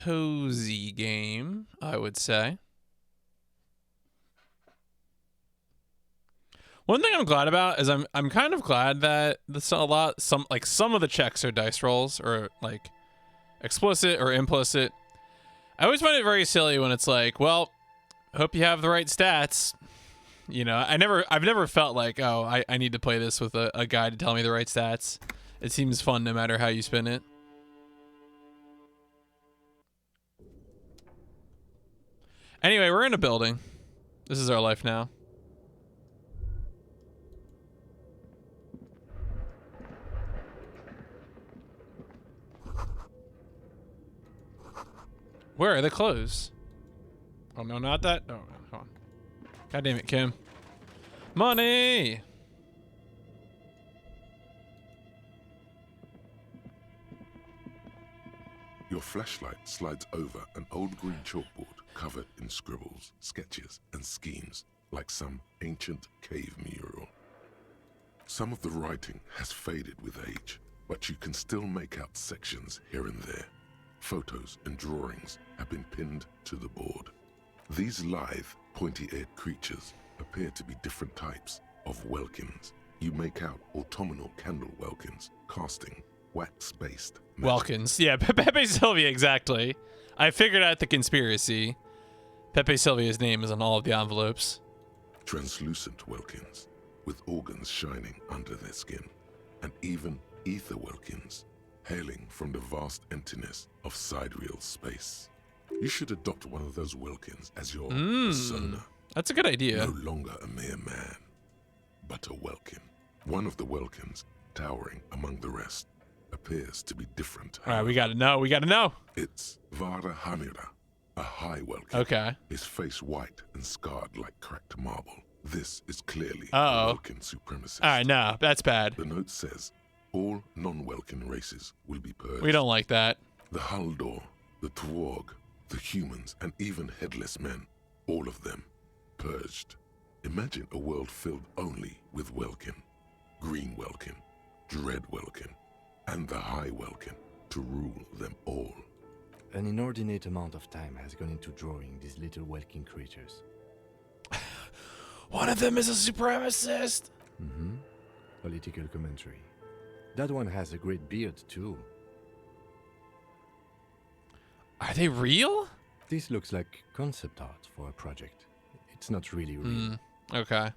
cozy game, I would say. One thing I'm glad about is I'm kind of glad that some of the checks are dice rolls or like explicit or implicit. I always find it very silly when it's like, well, hope you have the right stats. You know, I've never felt like, oh, I need to play this with a guy to tell me the right stats. It seems fun no matter how you spin it. Anyway, we're in a building. This is our life now. Where are the clothes? Oh, no, not that. Oh, hold on. God damn it, Kim. Money! Your flashlight slides over an old green chalkboard covered in scribbles, sketches, and schemes like some ancient cave mural. Some of the writing has faded with age, but you can still make out sections here and there. Photos and drawings have been pinned to the board. These lithe, pointy-eared creatures appear to be different types of welkins. You make out autumnal candle welkins, casting wax-based magic. Welkins. Yeah, Pepe Sylvia, exactly. I figured out the conspiracy. Pepe Sylvia's name is on all of the envelopes. Translucent welkins, with organs shining under their skin, and even ether welkins, hailing from the vast emptiness of sidereal space. You should adopt one of those welkins as your persona. That's a good idea. No longer a mere man, but a welkin. One of the welkins, towering among the rest, appears to be different. All right, we gotta know. It's Vara Hamira, a high welkin. Okay. His face white and scarred like cracked marble. This is clearly a welkin supremacist. All right, no, that's bad. The note says, all non-welkin races will be purged. We don't like that. The Haldor, the Twarg, the humans, and even headless men, all of them, purged. Imagine a world filled only with welkin, green welkin, dread welkin, and the high welkin to rule them all. An inordinate amount of time has gone into drawing these little welkin creatures. One of them is a supremacist. Political commentary. That one has a great beard, too. Are they real? This looks like concept art for a project. It's not really real. Okay.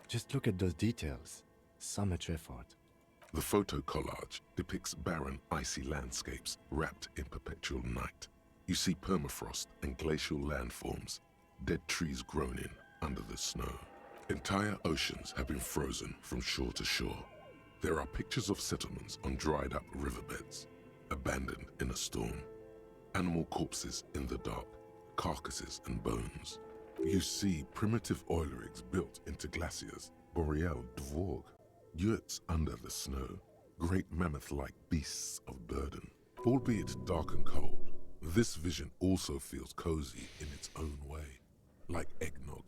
Just look at those details. So much effort. The photo collage depicts barren, icy landscapes wrapped in perpetual night. You see permafrost and glacial landforms, dead trees grown in under the snow. Entire oceans have been frozen from shore to shore. There are pictures of settlements on dried up riverbeds, abandoned in a storm. Animal corpses in the dark, carcasses and bones. You see primitive oil rigs built into glaciers, boreal dvorg, yurts under the snow, great mammoth-like beasts of burden. Albeit dark and cold, this vision also feels cozy in its own way, like eggnog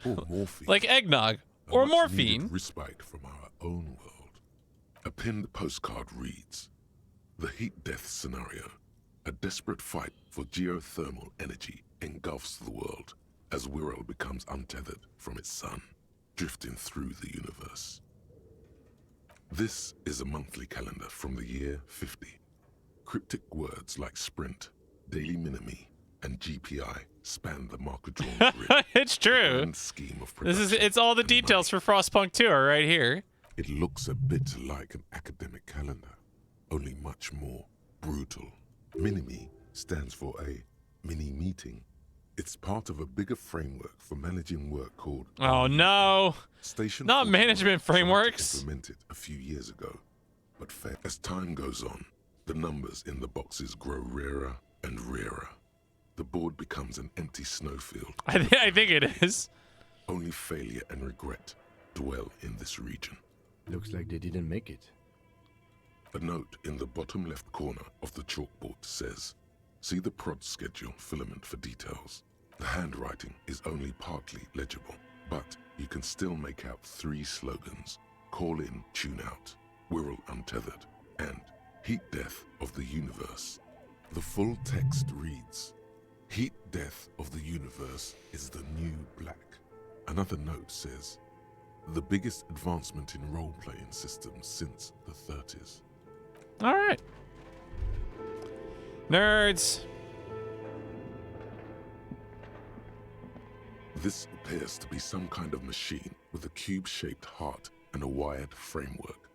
or morphine. Like eggnog or morphine. Respite from our own world. A pinned postcard reads, "The heat death scenario. A desperate fight for geothermal energy engulfs the world as Wirral becomes untethered from its sun, drifting through the universe." This is a monthly calendar from the year 50. Cryptic words like sprint, daily minimi, and GPI span the marker-drawn grid. It's true. Grand scheme of It's all the details for Frostpunk 2 are right here. It looks a bit like an academic calendar, only much more brutal. Minimi stands for a mini-meeting. It's part of a bigger framework for managing work called... Oh, no. Station Not 41 management tried to frameworks. implement it a few years ago, but as time goes on, the numbers in the boxes grow rarer and rarer. The board becomes an empty snowfield. I think it is. Only failure and regret dwell in this region. Looks like they didn't make it. A note in the bottom left corner of the chalkboard says, "See the prod schedule filament for details." The handwriting is only partly legible, but you can still make out 3 slogans: "Call in, tune out," "Wirral untethered," and "Heat death of the universe." The full text reads, "Heat death of the universe is the new black." Another note says, "The biggest advancement in role-playing systems since the 30s. All right. Nerds. This appears to be some kind of machine with a cube-shaped heart and a wired framework.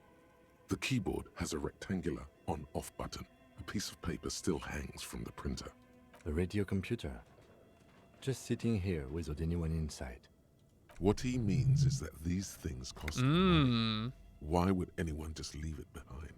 The keyboard has a rectangular on-off button. A piece of paper still hangs from the printer. A radio computer. Just sitting here without anyone inside. What he means is that these things cost money. Why would anyone just leave it behind?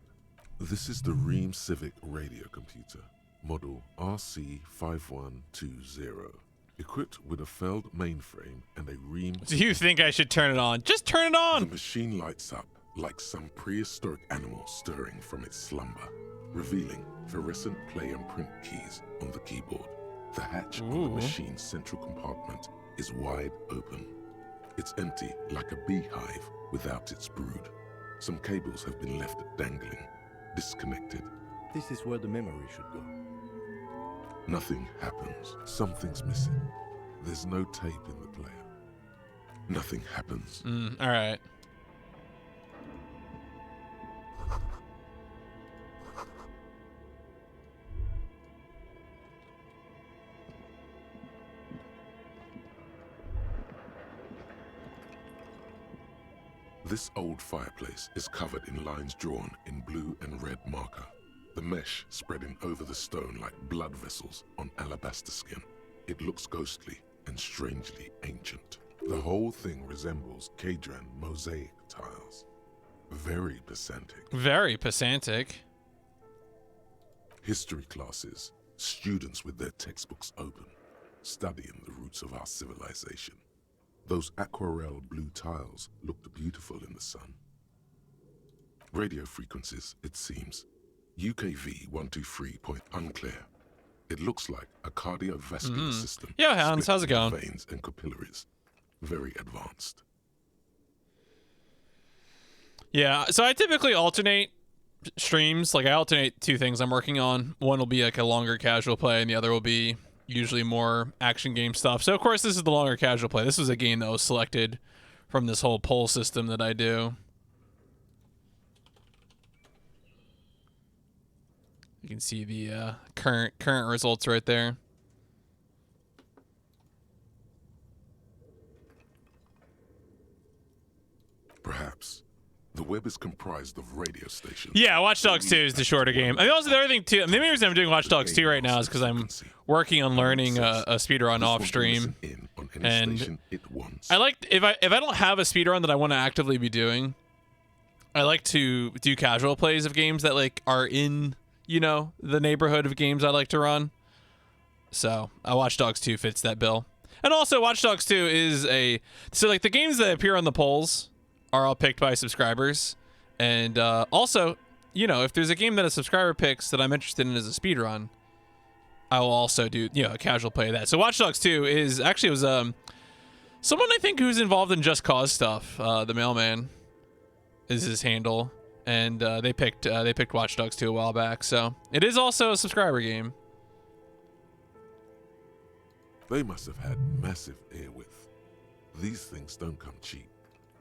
This is the Ream Civic radio computer, model RC5120. Equipped with a Feld mainframe and a Ream... Do you think I should turn it on? Just turn it on! The machine lights up like some prehistoric animal stirring from its slumber, revealing fluorescent play and print keys on the keyboard. The hatch on the machine's central compartment is wide open. It's empty like a beehive without its brood. Some cables have been left dangling, disconnected. This is where the memory should go. Nothing happens. Something's missing. There's no tape in the player. Nothing happens. All right. This old fireplace is covered in lines drawn in blue and red marker, the mesh spreading over the stone like blood vessels on alabaster skin. It looks ghostly and strangely ancient. The whole thing resembles Kadran mosaic tiles. Very pedantic. Very pedantic. History classes, students with their textbooks open, studying the roots of our civilization. Those aquarelle blue tiles looked beautiful in the sun. Radio frequencies, it seems. UKV 123 point unclear. It looks like a cardiovascular system. Yo, Hans, split how's it going? into veins and capillaries. Very advanced. Yeah, so I typically alternate streams. Like I alternate two things I'm working on. One will be like a longer casual play, and the other will be usually more action game stuff. So of course this is the longer casual play. This was a game that was selected from this whole poll system that I do. You can see the current results right there. Perhaps. The web is comprised of radio stations. Yeah, Watch Dogs 2 is the shorter game. I mean, also the other thing too. The main reason I'm doing Watch Dogs 2 right now is because I'm working on learning a speedrun off stream, and I like if I don't have a speedrun that I want to actively be doing, I like to do casual plays of games that like are in the neighborhood of games I like to run. So Watch Dogs 2 fits that bill, and also Watch Dogs 2 is like the games that appear on the polls are all picked by subscribers, and also, if there's a game that a subscriber picks that I'm interested in as a speedrun, I will also do a casual play of that. So Watch Dogs 2 is actually someone I think who's involved in Just Cause stuff. The Mailman is his handle, and they picked Watch Dogs 2 a while back, so it is also a subscriber game. They must have had massive air width. These things don't come cheap.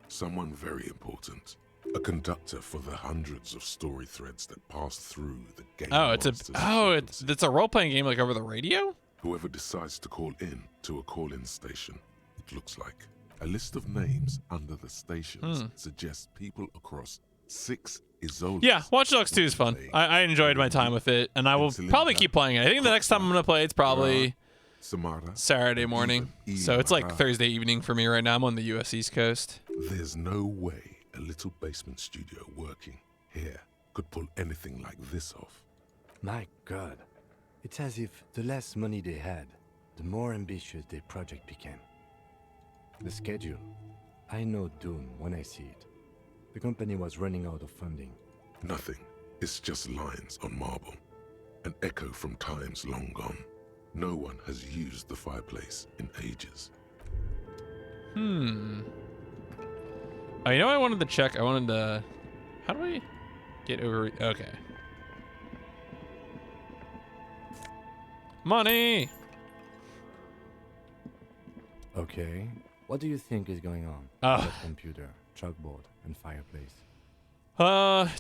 Someone very important. A conductor for the hundreds of story threads that pass through the game. It's a role-playing game like over the radio? Whoever decides to call in to a call-in station, it looks like. A list of names under the stations suggests people across 6 Isola. Yeah, Watch Dogs 2 is fun. I enjoyed my time with it, and I will probably keep playing it. I think the next time I'm going to play it's probably Saturday morning. So it's like Thursday evening for me right now. I'm on the US East Coast. There's no way a little basement studio working here could pull anything like this off. My God. It's as if the less money they had, the more ambitious their project became. The schedule. I know doom when I see it. The company was running out of funding. Nothing. It's just lines on marble. An echo from times long gone. No one has used the fireplace in ages. Oh, I wanted to check. How do I get over? Okay. Money! Okay. What do you think is going on? Oh. That computer, chalkboard, and fireplace.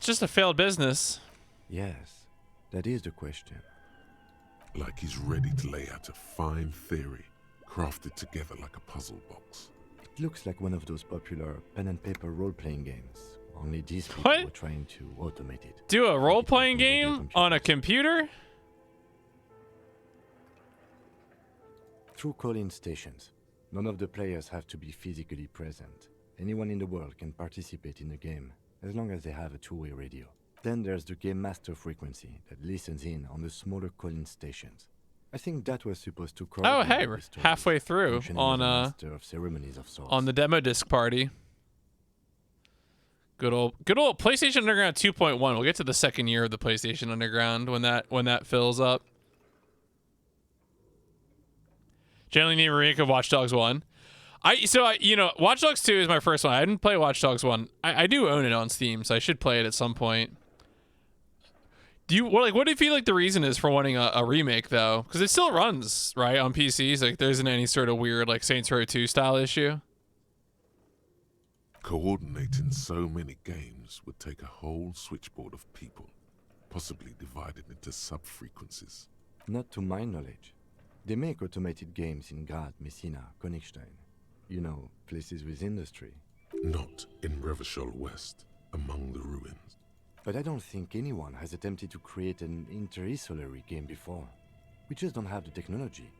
Just a failed business. Yes, that is the question. Like he's ready to lay out a fine theory, crafted together like a puzzle box. It looks like one of those popular pen and paper role-playing games. Only these people What? were trying to automate it. Do a role-playing Make it look like game a on a computer? Through call-in stations. None of the players have to be physically present. Anyone in the world can participate in the game, as long as they have a two-way radio. Then there's the game master frequency that listens in on the smaller call-in stations. I think that was supposed to Oh, coordinate hey, the we're stories, halfway through functioning on as a master of ceremonies of sorts. on the demo disc party. Good old PlayStation Underground 2.1. We'll get to the second year of the PlayStation Underground when that fills up. Generally need a remake of Watch Dogs 1. Watch Dogs 2 is my first one. I didn't play Watch Dogs 1. I do own it on Steam, so I should play it at some point. What do you feel like the reason is for wanting a remake though? Because it still runs, right, on PCs. Like there isn't any sort of weird like Saints Row 2 style issue. Coordinating so many games would take a whole switchboard of people, possibly divided into sub-frequencies. Not to my knowledge. They make automated games in Grad, Messina, Königstein. You know, places with industry. Not in Revachol West, among the ruins. But I don't think anyone has attempted to create an inter-isolary game before. We just don't have the technology.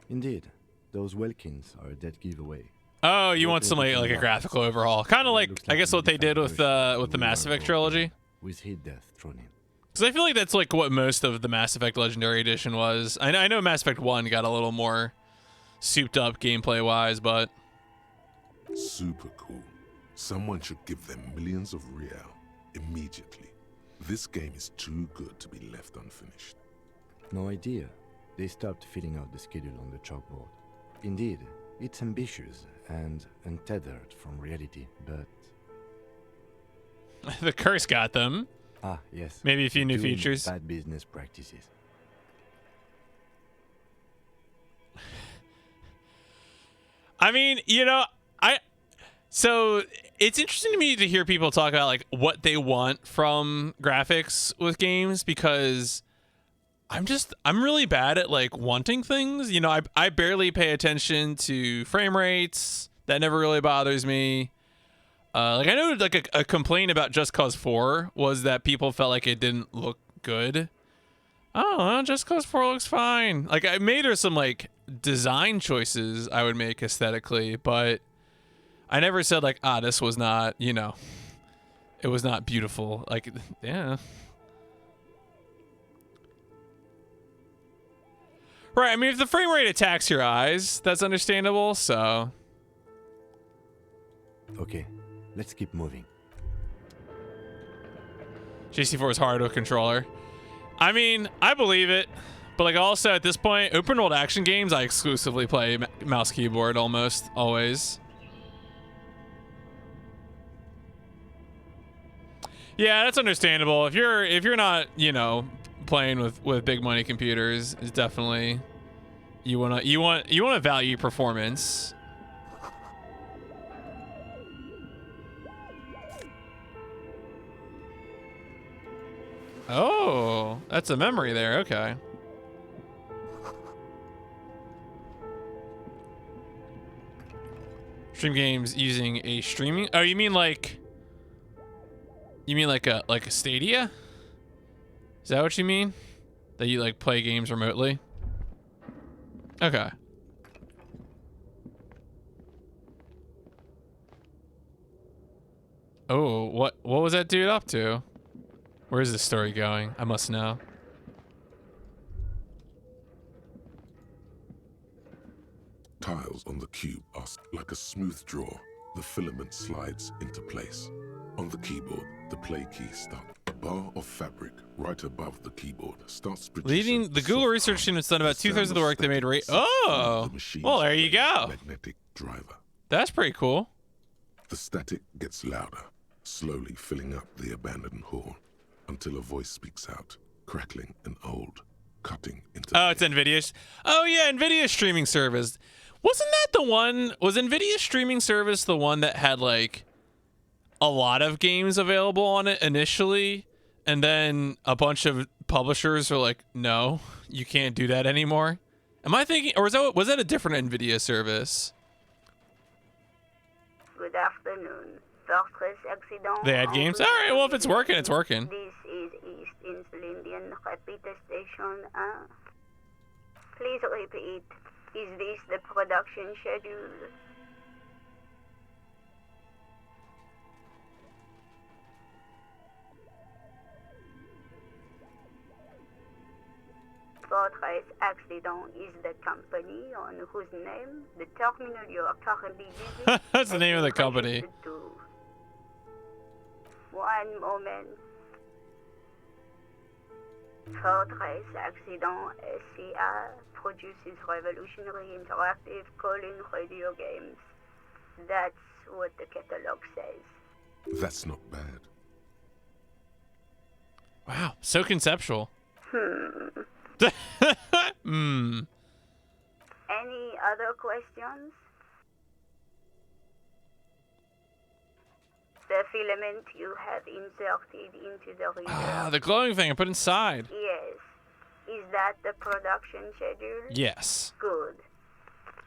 Indeed, those Welkins are a dead giveaway. Oh, you want some like a graphical overhaul, kind of like I guess what they did with the Mass Effect trilogy. With heat death thrown in. Because I feel like that's like what most of the Mass Effect Legendary Edition was. I know Mass Effect 1 got a little more souped up gameplay wise, but Super cool. Someone should give them millions of real immediately. This game is too good to be left unfinished. No idea. They stopped filling out the schedule on the chalkboard. Indeed, it's ambitious and untethered from reality, but... the curse got them. Ah, yes. Maybe a few new Doing features. Bad business practices. I mean, so it's interesting to me to hear people talk about like what they want from graphics with games, because I'm really bad at like wanting things. I barely pay attention to frame rates. That never really bothers me. Like I know like a complaint about Just Cause 4 was that people felt like it didn't look good. Oh, well, Just Cause 4 looks fine. Like I made her some like design choices I would make aesthetically, but I never said like, this was not, it was not beautiful. Like, yeah. Right, I mean, if the frame rate attacks your eyes, that's understandable, so. Okay, let's keep moving. JC4 is hard with a controller. I mean, I believe it. But like also at this point, open world action games, I exclusively play mouse keyboard almost always. Yeah, that's understandable. If you're not, playing with big money computers, it's definitely you want to value performance. Oh, that's a memory there. Okay. Stream games using a streaming. Oh, you mean like a Stadia? Is that what you mean? That you like play games remotely? Okay. Oh, what was that dude up to? Where is this story going? I must know. Tiles on the cube are like a smooth draw. The filament slides into place. On the keyboard, the play key starts. A bar of fabric right above the keyboard starts producing. Leading the Google research team has done about 2/3 of the work they made. Oh, well, there you go. Magnetic driver. That's pretty cool. The static gets louder, slowly filling up the abandoned hall, until a voice speaks out, crackling and old, cutting into Oh, the it's Nvidia's. Oh yeah, Nvidia's streaming service. Wasn't that the one? Was Nvidia's streaming service the one that had like a lot of games available on it initially, and then a bunch of publishers are like, "No, you can't do that anymore." Am I thinking, or was that a different Nvidia service? Good afternoon. Fortress accident. They had games. All right, well if it's working, it's working. This is East Insulindian Repeater Station. Please repeat. Is this the production schedule? Fortress Accident is the company on whose name the terminal you are currently using. That's the name of the has been company. registered to. One moment. Fortress Accident SCA produces revolutionary interactive call-in radio games. That's what the catalog says. That's not bad. Wow, so conceptual. Hmm. Any other questions? The filament you have inserted into the reader. Ah, the glowing thing I put inside. Yes. Is that the production schedule? Yes. Good.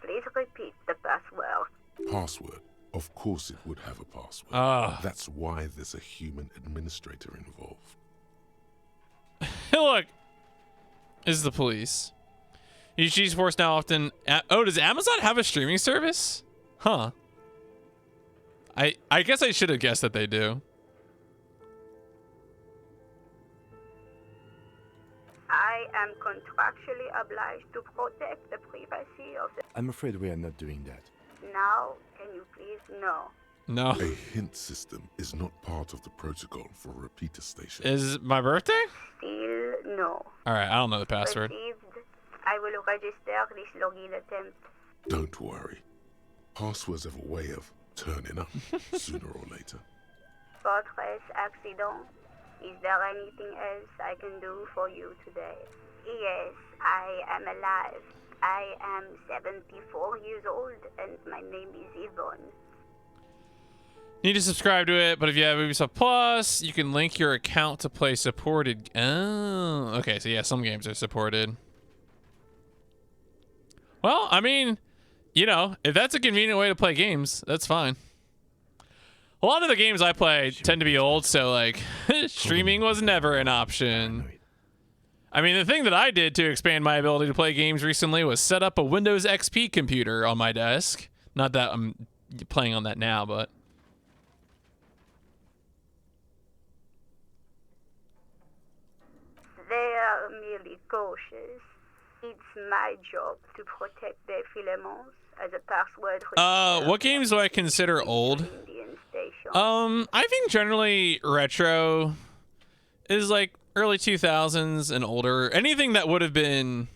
Please repeat the password. Password. Of course it would have a password. Ah. That's why there's a human administrator involved. Look, this is the police. UG's force now often. Oh, does Amazon have a streaming service? Huh. I guess I should have guessed that they do. I am contractually obliged to protect the privacy of the... I'm afraid we are not doing that. Now, can you please no? No. A hint system is not part of the protocol for a repeater station. Is it my birthday? Still no. All right, I don't know the password. Received. I will register this login attempt. Don't worry. Passwords have a way of turning up sooner or later. Fortress Accident. Is there anything else I can do for you today? Yes, I am alive. I am 74 years old and my name is Yvonne. Need to subscribe to it, but if you have Ubisoft Plus, you can link your account to play supported. Oh, okay. So yeah, some games are supported. Well, I mean, you know, if that's a convenient way to play games, that's fine. A lot of the games I play tend to be old, so like streaming was never an option. I mean, the thing that I did to expand my ability to play games recently was set up a Windows XP computer on my desk. Not that I'm playing on that now, but... They are merely cautious. It's my job to protect their filaments as a password. What games do I consider old? Indian station. I think generally retro is like early 2000s and older. Anything that would have been,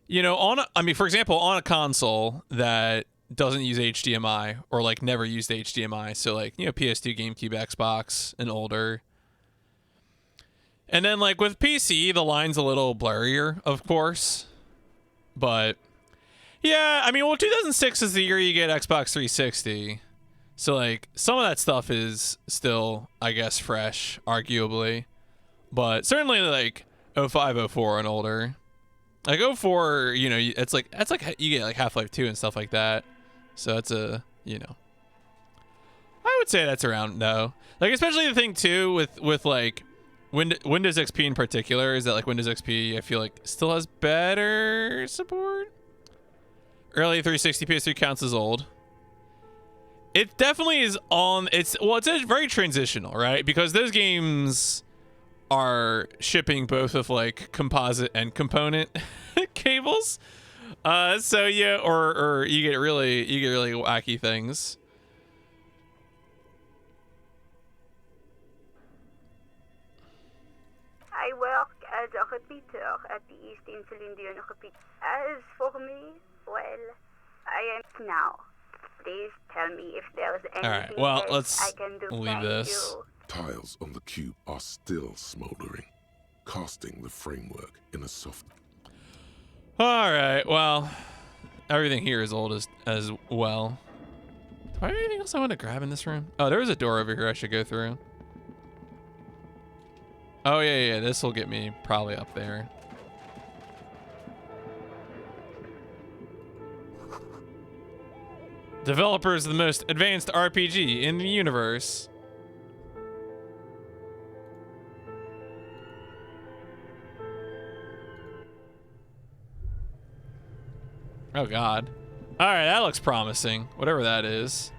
you know, I mean, for example, on a console that doesn't use HDMI or like never used HDMI. So like, you know, PS2, GameCube, Xbox and older. And then like with PC, the line's a little blurrier, of course. But yeah, I mean, well, 2006 is the year you get Xbox 360. So like some of that stuff is still, I guess, fresh, arguably. But certainly like 05, 04 and older. Like 04, you know, it's like you get like Half-Life 2 and stuff like that. So that's a, you know, I would say that's around, no. Like, especially the thing too with like Windows XP in particular is that like Windows XP, I feel like still has better support. Early 360 PS3 counts as old. It definitely is on, it's very transitional, right? Because those games are shipping both of like composite and component cables. So yeah, or you get really wacky things. I work as a repeater at the East Insulindian Repeater. As for me, well, I am now. Please tell me if there's anything All right, well, else let's I can do. leave Thank this. you. Tiles on the cube are still smoldering, casting the framework in a soft... All right, well, everything here is old as well. Do I have anything else I want to grab in this room? Oh, there was a door over here I should go through. Oh, yeah, this will get me probably up there. Developers of the most advanced RPG in the universe. Oh, God. All right, that looks promising. Whatever that is.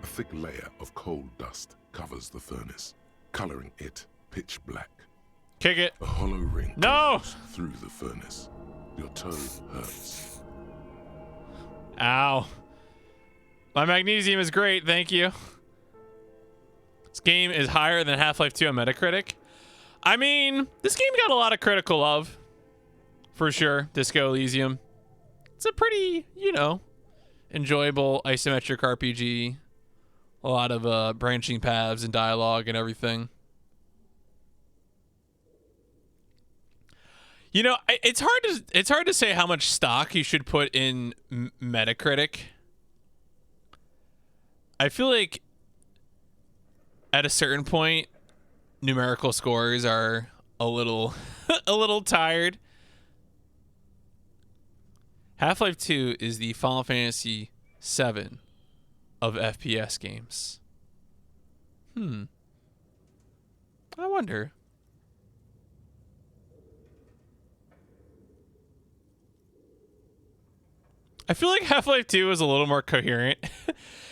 A thick layer of coal dust covers the furnace, coloring it pitch black. Kick it. A hollow ring No! goes through the furnace. Your toe hurts. Ow. My magnesium is great, thank you. This game is higher than Half-Life 2 on Metacritic. I mean, this game got a lot of critical love. For sure, Disco Elysium. It's a pretty, you know, enjoyable isometric RPG. A lot of branching paths and dialogue and everything. You know, it's hard to say how much stock you should put in Metacritic. I feel like at a certain point, numerical scores are a little a little tired. Half-Life 2 is the Final Fantasy VII of FPS games. I wonder. I feel like Half-Life 2 is a little more coherent.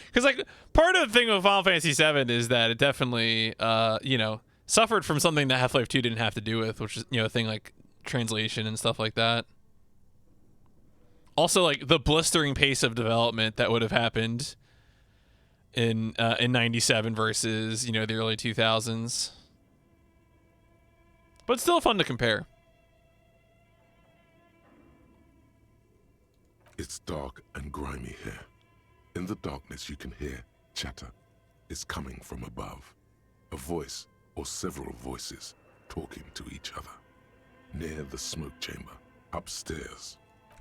Because, like, part of the thing with Final Fantasy VII is that it definitely, you know, suffered from something that Half-Life 2 didn't have to do with, which is, you know, a thing like translation and stuff like that. Also, like, the blistering pace of development that would have happened in 97 versus, you know, the early 2000s. But still fun to compare. It's dark and grimy here. In the darkness you can hear chatter. It's coming from above. A voice or several voices talking to each other. Near the smoke chamber, upstairs.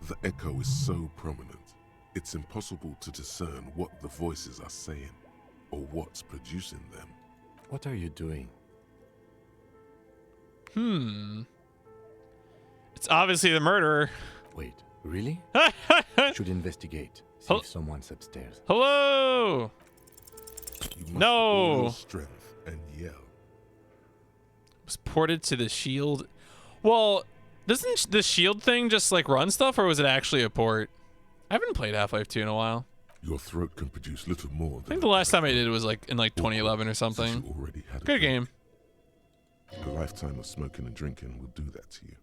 The echo is so prominent, it's impossible to discern what the voices are saying or what's producing them. What are you doing? It's obviously the murderer. Wait, really? Should investigate. See Oh. if someone's upstairs. Hello! You must No. all your strength and yell. Was ported to the shield. Well, doesn't the shield thing just like run stuff, or was it actually a port? I haven't played Half-Life 2 in a while. Your throat can produce little more than I think the last time I did it was like in like 2011 or something. You already had a Good drink. game. A lifetime of smoking and drinking will do that to you.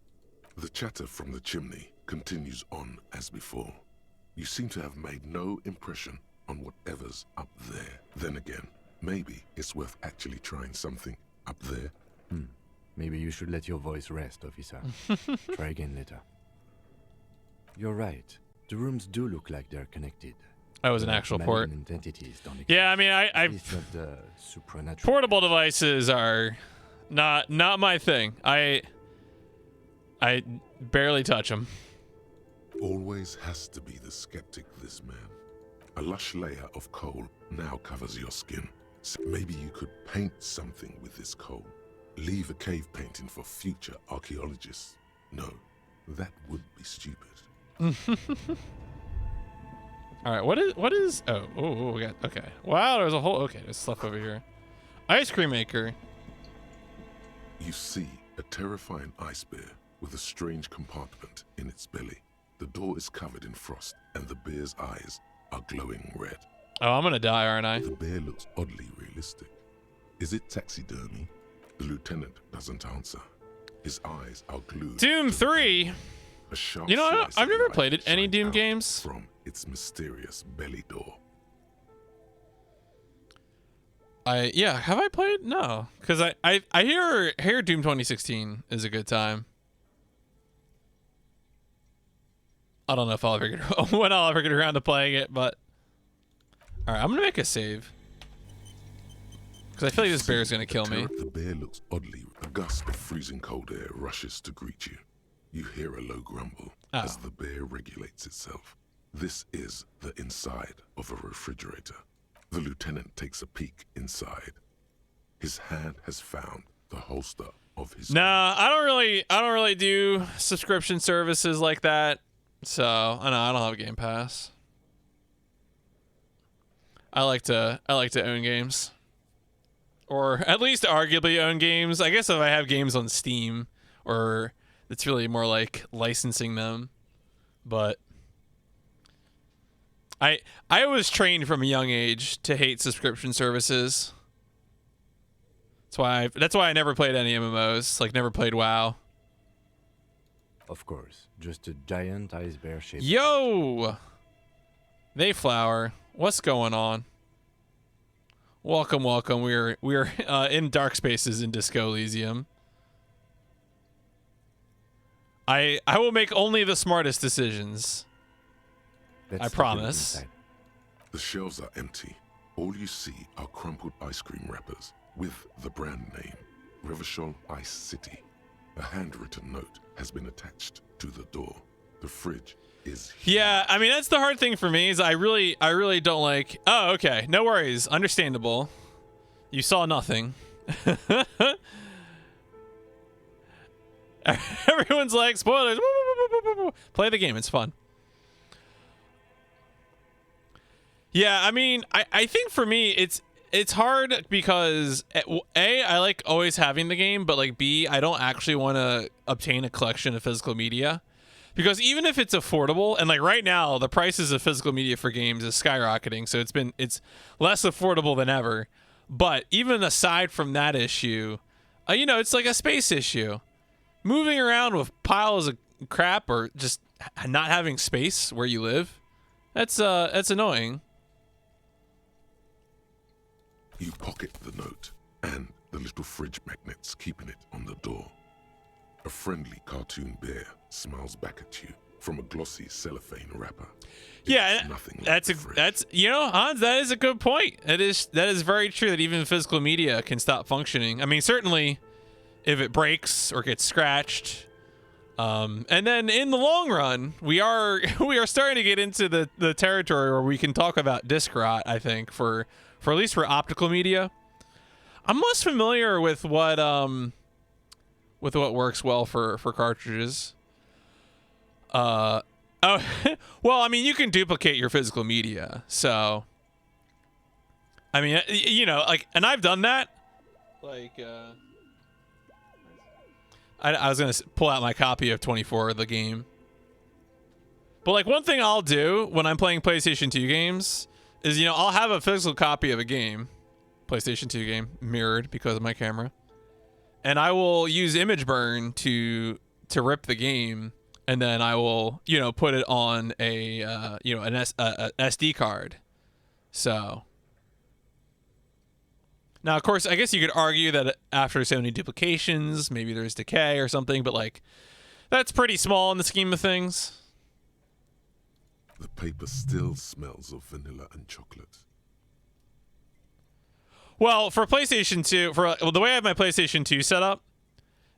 The chatter from the chimney continues on as before. You seem to have made no impression on whatever's up there. Then again, maybe it's worth actually trying something up there. Maybe you should let your voice rest, officer. Try again later. You're right. The rooms do look like they're connected. That was an actual port. Malignant entities don't exist. Yeah, I mean, It's not the supernatural. portable devices are not my thing. I barely touch them. Always has to be the skeptic, this man. A lush layer of coal now covers your skin. So maybe you could paint something with this coal. Leave a cave painting for future archaeologists. No, that would be stupid. All right, what is? Oh, we got okay. Wow, there's a whole there's stuff over here. Ice cream maker. You see a terrifying ice bear with a strange compartment in its belly. The door is covered in frost, and the bear's eyes are glowing red. Oh, I'm gonna die, aren't I? The bear looks oddly realistic. Is it taxidermy? The lieutenant doesn't answer. His eyes are glued. Doom to the 3. panel. A sharp You know, slice I've of never light played any shines Doom out games. from its mysterious belly door. Yeah, have I played? No, because I hear Doom 2016 is a good time. I don't know if I'll ever get when I'll ever get around to playing it, but all right, I'm gonna make a save because I feel like this bear is gonna kill me. The bear looks oddly. A gust of freezing cold air rushes to greet you. You hear a low grumble as the bear regulates itself. This is the inside of a refrigerator. The lieutenant takes a peek inside. His hand has found the holster of his. Nah, I don't really do subscription services like that. So I don't have a Game Pass. I like to own games, or at least arguably own games. I guess if I have games on Steam, or it's really more like licensing them. But I was trained from a young age to hate subscription services. That's why I never played any MMOs. Like never played WoW. Of course, just a giant ice bear shape. Yo! Mayflower, what's going on? Welcome. We're in dark spaces in Disco Elysium. I will make only the smartest decisions. I promise. The shelves are empty. All you see are crumpled ice cream wrappers with the brand name, Revachol Ice City. A handwritten note has been attached to the door. The fridge is here. Yeah, I mean, that's the hard thing for me is I really don't like... Oh, okay. No worries. Understandable. You saw nothing. Everyone's like, spoilers. Play the game. It's fun. Yeah, I mean, I think for me, it's hard because A, I like always having the game, but like B, I don't actually want to obtain a collection of physical media. Because even if it's affordable, and like right now, the prices of physical media for games is skyrocketing, so it's less affordable than ever. But even aside from that issue, it's like a space issue. Moving around with piles of crap or just not having space where you live, that's annoying. You pocket the note and the little fridge magnets keeping it on the door. A friendly cartoon bear smiles back at you from a glossy cellophane wrapper. Yeah, nothing that's Hans, that is a good point. That is very true that even physical media can stop functioning. I mean, certainly if it breaks or gets scratched. And then in the long run, we are starting to get into the territory where we can talk about disk rot, I think, for at least for optical media. I'm less familiar with what works well for cartridges. Oh, well, I mean, you can duplicate your physical media, so I mean, and I've done that. Like, I was gonna pull out my copy of 24, the game, but like one thing I'll do when I'm playing PlayStation 2 games is, I'll have a physical copy of a game, PlayStation 2 game, mirrored because of my camera, and I will use image burn to rip the game, and then I will, put it on a SD card. So now, of course, I guess you could argue that after so many duplications, maybe there's decay or something, but like that's pretty small in the scheme of things. The paper still smells of vanilla and chocolate. Well, for PlayStation 2, the way I have my PlayStation 2 set up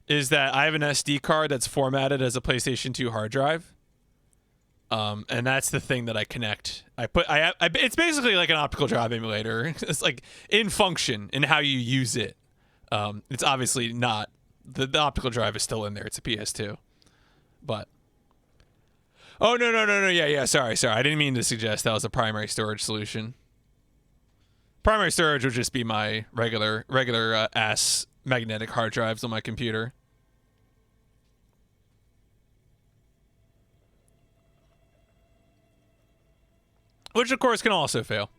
is that I have an SD card that's formatted as a PlayStation 2 hard drive. And that's the thing that I connect. It's basically like an optical drive emulator. It's like in function in how you use it. It's obviously not, the optical drive is still in there. It's a PS2, but oh, no. Yeah. Sorry. I didn't mean to suggest that was a primary storage solution. Primary storage would just be my regular ass magnetic hard drives on my computer. Which, of course, can also fail.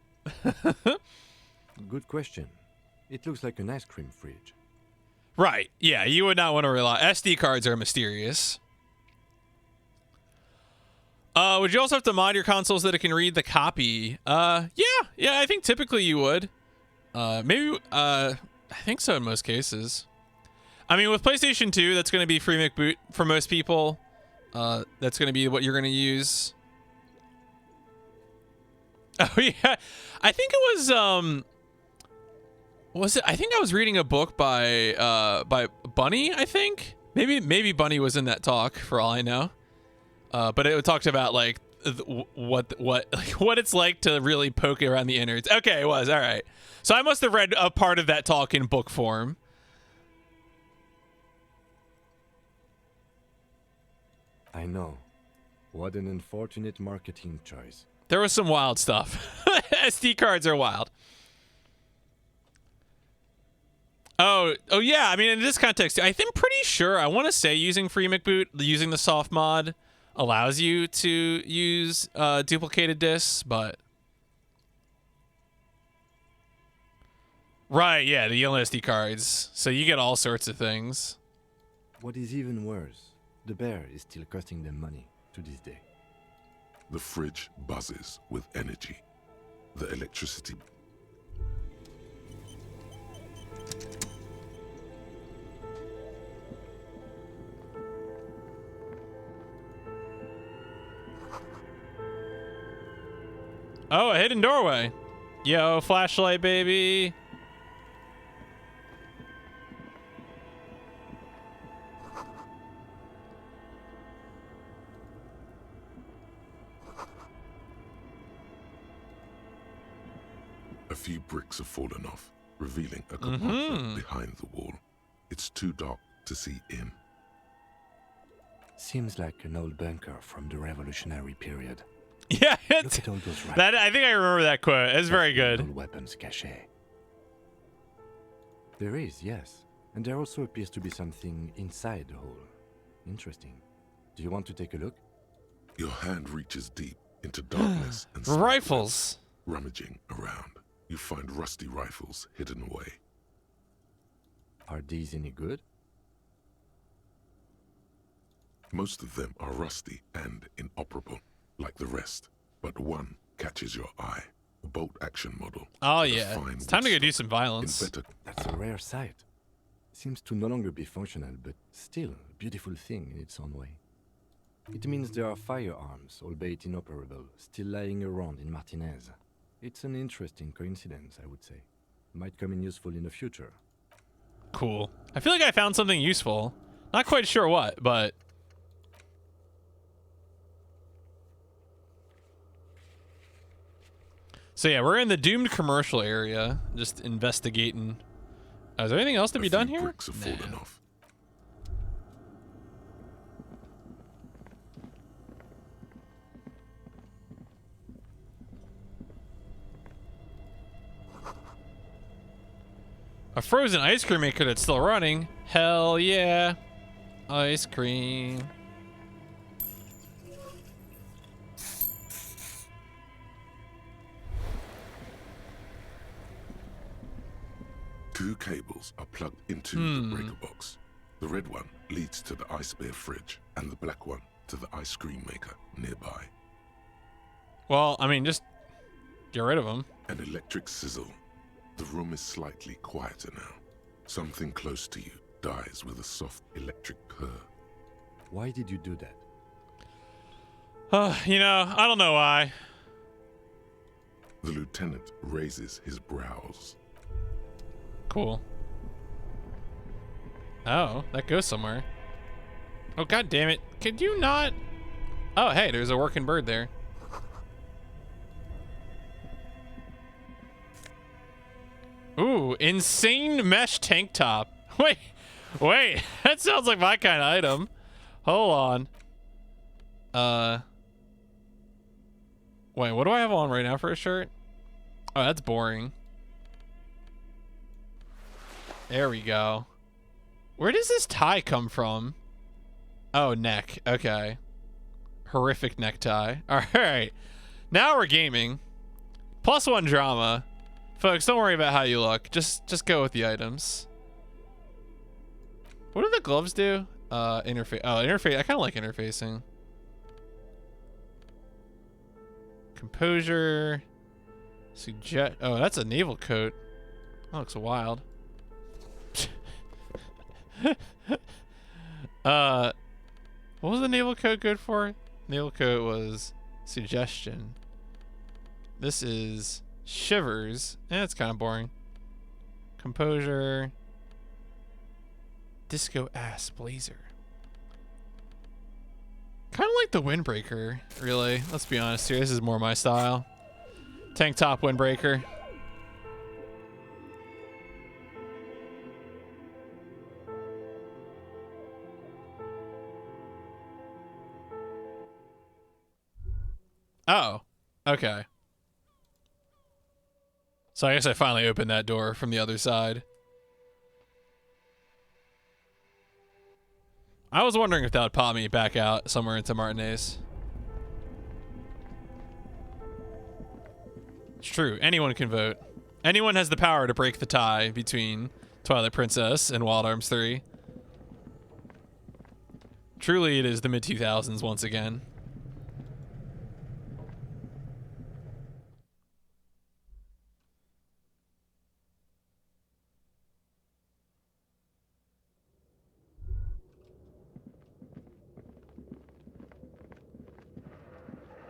Good question. It looks like an ice cream fridge. Right. Yeah, you would not want to rely. SD cards are mysterious. Would you also have to mod your console so that it can read the copy? Yeah, I think typically you would. Maybe I think so in most cases. I mean, with PlayStation 2, that's going to be free McBoot for most people. That's going to be what you're going to use. Oh yeah, I think it was it? I think I was reading a book by Bunny. I think maybe Bunny was in that talk for all I know. But it talked about like what it's like to really poke around the innards. Okay, it was all right. So I must have read a part of that talk in book form. I know. What an unfortunate marketing choice. There was some wild stuff. SD cards are wild. Oh yeah. I mean, in this context, I'm pretty sure. I want to say using free McBoot, using the soft mod, allows you to use duplicated disks, but right, yeah, the yellow SD cards. So you get all sorts of things. What is even worse, the bear is still costing them money to this day. The fridge buzzes with energy. The electricity. Oh, a hidden doorway. Yo, flashlight, baby. A few bricks have fallen off, revealing a compartment behind the wall. It's too dark to see in. Seems like an old bunker from the Revolutionary period. Yeah, Look at all those rifles. that I think I remember that quote. It's very good. Old weapons cache. There is, yes. And there also appears to be something inside the hole. Interesting. Do you want to take a look? Your hand reaches deep into darkness and Rifles. rummaging around. You find rusty rifles hidden away. Are these any good? Most of them are rusty and inoperable, like the rest. But one catches your eye. A bolt-action model. Oh with a yeah, fine it's time to go wood do stock some violence. in better. That's a rare sight. Seems to no longer be functional, but still a beautiful thing in its own way. It means there are firearms, albeit inoperable, still lying around in Martinez. It's an interesting coincidence, I would say. Might come in useful in the future. Cool. I feel like I found something useful. Not quite sure what, but so yeah, we're in the doomed commercial area, just investigating. Is there anything else to be done here? Bricks have fallen off. A frozen ice cream maker that's still running. Hell yeah. Ice cream. Two cables are plugged into the breaker box. The red one leads to the ice bear fridge, and the black one to the ice cream maker nearby. Well, I mean, just get rid of them. An electric sizzle. The room is slightly quieter now. Something close to you dies with a soft electric purr. Why did you do that? You know, I don't know why. The lieutenant raises his brows. Cool. Oh, that goes somewhere. Oh, god damn it. Could you not? Oh, hey, there's a working bird there. Ooh, insane mesh tank top. Wait, that sounds like my kind of item. Hold on. Wait, what do I have on right now for a shirt? Oh, that's boring. There we go. Where does this tie come from? Oh, neck. Okay. Horrific necktie. All right. Now we're gaming. +1 drama. Folks, don't worry about how you look. Just go with the items. What do the gloves do? Interface. Oh, interface. I kind of like interfacing. Composure. Suggest. Oh, that's a naval coat. That looks wild. What was the naval coat good for? Naval coat was suggestion. This is shivers. It's kind of boring. Composure. Disco ass blazer. Kind of like the windbreaker, really. Let's be honest here. This is more my style. Tank top windbreaker. Oh, okay. So I guess I finally opened that door from the other side. I was wondering if that would pop me back out somewhere into Martinez. It's true. Anyone can vote. Anyone has the power to break the tie between Twilight Princess and Wild Arms 3. Truly, it is the mid-2000s once again.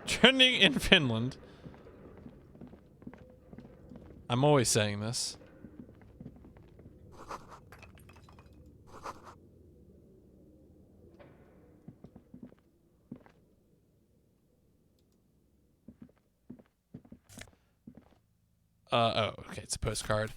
Trending in Finland. I'm always saying this. Oh, okay, it's a postcard.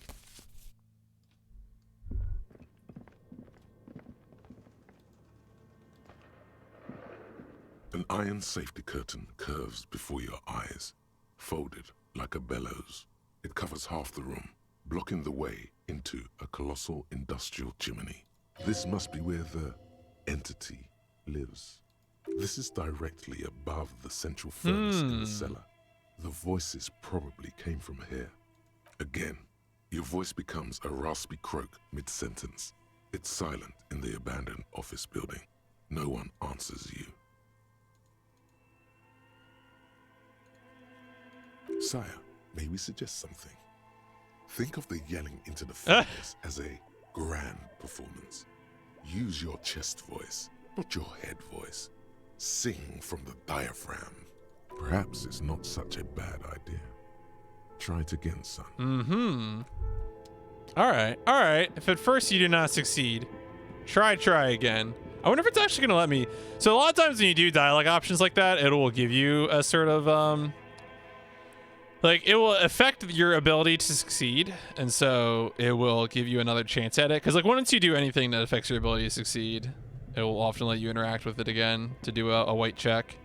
An iron safety curtain curves before your eyes, folded like a bellows. It covers half the room, blocking the way into a colossal industrial chimney. This must be where the entity lives. This is directly above the central furnace in the cellar. The voices probably came from here. Again, your voice becomes a raspy croak mid-sentence. It's silent in the abandoned office building. No one answers you. Sire, may we suggest something? Think of the yelling into the furnace as a grand performance. Use your chest voice, not your head voice. Sing from the diaphragm. Perhaps it's not such a bad idea. Try it again, son. Mm-hmm. All right. If at first you do not succeed, try again. I wonder if it's actually gonna let me. So a lot of times when you do dialogue options like that, it will give you a sort of like it will affect your ability to succeed, and so it will give you another chance at it. Because like once you do anything that affects your ability to succeed, it will often let you interact with it again to do a white check.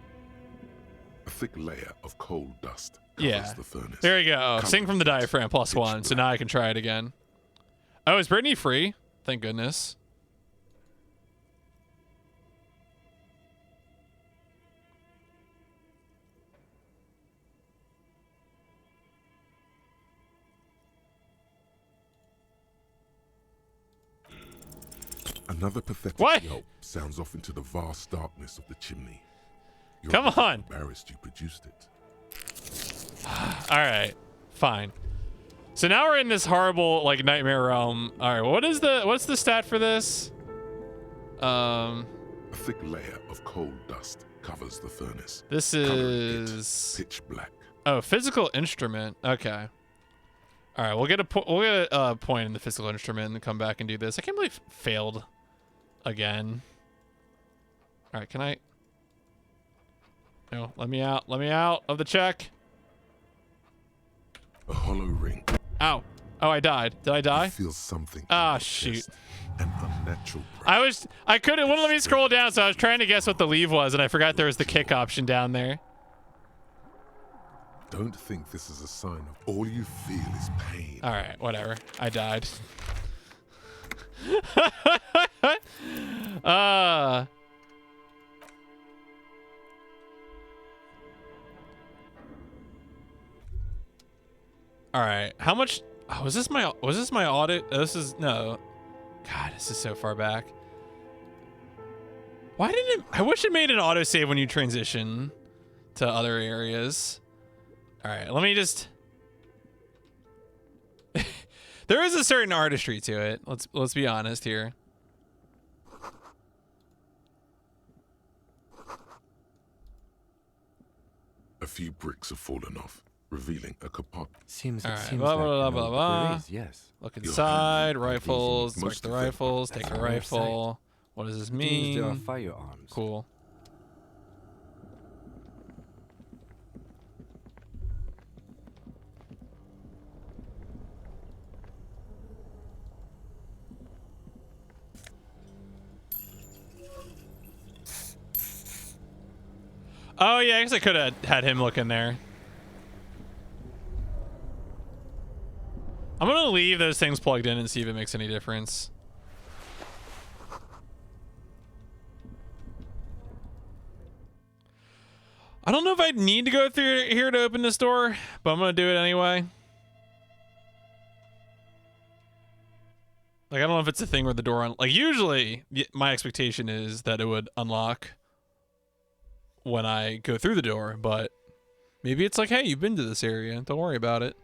A thick layer of coal dust covers the furnace. There you go. Sing from the diaphragm +1, so now I can try it again. Oh, is Brittany free? Thank goodness. Another pathetic yelp sounds off into the vast darkness of the chimney. Come on. Embarrassed you produced it. All right, fine. So now we're in this horrible like nightmare realm. All right, what's the stat for this? A thick layer of coal dust covers the furnace. This is pitch black. Oh, physical instrument. Okay. All right, we'll get a point in the physical instrument and come back and do this. I can't believe it failed again. All right, can I? No, let me out. Let me out of the check. A hollow ring. Ow. Oh, I died. Did I die? You feel something. Ah, shoot. An unnatural pressure. It wouldn't let me scroll down, so I was trying to guess what the leave was, and I forgot there was the kick option down there. Don't think this is a sign of all you feel is pain. All right, whatever. I died. All right. How much? Oh, was this my audit? Oh, this is no. God, this is so far back. Why didn't it? I wish it made an autosave when you transition to other areas. All right, let me just. There is a certain artistry to it. Let's be honest here. A few bricks have fallen off, revealing a compartment. Seems All right, seems blah, like blah, an blah, old blah. quarries, yes. Look Your inside. hand, Rifles. most Select the of them. rifles. Take That's a on their side. rifle. What does this Means there are mean? firearms. Cool. Oh yeah, I guess I could have had him look in there. I'm gonna leave those things plugged in and see if it makes any difference. I don't know if I need to go through here to open this door, but I'm gonna do it anyway. Like, I don't know if it's a thing where the door like usually my expectation is that it would unlock when I go through the door, but maybe it's like, hey, you've been to this area, don't worry about it.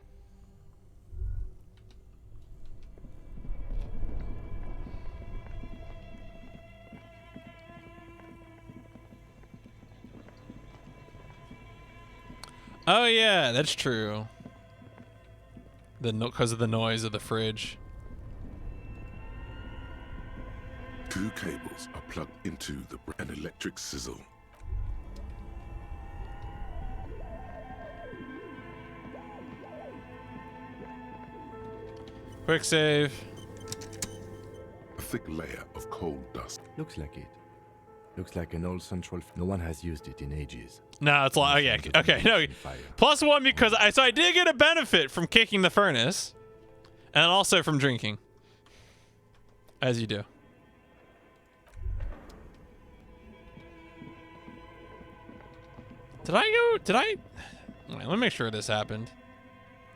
Oh yeah, that's true. Because of the noise of the fridge. Two cables are plugged into an electric sizzle. Quick save. A thick layer of coal dust. Looks like it. Looks like an old central. No one has used it in ages. No, it's like, oh yeah, okay, no. +1 because I did get a benefit from kicking the furnace, and also from drinking, as you do. Did I? Wait, let me make sure this happened.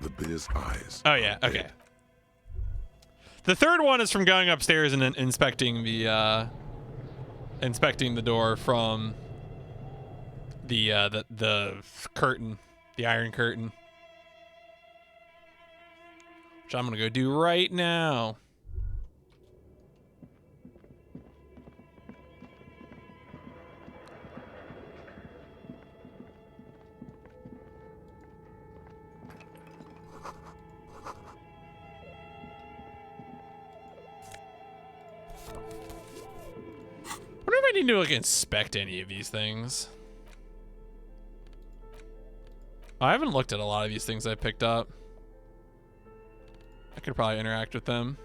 The bear's eyes. Oh yeah, okay. The third one is from going upstairs and inspecting the door from the curtain, the iron curtain, which I'm gonna go do right now. I wonder if I need to like inspect any of these things. I haven't looked at a lot of these things I picked up. I could probably interact with them.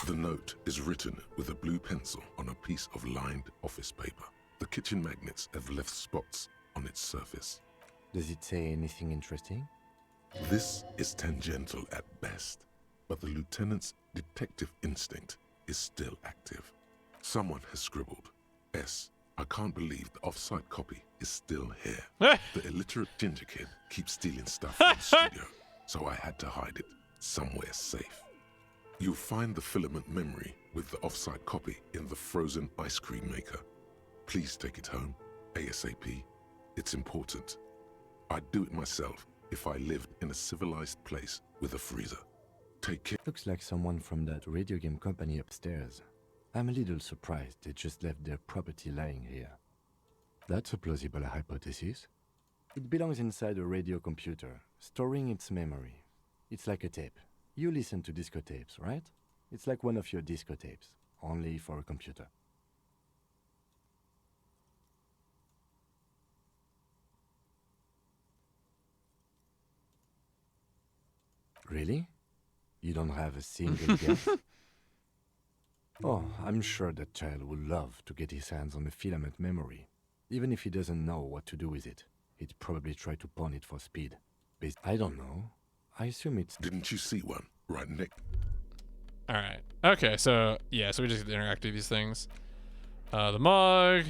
The note is written with a blue pencil on a piece of lined office paper. The kitchen magnets have left spots on its surface. Does it say anything interesting? This is tangential at best, but the lieutenant's detective instinct is still active. Someone has scribbled, S. I can't believe the off-site copy is still here. The illiterate ginger kid keeps stealing stuff from the studio, so I had to hide it somewhere safe. You'll find the filament memory with the off-site copy in the frozen ice cream maker. Please take it home, ASAP. It's important. I'd do it myself if I lived in a civilized place with a freezer. Take care. Looks like someone from that radio game company upstairs. I'm a little surprised they just left their property lying here. That's a plausible hypothesis. It belongs inside a radio computer, storing its memory. It's like a tape. You listen to disco tapes, right? It's like one of your disco tapes, only for a computer. Really? You don't have a single guess? Oh, I'm sure that child would love to get his hands on a filament memory. Even if he doesn't know what to do with it, he'd probably try to pawn it for speed. I don't know. I assume it's... Didn't you see one right next? All right. Okay. So yeah. So we just get to interact with these things. The mug,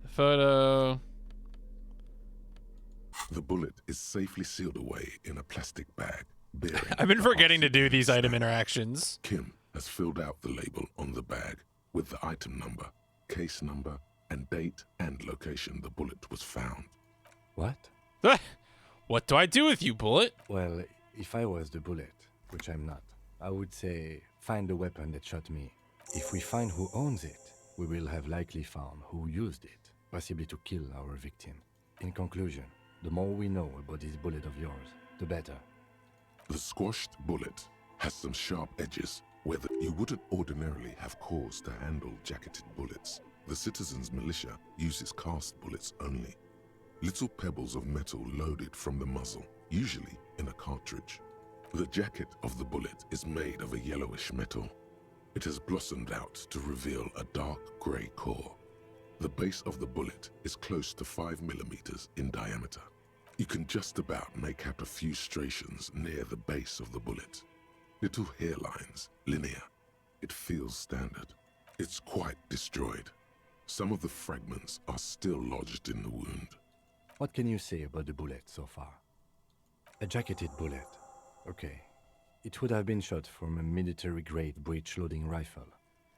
the photo. The bullet is safely sealed away in a plastic bag. I've been forgetting to do these item interactions. Kim has filled out the label on the bag with the item number, case number, and date and location the bullet was found. What? What do I do with you, Bullet? Well, if I was the bullet, which I'm not, I would say find the weapon that shot me. If we find who owns it, we will have likely found who used it, possibly to kill our victim. In conclusion, the more we know about this bullet of yours, the better. The squashed bullet has some sharp edges where you wouldn't ordinarily have cause to handle jacketed bullets. The citizens' militia uses cast bullets only. Little pebbles of metal loaded from the muzzle, usually in a cartridge. The jacket of the bullet is made of a yellowish metal. It has blossomed out to reveal a dark grey core. The base of the bullet is close to 5 millimeters in diameter. You can just about make out a few striations near the base of the bullet. Little hairlines, linear. It feels standard. It's quite destroyed. Some of the fragments are still lodged in the wound. What can you say about the bullet so far? A jacketed bullet. Okay. It would have been shot from a military-grade breech-loading rifle,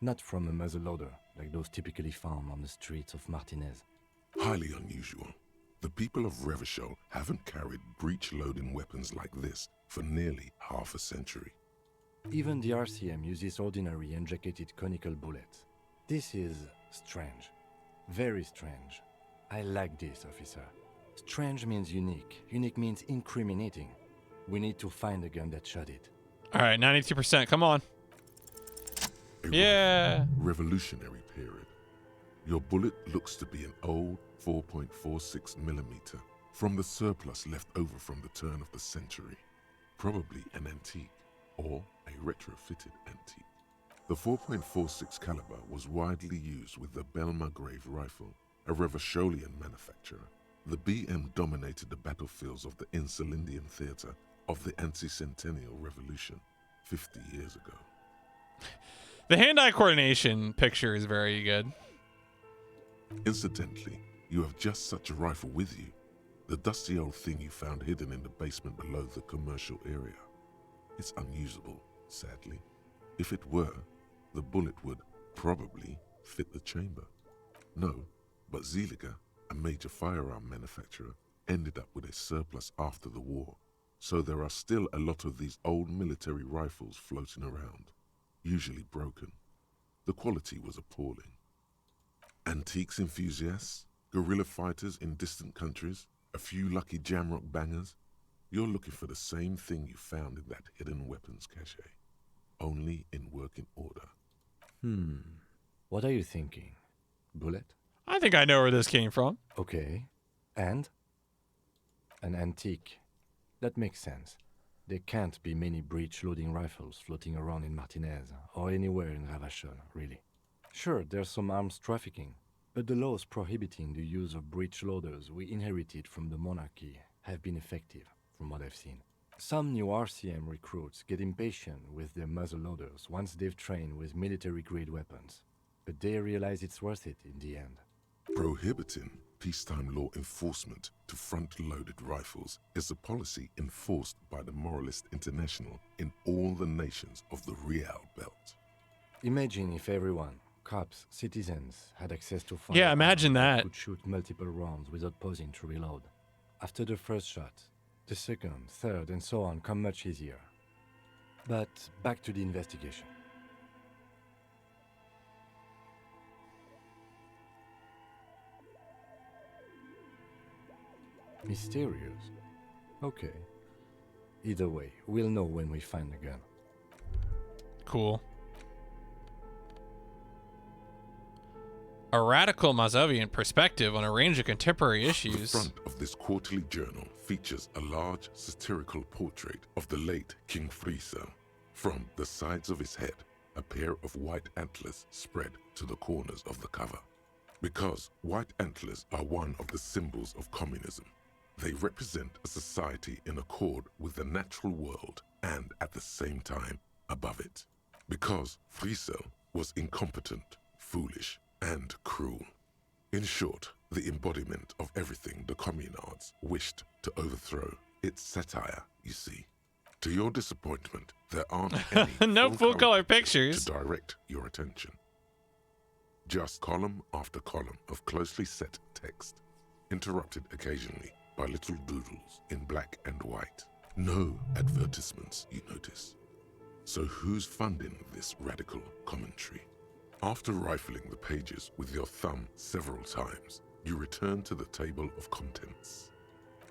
not from a muzzleloader like those typically found on the streets of Martinez. Highly unusual. The people of Revachol haven't carried breech-loading weapons like this for nearly half a century. Even the RCM uses ordinary unjacketed conical bullets. This is strange. Very strange. I like this, officer. Strange means unique. Unique means incriminating. We need to find the gun that shot it. All right, 92%. Come on. Yeah. Revolutionary period. Your bullet looks to be an old 4.46 millimeter from the surplus left over from the turn of the century. Probably an antique or a retrofitted antique. The 4.46 caliber was widely used with the Belmargrave rifle, a Revacholian manufacturer. The BM dominated the battlefields of the Insulindian theater of the anti-centennial revolution 50 years ago. The hand-eye coordination picture is very good. Incidentally, you have just such a rifle with you. The dusty old thing you found hidden in the basement below the commercial area. It's unusable, sadly. If it were, the bullet would probably fit the chamber. No, but Zeliger, a major firearm manufacturer, ended up with a surplus after the war. So there are still a lot of these old military rifles floating around, usually broken. The quality was appalling. Antiques enthusiasts, guerrilla fighters in distant countries, a few lucky jamrock bangers. You're looking for the same thing you found in that hidden weapons cache, only in working order. What are you thinking? Bullet? I think I know where this came from. Okay. And? An antique. That makes sense. There can't be many breech-loading rifles floating around in Martinez or anywhere in Ravachol, really. Sure, there's some arms trafficking, but the laws prohibiting the use of breech loaders we inherited from the monarchy have been effective, from what I've seen. Some new RCM recruits get impatient with their muzzle loaders once they've trained with military-grade weapons, but they realize it's worth it in the end. Prohibiting peacetime law enforcement to front-loaded rifles is a policy enforced by the Moralist International in all the nations of the Real Belt. Imagine if everyone, cops, citizens, had access to firearms. Yeah, imagine that. Could shoot multiple rounds without pausing to reload. After the first shot, the second, third, and so on come much easier. But back to the investigation. Mysterious. Okay. Either way, we'll know when we find the gun. Cool. A radical Mazovian perspective on a range of contemporary issues. The front of this quarterly journal features a large satirical portrait of the late King Friesel. From the sides of his head, a pair of white antlers spread to the corners of the cover. Because white antlers are one of the symbols of communism. They represent a society in accord with the natural world and at the same time above it. Because Friesel was incompetent, foolish, and cruel. In short, the embodiment of everything the communards wished to overthrow. It's satire, you see. To your disappointment, there aren't any no full-color pictures to direct your attention. Just column after column of closely set text, interrupted occasionally by little doodles in black and white. No advertisements, you notice. So who's funding this radical commentary? After rifling the pages with your thumb several times, you return to the table of contents.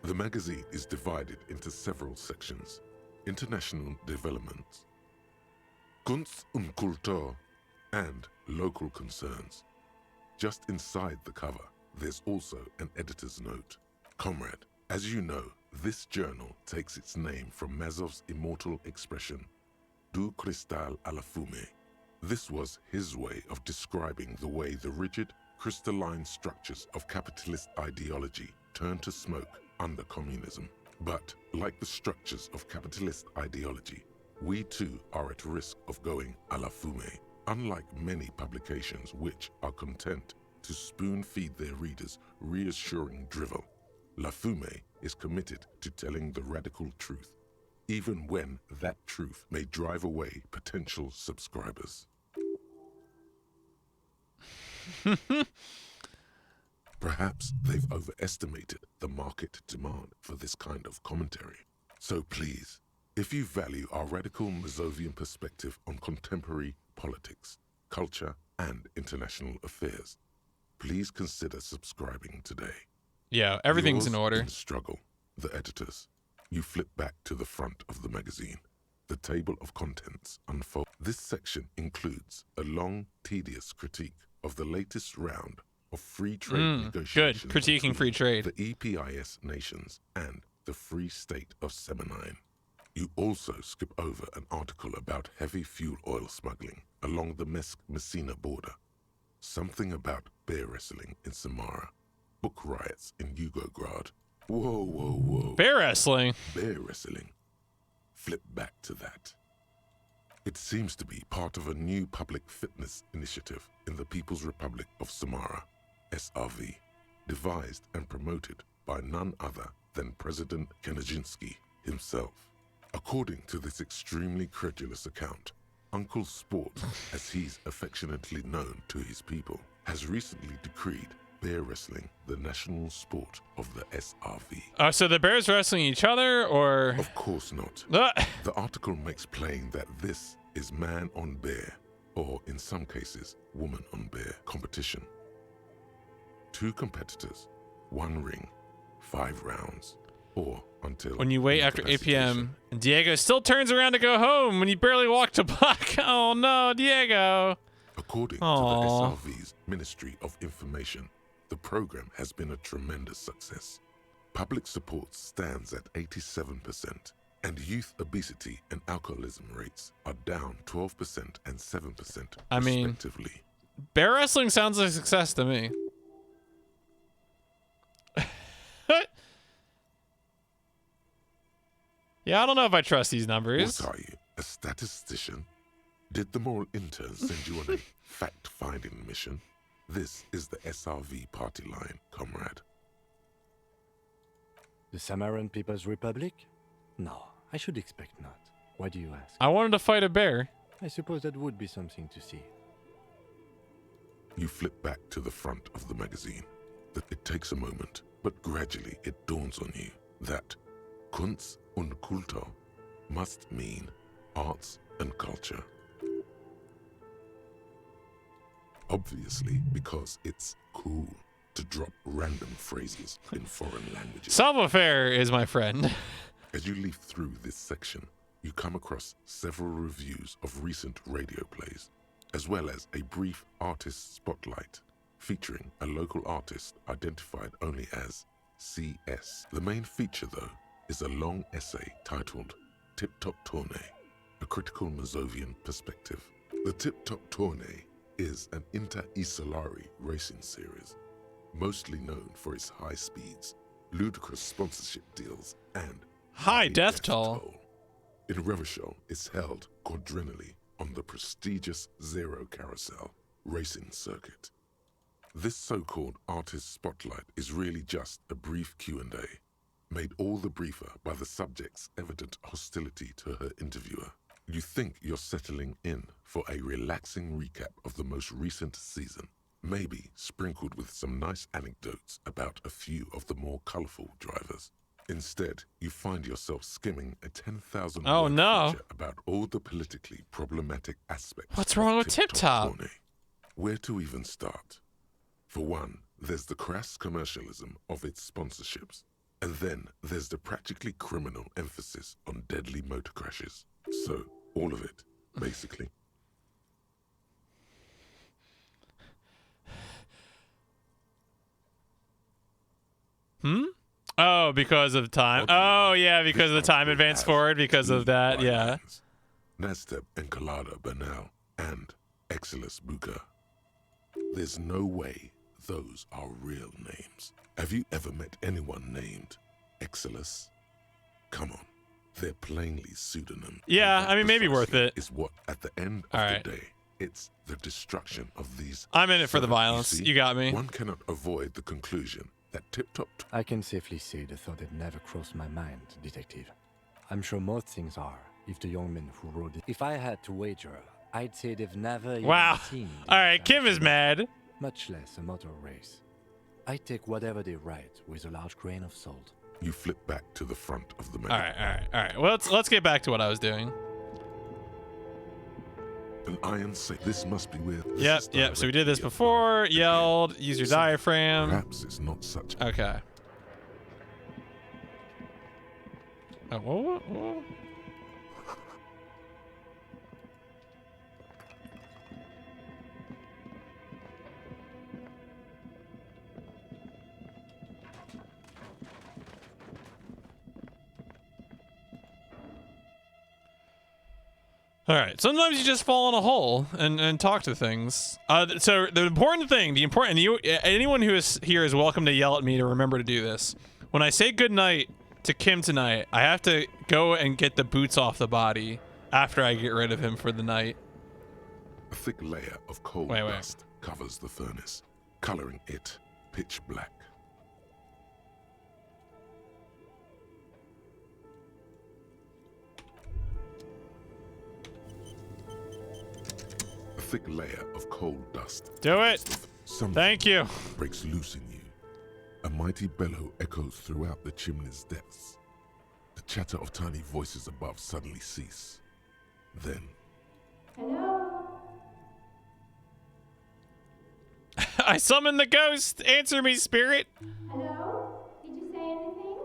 The magazine is divided into several sections: international developments, Kunst und Kultur, and local concerns. Just inside the cover, there's also an editor's note. Comrade, as you know, this journal takes its name from Mazov's immortal expression, du cristal a la fumée. This was his way of describing the way the rigid, crystalline structures of capitalist ideology turned to smoke under communism. But, like the structures of capitalist ideology, we too are at risk of going a la fumée. Unlike many publications which are content to spoon-feed their readers reassuring drivel, La Fumée is committed to telling the radical truth, even when that truth may drive away potential subscribers. Perhaps they've overestimated the market demand for this kind of commentary. So please, if you value our radical Mazovian perspective on contemporary politics, culture, and international affairs, please consider subscribing today. Yeah, everything's Yours in order. in struggle, the editors. You flip back to the front of the magazine. The table of contents unfolds. This section includes a long, tedious critique of the latest round of free trade negotiations. Good, critiquing free trade. The EPIS nations and the Free State of Semenine. You also skip over an article about heavy fuel oil smuggling along the Messina border. Something about bear wrestling in Samara. Book riots in Yugograd. Whoa, whoa, whoa. Bear wrestling? Bear wrestling. Flip back to that. It seems to be part of a new public fitness initiative in the People's Republic of Samara, SRV, devised and promoted by none other than President Kanajinsky himself. According to this extremely credulous account, Uncle Sport, as he's affectionately known to his people, has recently decreed bear wrestling the national sport of the SRV. So the bears wrestling each other, or? Of course not. Ah! The article makes plain that this is man on bear, or in some cases, woman on bear competition. 2 competitors, 1 ring, 5 rounds, or until... When you wait after 8 p.m., and Diego still turns around to go home when you barely walked a block. Oh no, Diego! According Aww. to the SRV's Ministry of Information, the program has been a tremendous success. Public support stands at 87%, and youth obesity and alcoholism rates are down 12% and 7% I mean, respectively. Bear wrestling sounds like a success to me. Yeah, I don't know if I trust these numbers. What are you, a statistician? Did the moral intern send you on a fact-finding mission? This is the SRV party line, comrade. The Samaran People's Republic? No, I should expect not. Why do you ask? I wanted to fight a bear. I suppose that would be something to see. You flip back to the front of the magazine. It takes a moment, but gradually it dawns on you that Kunst und Kultur must mean arts and culture. Obviously, because it's cool to drop random phrases in foreign languages. Savoir-faire is my friend. As you leaf through this section, you come across several reviews of recent radio plays, as well as a brief artist spotlight featuring a local artist identified only as CS. The main feature, though, is a long essay titled Tip Top Tournée, a critical Mazovian perspective. The Tip Top Tournée is an inter-Isolari racing series, mostly known for its high speeds, ludicrous sponsorship deals, and High death toll. In Revachol, it's held quadrennially on the prestigious Zero Carousel racing circuit. This so-called artist spotlight is really just a brief Q&A, made all the briefer by the subject's evident hostility to her interviewer. You think you're settling in for a relaxing recap of the most recent season, maybe sprinkled with some nice anecdotes about a few of the more colorful drivers. Instead, you find yourself skimming a 10,000 Oh, word no. feature about all the politically problematic aspects What's of wrong with Tip Tip Top Top? Tourney. Where to even start? For one, there's the crass commercialism of its sponsorships. And then there's the practically criminal emphasis on deadly motor crashes. So, all of it, basically. Oh, because of time. Oh, yeah, because of the time advance forward, because of that, yeah. Nastep Encolada Bernal and Exilus Buka. There's no way those are real names. Have you ever met anyone named Exilus? Come on, they're plainly pseudonyms. Yeah, I mean, maybe worth it. Is what at the end of the day, it's the destruction of these. I'm in it for the So, violence. see, You got me. One cannot avoid the conclusion that Tip Top. I can safely say the thought had never crossed my mind, Detective. I'm sure most things are, if the young men who wrote it. If I had to wager, I'd say they've never Wow. even seen. All right, Kim is mad. Much less a motor race. I take whatever they write with a large grain of salt. You flip back to the front of the All magazine. right. Well, let's get back to what I was doing. An iron safe. This must be where. Yep. So we did this before. Yelled. Use your diaphragm. Perhaps it's not such. Okay. Oh, whoa. All right. Sometimes you just fall in a hole and talk to things. So the important thing, anyone who is here is welcome to yell at me to remember to do this. When I say goodnight to Kim tonight, I have to go and get the boots off the body after I get rid of him for the night. A thick layer of coal dust covers the furnace, coloring it pitch black. A thick layer of coal dust. Do it. Thank you. Breaks loose in you. A mighty bellow echoes throughout the chimney's depths. The chatter of tiny voices above suddenly cease. Then, Hello? I summon the ghost. Answer me, spirit. Hello? Did you say anything?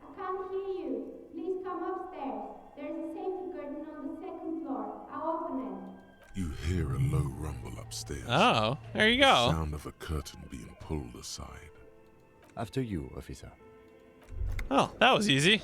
I can't hear you. Please come upstairs. There's a safety curtain on the second floor. I'll open it. you hear a low rumble upstairs. Oh, there you The go. sound of a curtain being pulled aside. After you, officer. Oh, that was easy.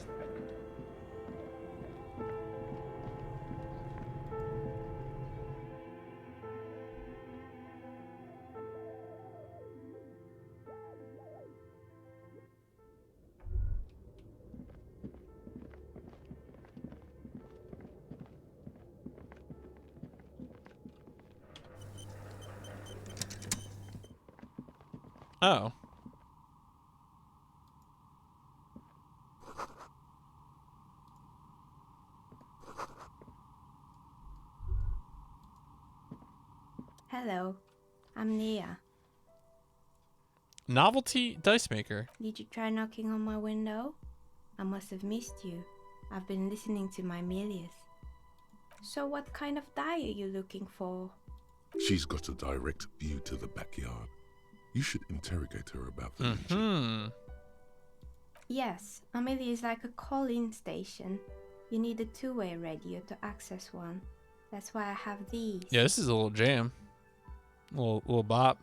Oh. Hello. I'm Nia. Novelty dice maker. Did you try knocking on my window? I must have missed you. I've been listening to my Melius. So what kind of die are you looking for? She's got a direct view to the backyard. You should interrogate her about the Legion. Hmm. Yes, Amelia is like a call-in station. You need a two-way radio to access one. That's why I have these. Yeah, this is a little jam. Little bop.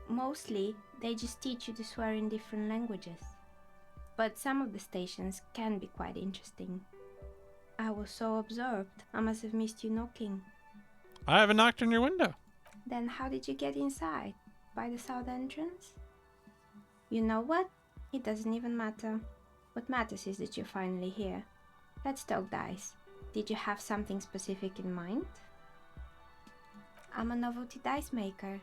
Mostly, they just teach you to swear in different languages. But some of the stations can be quite interesting. I was so absorbed, I must have missed you knocking. I haven't knocked on your window. Then how did you get inside? By the south entrance? You know what? It doesn't even matter. What matters is that you're finally here. Let's talk dice. Did you have something specific in mind? I'm a novelty dice maker.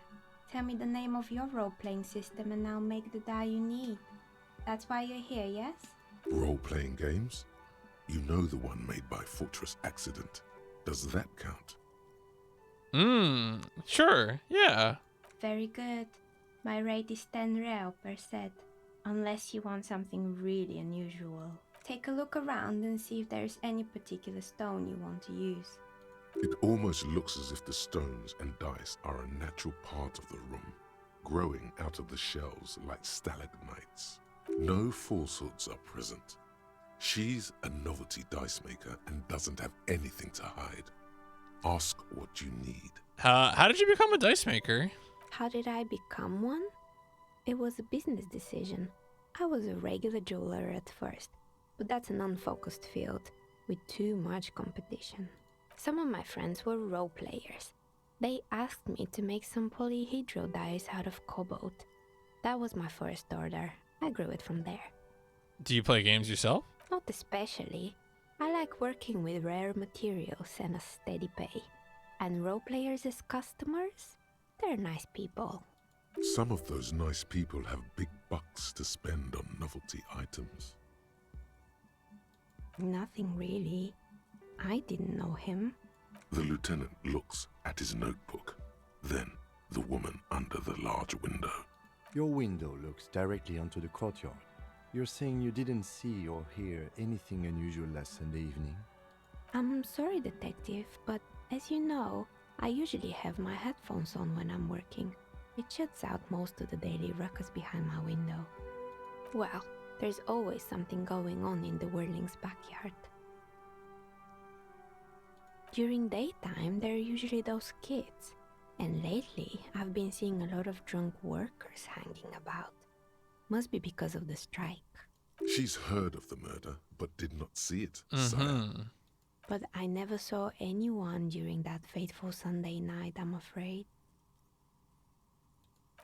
Tell me the name of your role-playing system and I'll make the die you need. That's why you're here, yes? Role-playing games? You know the one made by Fortress Accident. Does that count? Sure, yeah. Very good. My rate is 10 real per set. Unless you want something really unusual. Take a look around and see if there's any particular stone you want to use. It almost looks as if the stones and dice are a natural part of the room, growing out of the shelves like stalagmites. No falsehoods are present. She's a novelty dice maker and doesn't have anything to hide. Ask what you need. How did you become a dice maker? How did I become one? It was a business decision. I was a regular jeweler at first, but that's an unfocused field with too much competition. Some of my friends were role players. They asked me to make some polyhedral dice out of cobalt. That was my first order. I grew it from there. Do you play games yourself? Not especially. I like working with rare materials and a steady pay. And role players as customers? They're nice people. Some of those nice people have big bucks to spend on novelty items. Nothing really. I didn't know him. The lieutenant looks at his notebook, then the woman under the large window. Your window looks directly onto the courtyard. You're saying you didn't see or hear anything unusual last Sunday evening? I'm sorry, detective, but as you know, I usually have my headphones on when I'm working. It shuts out most of the daily ruckus behind my window. Well, there's always something going on in the Whirling's backyard. During daytime, there are usually those kids. And lately, I've been seeing a lot of drunk workers hanging about. Must be because of the strike. She's heard of the murder, but did not see it, sire. But I never saw anyone during that fateful Sunday night, I'm afraid.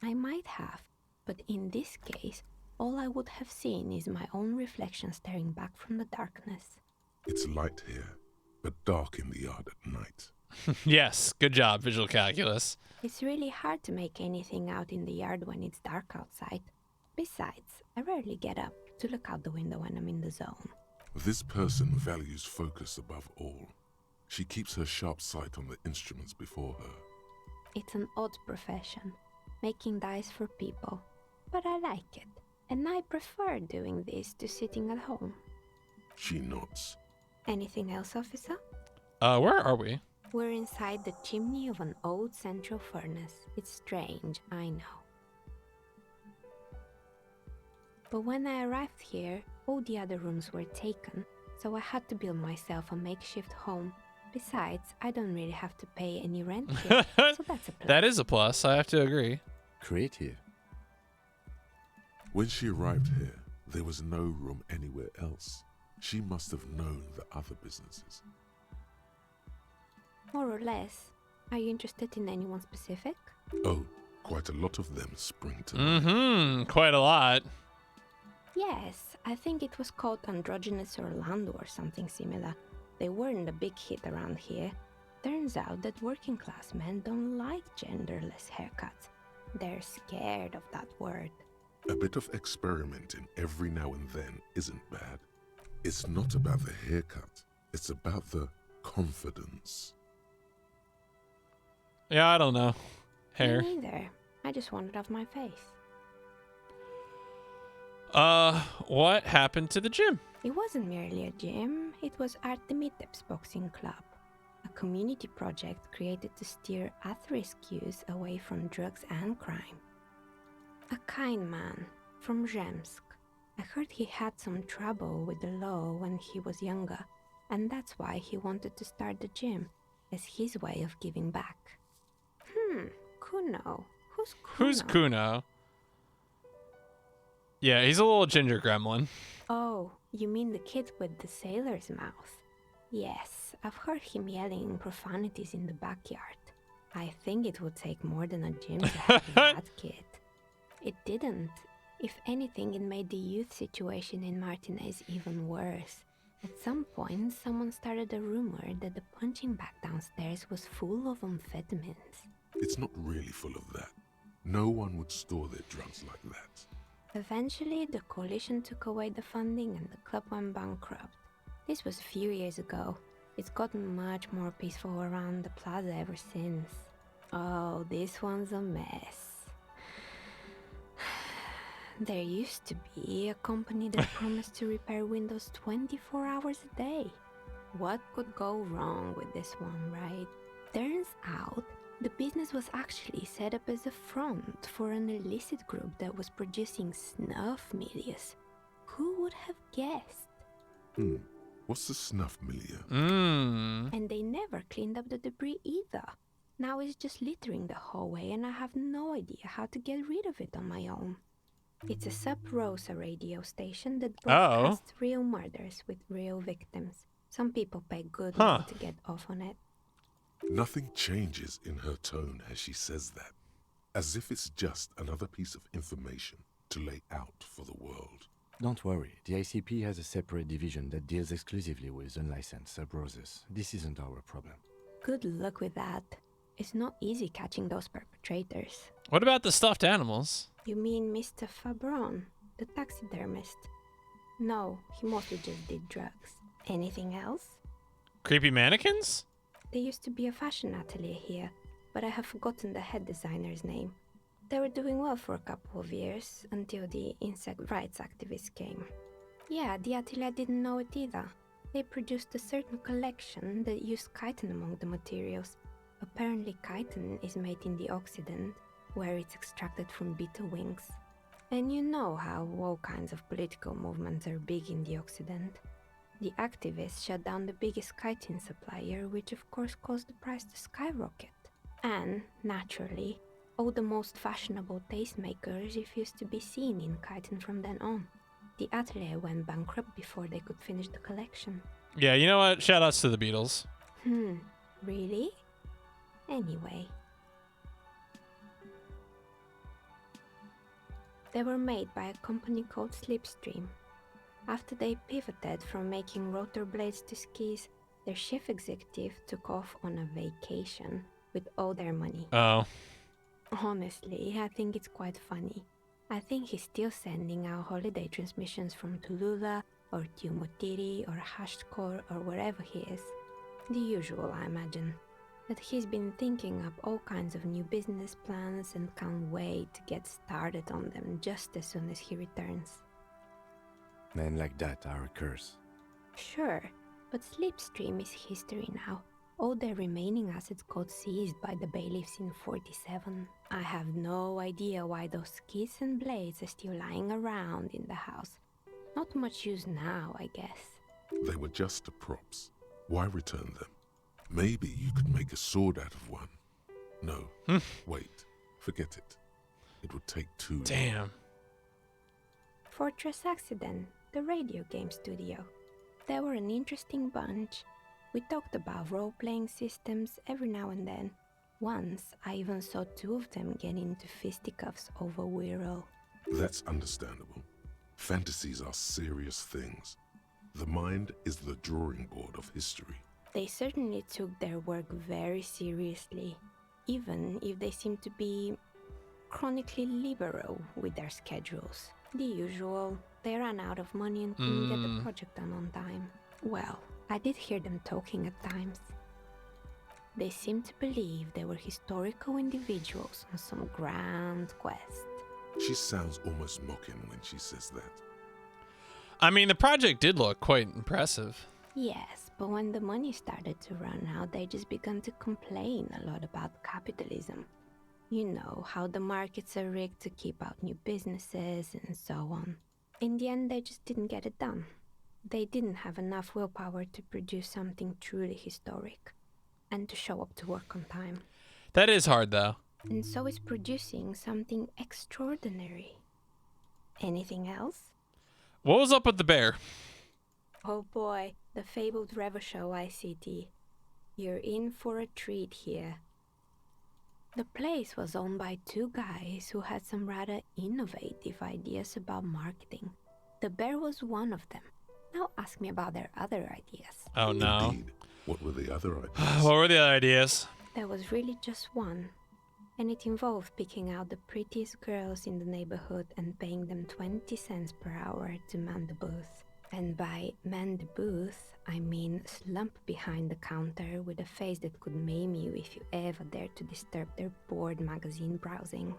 I might have, but in this case, all I would have seen is my own reflection staring back from the darkness. It's light here, but dark in the yard at night. Yes, good job, visual calculus. It's really hard to make anything out in the yard when it's dark outside. Besides, I rarely get up to look out the window when I'm in the zone. This person values focus above all. She keeps her sharp sight on the instruments before her. It's an odd profession, making dice for people, but I like it, and I prefer doing this to sitting at home. She nods. Anything else, officer? Where are we? We're inside the chimney of an old central furnace. It's strange, I know. But when I arrived here, all the other rooms were taken, so I had to build myself a makeshift home. Besides, I don't really have to pay any rent here, so that's a plus. That is a plus, I have to agree. Creative. When she arrived here, there was no room anywhere else. She must have known the other businesses. More or less. Are you interested in anyone specific? Oh, quite a lot of them spring to mind. Quite a lot. Yes, I think it was called Androgynous Orlando or something similar. They weren't a big hit around here. Turns out that working class men don't like genderless haircuts. They're scared of that word. A bit of experimenting every now and then isn't bad. It's not about the haircut. It's about the confidence. Yeah, I don't know. Hair. Me neither. I just want it off my face. What happened to the gym? It wasn't merely a gym, it was Artemiteps Boxing Club, a community project created to steer at-risk youth away from drugs and crime. A kind man from Zemsk. I heard he had some trouble with the law when he was younger, and that's why he wanted to start the gym, as his way of giving back. Kuno. Who's Kuno? Who's Kuno? Yeah, he's a little ginger gremlin. Oh, you mean the kid with the sailor's mouth? Yes, I've heard him yelling profanities in the backyard. I think it would take more than a gym to have that kid. It didn't. If anything, it made the youth situation in Martinez even worse. At some point, someone started a rumor that the punching bag downstairs was full of amphetamines. It's not really full of that. No one would store their drugs like that. Eventually, the coalition took away the funding and the club went bankrupt. This was a few years ago. It's gotten much more peaceful around the plaza ever since. Oh, this one's a mess. There used to be a company that promised to repair windows 24 hours a day. What could go wrong with this one, right? Turns out, the business was actually set up as a front for an illicit group that was producing snuff milias. Who would have guessed? What's the snuff milieu? And they never cleaned up the debris either. Now it's just littering the hallway and I have no idea how to get rid of it on my own. It's a Sub Rosa radio station that broadcasts real murders with real victims. Some people pay good money to get off on it. Nothing changes in her tone as she says that, as if it's just another piece of information to lay out for the world. Don't worry, the ICP has a separate division that deals exclusively with unlicensed sub-roses. This isn't our problem. Good luck with that. It's not easy catching those perpetrators. What about the stuffed animals? You mean Mr. Fabron, the taxidermist? No, he mostly just did drugs. Anything else? Creepy mannequins? There used to be a fashion atelier here, but I have forgotten the head designer's name. They were doing well for a couple of years, until the insect rights activists came. Yeah, the atelier didn't know it either. They produced a certain collection that used chitin among the materials. Apparently chitin is made in the Occident, where it's extracted from beetle wings. And you know how all kinds of political movements are big in the Occident. The activists shut down the biggest chitin supplier, which of course caused the price to skyrocket. And, naturally, all the most fashionable tastemakers refused to be seen in chitin from then on. The atelier went bankrupt before they could finish the collection. Yeah, you know what? Shoutouts to the Beatles. Really? Anyway. They were made by a company called Slipstream. After they pivoted from making rotor blades to skis, their chief executive took off on a vacation with all their money. Oh. Honestly, I think it's quite funny. I think he's still sending out holiday transmissions from Tulula or Tiumotiri or Hashtkor or wherever he is. The usual, I imagine. But he's been thinking up all kinds of new business plans and can't wait to get started on them just as soon as he returns. Men like that are a curse. Sure, but Slipstream is history now. All their remaining assets got seized by the bailiffs in 47. I have no idea why those skis and blades are still lying around in the house. Not much use now, I guess. They were just props. Why return them? Maybe you could make a sword out of one. No, wait, forget it. It would take too long. Damn. Fortress Accident, the radio game studio. They were an interesting bunch. We talked about role-playing systems every now and then. Once, I even saw two of them get into fisticuffs over Wirral. That's understandable. Fantasies are serious things. The mind is the drawing board of history. They certainly took their work very seriously, even if they seemed to be chronically liberal with their schedules. The usual, they ran out of money and couldn't get the project done on time. Well, I did hear them talking at times. They seemed to believe they were historical individuals on some grand quest. She sounds almost mocking when she says that. I mean, the project did look quite impressive. Yes, but when the money started to run out, they just began to complain a lot about capitalism. You know, how the markets are rigged to keep out new businesses and so on. In the end, they just didn't get it done. They didn't have enough willpower to produce something truly historic and to show up to work on time. That is hard, though. And so is producing something extraordinary. Anything else? What was up with the bear? Oh boy, the fabled Revachol ICT. You're in for a treat here. The place was owned by two guys who had some rather innovative ideas about marketing. The bear was one of them. Now ask me about their other ideas. Oh, no. Indeed. What were the other ideas? What were the other ideas? There was really just one. And it involved picking out the prettiest girls in the neighborhood and paying them 20 cents per hour to man the booth. And by man the booth, I mean slump behind the counter with a face that could maim you if you ever dared to disturb their bored magazine browsing.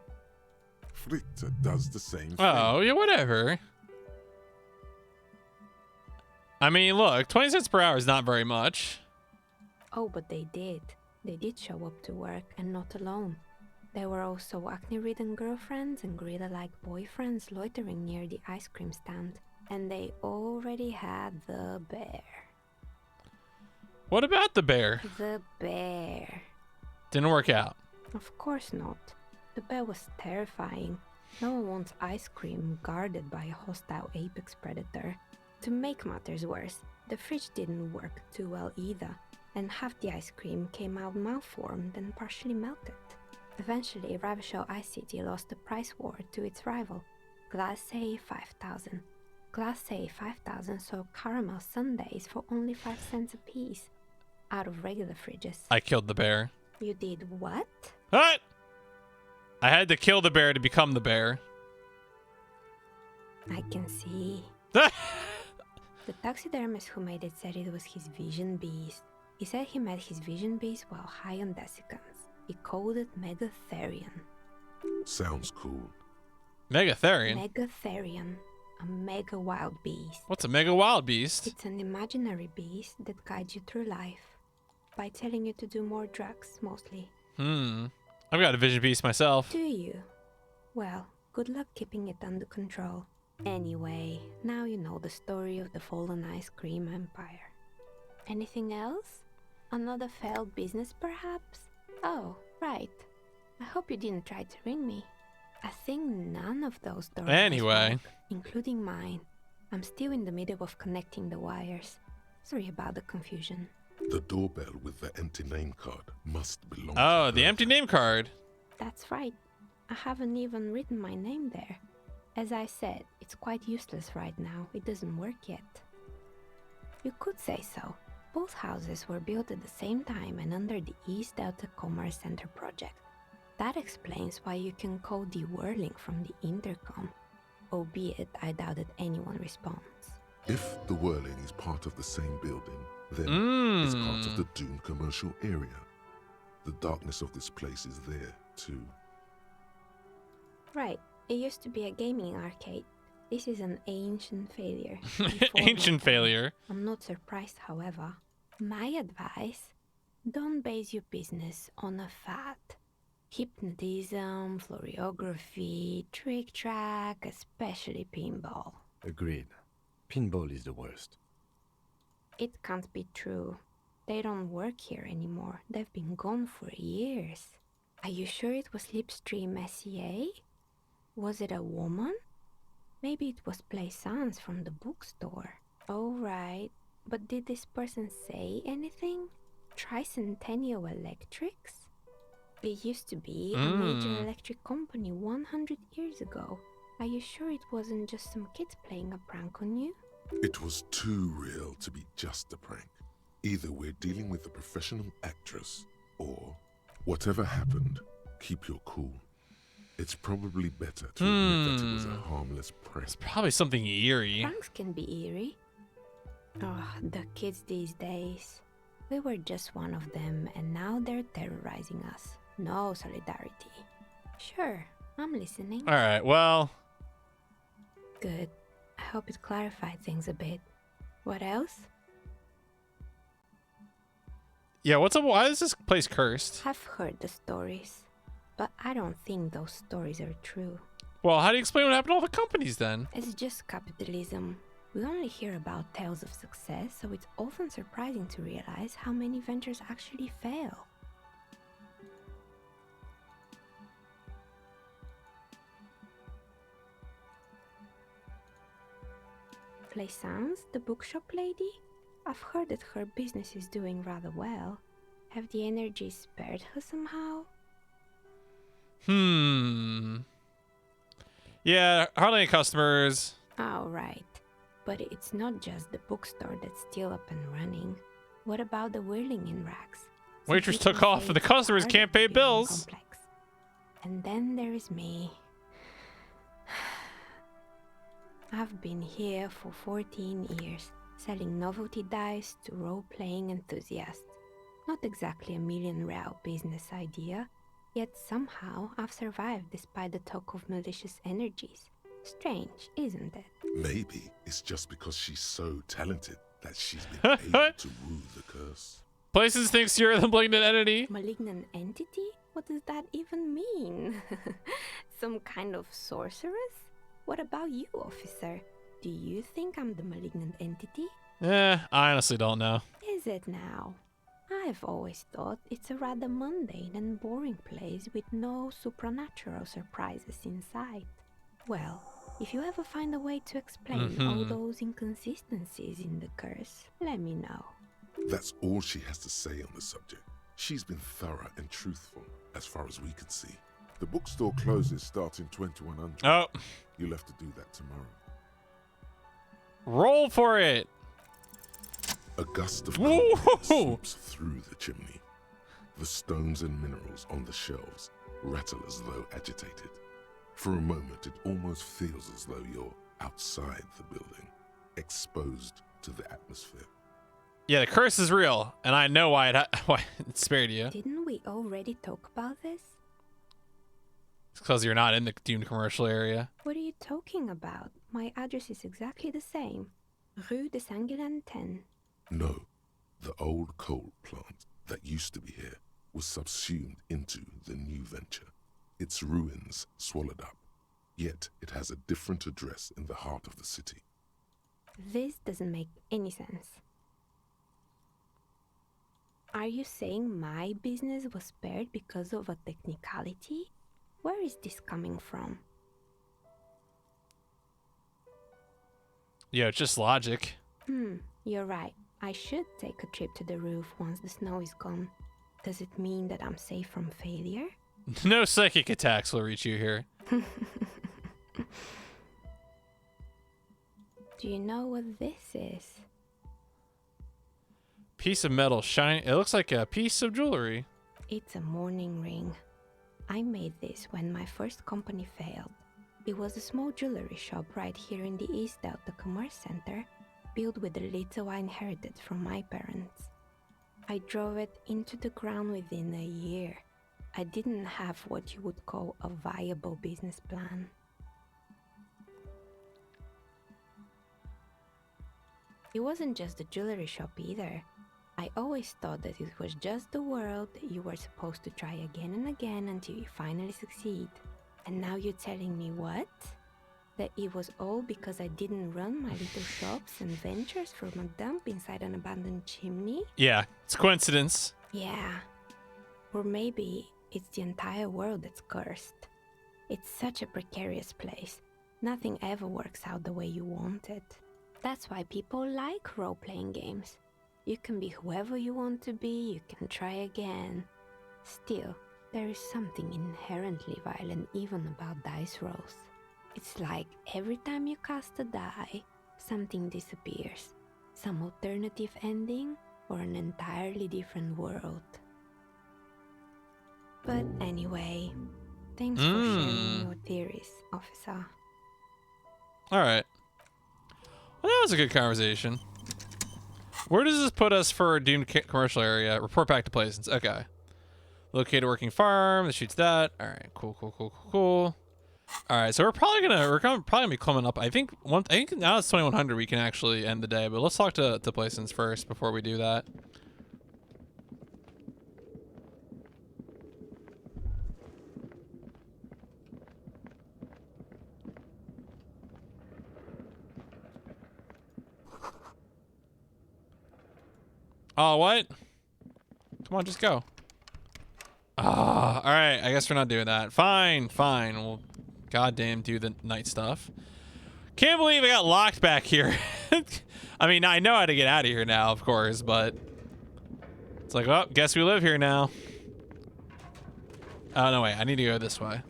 Fritter does the same thing. Oh, yeah, whatever. I mean, look, 20 cents per hour is not very much. Oh, but they did. They did show up to work, and not alone. There were also acne-ridden girlfriends and gorilla-like boyfriends loitering near the ice cream stand. And they already had the bear. What about the bear? The bear. Didn't work out. Of course not. The bear was terrifying. No one wants ice cream guarded by a hostile apex predator. To make matters worse, the fridge didn't work too well either, and half the ice cream came out malformed and partially melted. Eventually, Ravishaw Ice City lost the price war to its rival, Glacé 5000. Glacé 5000 sold caramel sundaes for only 5 cents a piece, out of regular fridges. I killed the bear. You did what? What? I had to kill the bear to become the bear. I can see. The taxidermist who made it said it was his vision beast. He said he met his vision beast while high on desiccants. He called it Megatherian. Sounds cool. Megatherian? Megatherian. A mega wild beast. What's a mega wild beast? It's an imaginary beast that guides you through life. By telling you to do more drugs, mostly. I've got a vision beast myself. Do you? Well, good luck keeping it under control. Anyway, now you know the story of the fallen ice cream empire. Anything else? Another failed business, perhaps? Oh, right. I hope you didn't try to ring me. I think none of those stories Anyway. work, including mine. I'm still in the middle of connecting the wires. Sorry about the confusion. The doorbell with the empty name card must belong to Oh, her. the empty name card. That's right. I haven't even written my name there. As I said, it's quite useless right now. It doesn't work yet. You could say so. Both houses were built at the same time and under the East Delta Commerce Center project. That explains why you can call the whirling from the intercom, albeit I doubt that anyone responds. If the whirling is part of the same building, then it's part of the Dune commercial area. The darkness of this place is there, too. Right. It used to be a gaming arcade. This is an ancient failure. Before my Ancient time. failure. I'm not surprised, however. My advice? Don't base your business on a fad. Hypnotism, floriography, trick-track, especially pinball. Agreed. Pinball is the worst. It can't be true. They don't work here anymore. They've been gone for years. Are you sure it was Slipstream SEA? Was it a woman? Maybe it was Plaisance from the bookstore. Oh, right. But did this person say anything? Tricentennial Electrics? It used to be a major electric company 100 years ago. Are you sure it wasn't just some kids playing a prank on you? It was too real to be just a prank. Either we're dealing with a professional actress, or whatever happened, keep your cool. It's probably better to admit that it was a harmless prank. It's probably something eerie. Pranks can be eerie. Oh, the kids these days. We were just one of them, and now they're terrorizing us. No solidarity. Sure, I'm listening. All right, well, Good. I hope it clarified things a bit. What else? yeah, what's up? Why is this place cursed? I've heard the stories, but I don't think those stories are true. Well, how do you explain what happened to all the companies then? It's just capitalism. We only hear about tales of success, so it's often surprising to realize how many ventures actually fail. Plaisance, the bookshop lady? I've heard that her business is doing rather well. Have the energy spared her somehow? Yeah, hardly any customers. Oh, right. But it's not just the bookstore that's still up and running. What about the whirling in racks? Some Waitress people took off, say but the it's customers part can't of the pay building bills. complex. And then there is me. I've been here for 14 years, selling novelty dice to role-playing enthusiasts. Not exactly a million-real business idea, Yet somehow I've survived despite the talk of malicious energies. Strange, isn't it? Maybe it's just because she's so talented that she's been able to woo the curse. Places thinks you're the malignant entity. Malignant entity? What does that even mean? Some kind of sorceress? What about you, officer? Do you think I'm the malignant entity? I honestly don't know. Is it now? I've always thought it's a rather mundane and boring place with no supernatural surprises in sight. Well, if you ever find a way to explain all those inconsistencies in the curse, let me know. That's all she has to say on the subject. She's been thorough and truthful, as far as we can see. The bookstore closes starting 2100. Oh, You'll have to do that tomorrow. roll for it. A gust of Woo! cold sweeps through the chimney. The stones and minerals on the shelves rattle as though agitated. For a moment, it almost feels as though you're outside the building, exposed to the atmosphere. Yeah, the curse is real, and I know why why it spared you. Didn't we already talk about this? It's because you're not in the Dune commercial area. What are you talking about? My address is exactly the same. Rue de Saint-Guilain 10. No, the old coal plant that used to be here was subsumed into the new venture. Its ruins swallowed up, yet it has a different address in the heart of the city. This doesn't make any sense. Are you saying my business was spared because of a technicality? Where is this coming from? Yeah, it's just logic. You're right. I should take a trip to the roof once the snow is gone. Does it mean that I'm safe from failure? No psychic attacks will reach you here. Do you know what this is? Piece of metal shiny. It looks like a piece of jewelry. It's a mourning ring. I made this when my first company failed. It was a small jewelry shop right here in the East Delta Commerce Center, built with the little I inherited from my parents. I drove it into the ground within a year. I didn't have what you would call a viable business plan. It wasn't just a jewelry shop either. I always thought that it was just the world that you were supposed to try again and again until you finally succeed. And now you're telling me what? That it was all because I didn't run my little shops and ventures from a dump inside an abandoned chimney? Yeah, it's coincidence. Yeah. Or maybe it's the entire world that's cursed. It's such a precarious place. Nothing ever works out the way you want it. That's why people like role-playing games. You can be whoever you want to be, you can try again. Still, there is something inherently violent even about dice rolls. It's like every time you cast a die, something disappears. Some alternative ending or an entirely different world. But anyway, thanks for sharing your theories, officer. Alright. Well, that was a good conversation. Where does this put us for Dune commercial area? Report back to Plaisance. Okay. Locate a working farm. That shoots that. Alright, cool. Alright, so we're probably gonna be coming up. I think now it's 2100 we can actually end the day, but let's talk to Plaisance first before we do that. Oh, what? Come on, just go. Ah, all right. I guess we're not doing that. Fine. We'll goddamn do the night stuff. Can't believe I got locked back here. I mean, I know how to get out of here now, of course, but it's like, well, guess we live here now. Oh, no, wait. I need to go this way.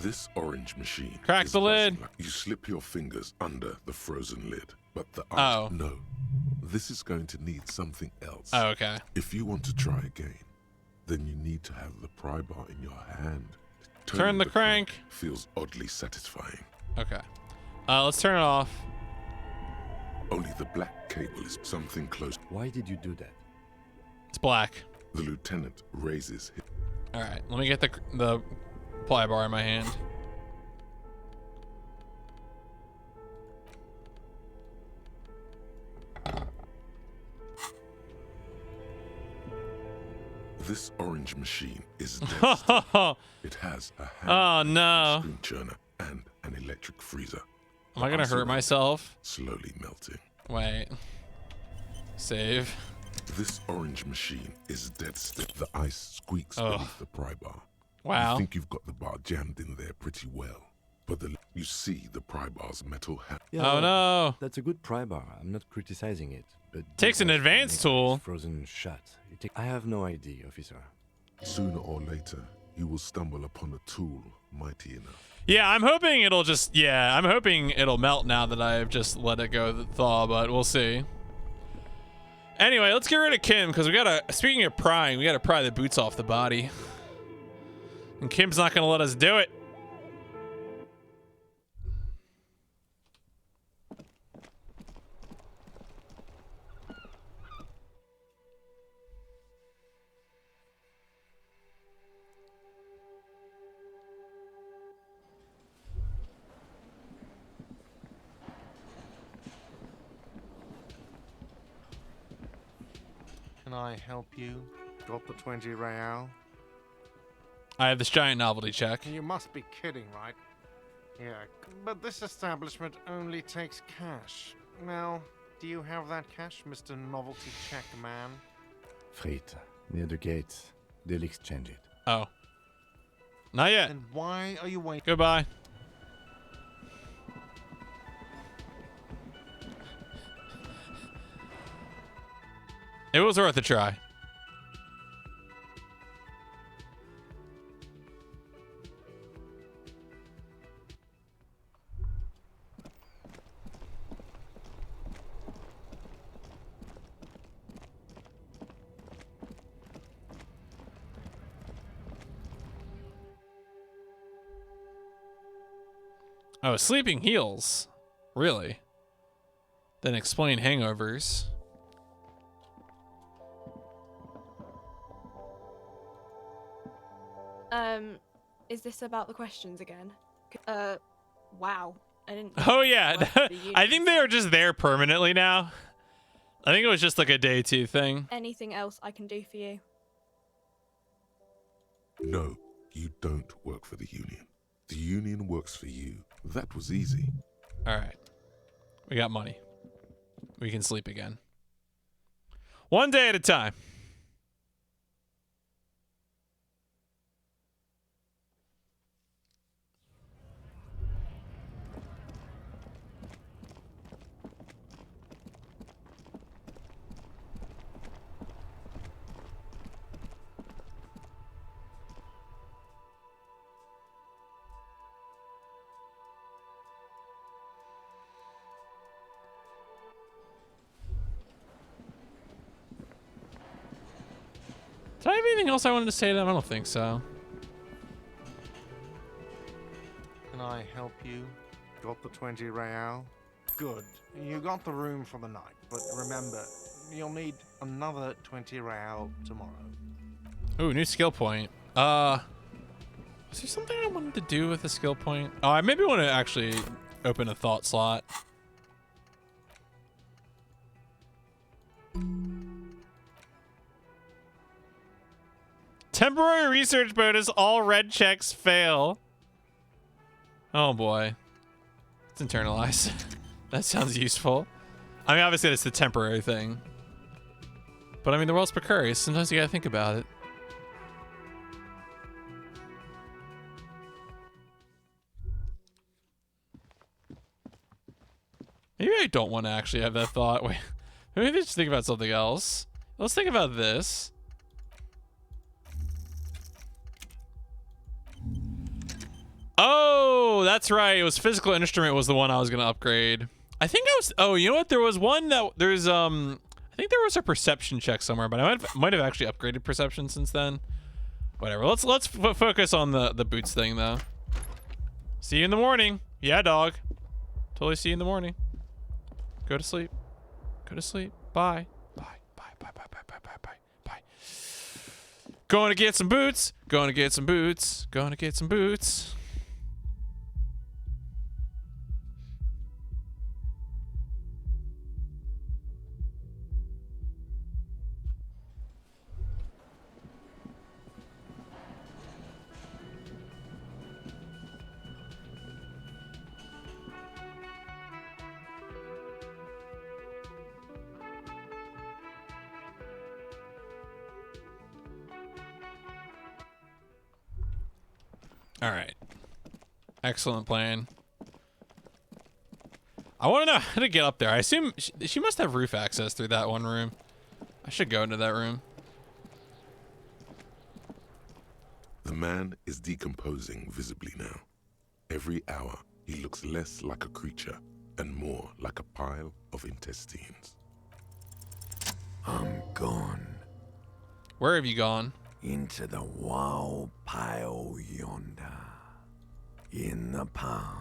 This orange machine. Crack is the lid. buzzing like you slip your fingers under the frozen lid, but the ice. Oh. No. This is going to need something else. Oh, okay. If you want to try again, then you need to have the pry bar in your hand. Turn Turning the crank. feels oddly satisfying. Okay. Let's turn it off. Only the black cable is something close. Why did you do that? It's black. The lieutenant raises his. All right. Let me get the ply bar in my hand. This orange machine is dead. Oh It has a hand no. screen churner and an electric freezer. Am I gonna Ice hurt around myself? Slowly melting. Wait. Save. This orange machine is dead still. The ice squeaks Ugh. beneath the pry bar. Wow. You think you've got the bar jammed in there pretty well, but you see the pry bar's metal hand. Oh no. That's a good pry bar. I'm not criticizing it, but Takes an this advanced makes tool. it Frozen shut. I have no idea, officer. Sooner or later, you will stumble upon a tool mighty enough. Yeah, I'm hoping it'll just, I'm hoping it'll melt now that I've just let it go thaw, but we'll see. Anyway, let's get rid of Kim, because we gotta, speaking of prying, we gotta pry the boots off the body. And Kim's not gonna let us do it. Can I help you? Got the 20 real? I have this giant novelty check. You must be kidding, right? Yeah, but this establishment only takes cash. Now, do you have that cash, Mr. Novelty Check Man? Freight, near the gates. They'll exchange it. Oh. Not yet. Then why are you waiting? Goodbye. It was worth a try. Oh, sleeping heals. Really? Then explain hangovers. Is this about the questions again? Wow. I didn't. Oh yeah, work for the union, I think they so- are just there permanently now. I think it was just like a day 2 thing. Anything else I can do for you? No, you don't work for the union. The union works for you. That was easy. All right, we got money. We can sleep again. One day at a time. Did I have anything else I wanted to say to them? I don't think so. Can I help you? Got the 20 real? Good. You got the room for the night, but remember, you'll need another 20 real tomorrow. Ooh, new skill point. Was there something I wanted to do with the skill point? Oh, I maybe want to actually open a thought slot. Temporary research bonus, all red checks fail. Oh boy. Let's internalize. That sounds useful. I mean, obviously it's the temporary thing. But I mean, the world's precarious. Sometimes you gotta think about it. Maybe I don't want to actually have that thought. Wait, maybe just think about something else. Let's think about this. Oh, that's right. It was physical instrument was the one I was gonna upgrade. I think I was. Oh, you know what? There was one that there's I think there was a perception check somewhere, but I might have actually upgraded perception since then. Whatever. Let's focus on the boots thing though. See you in the morning. Yeah, dog. Totally see you in the morning. Go to sleep. Go to sleep. Bye. Bye. Bye. Bye. Bye. Bye. Bye. Bye. Bye. Bye. Going to get some boots. Going to get some boots. Going to get some boots. All right. Excellent plan. I want to know how to get up there. I assume she must have roof access through that one room. I should go into that room. The man is decomposing visibly now. Every hour, he looks less like a creature and more like a pile of intestines. I'm gone. Where have you gone? Into the wild pale yonder. In the past.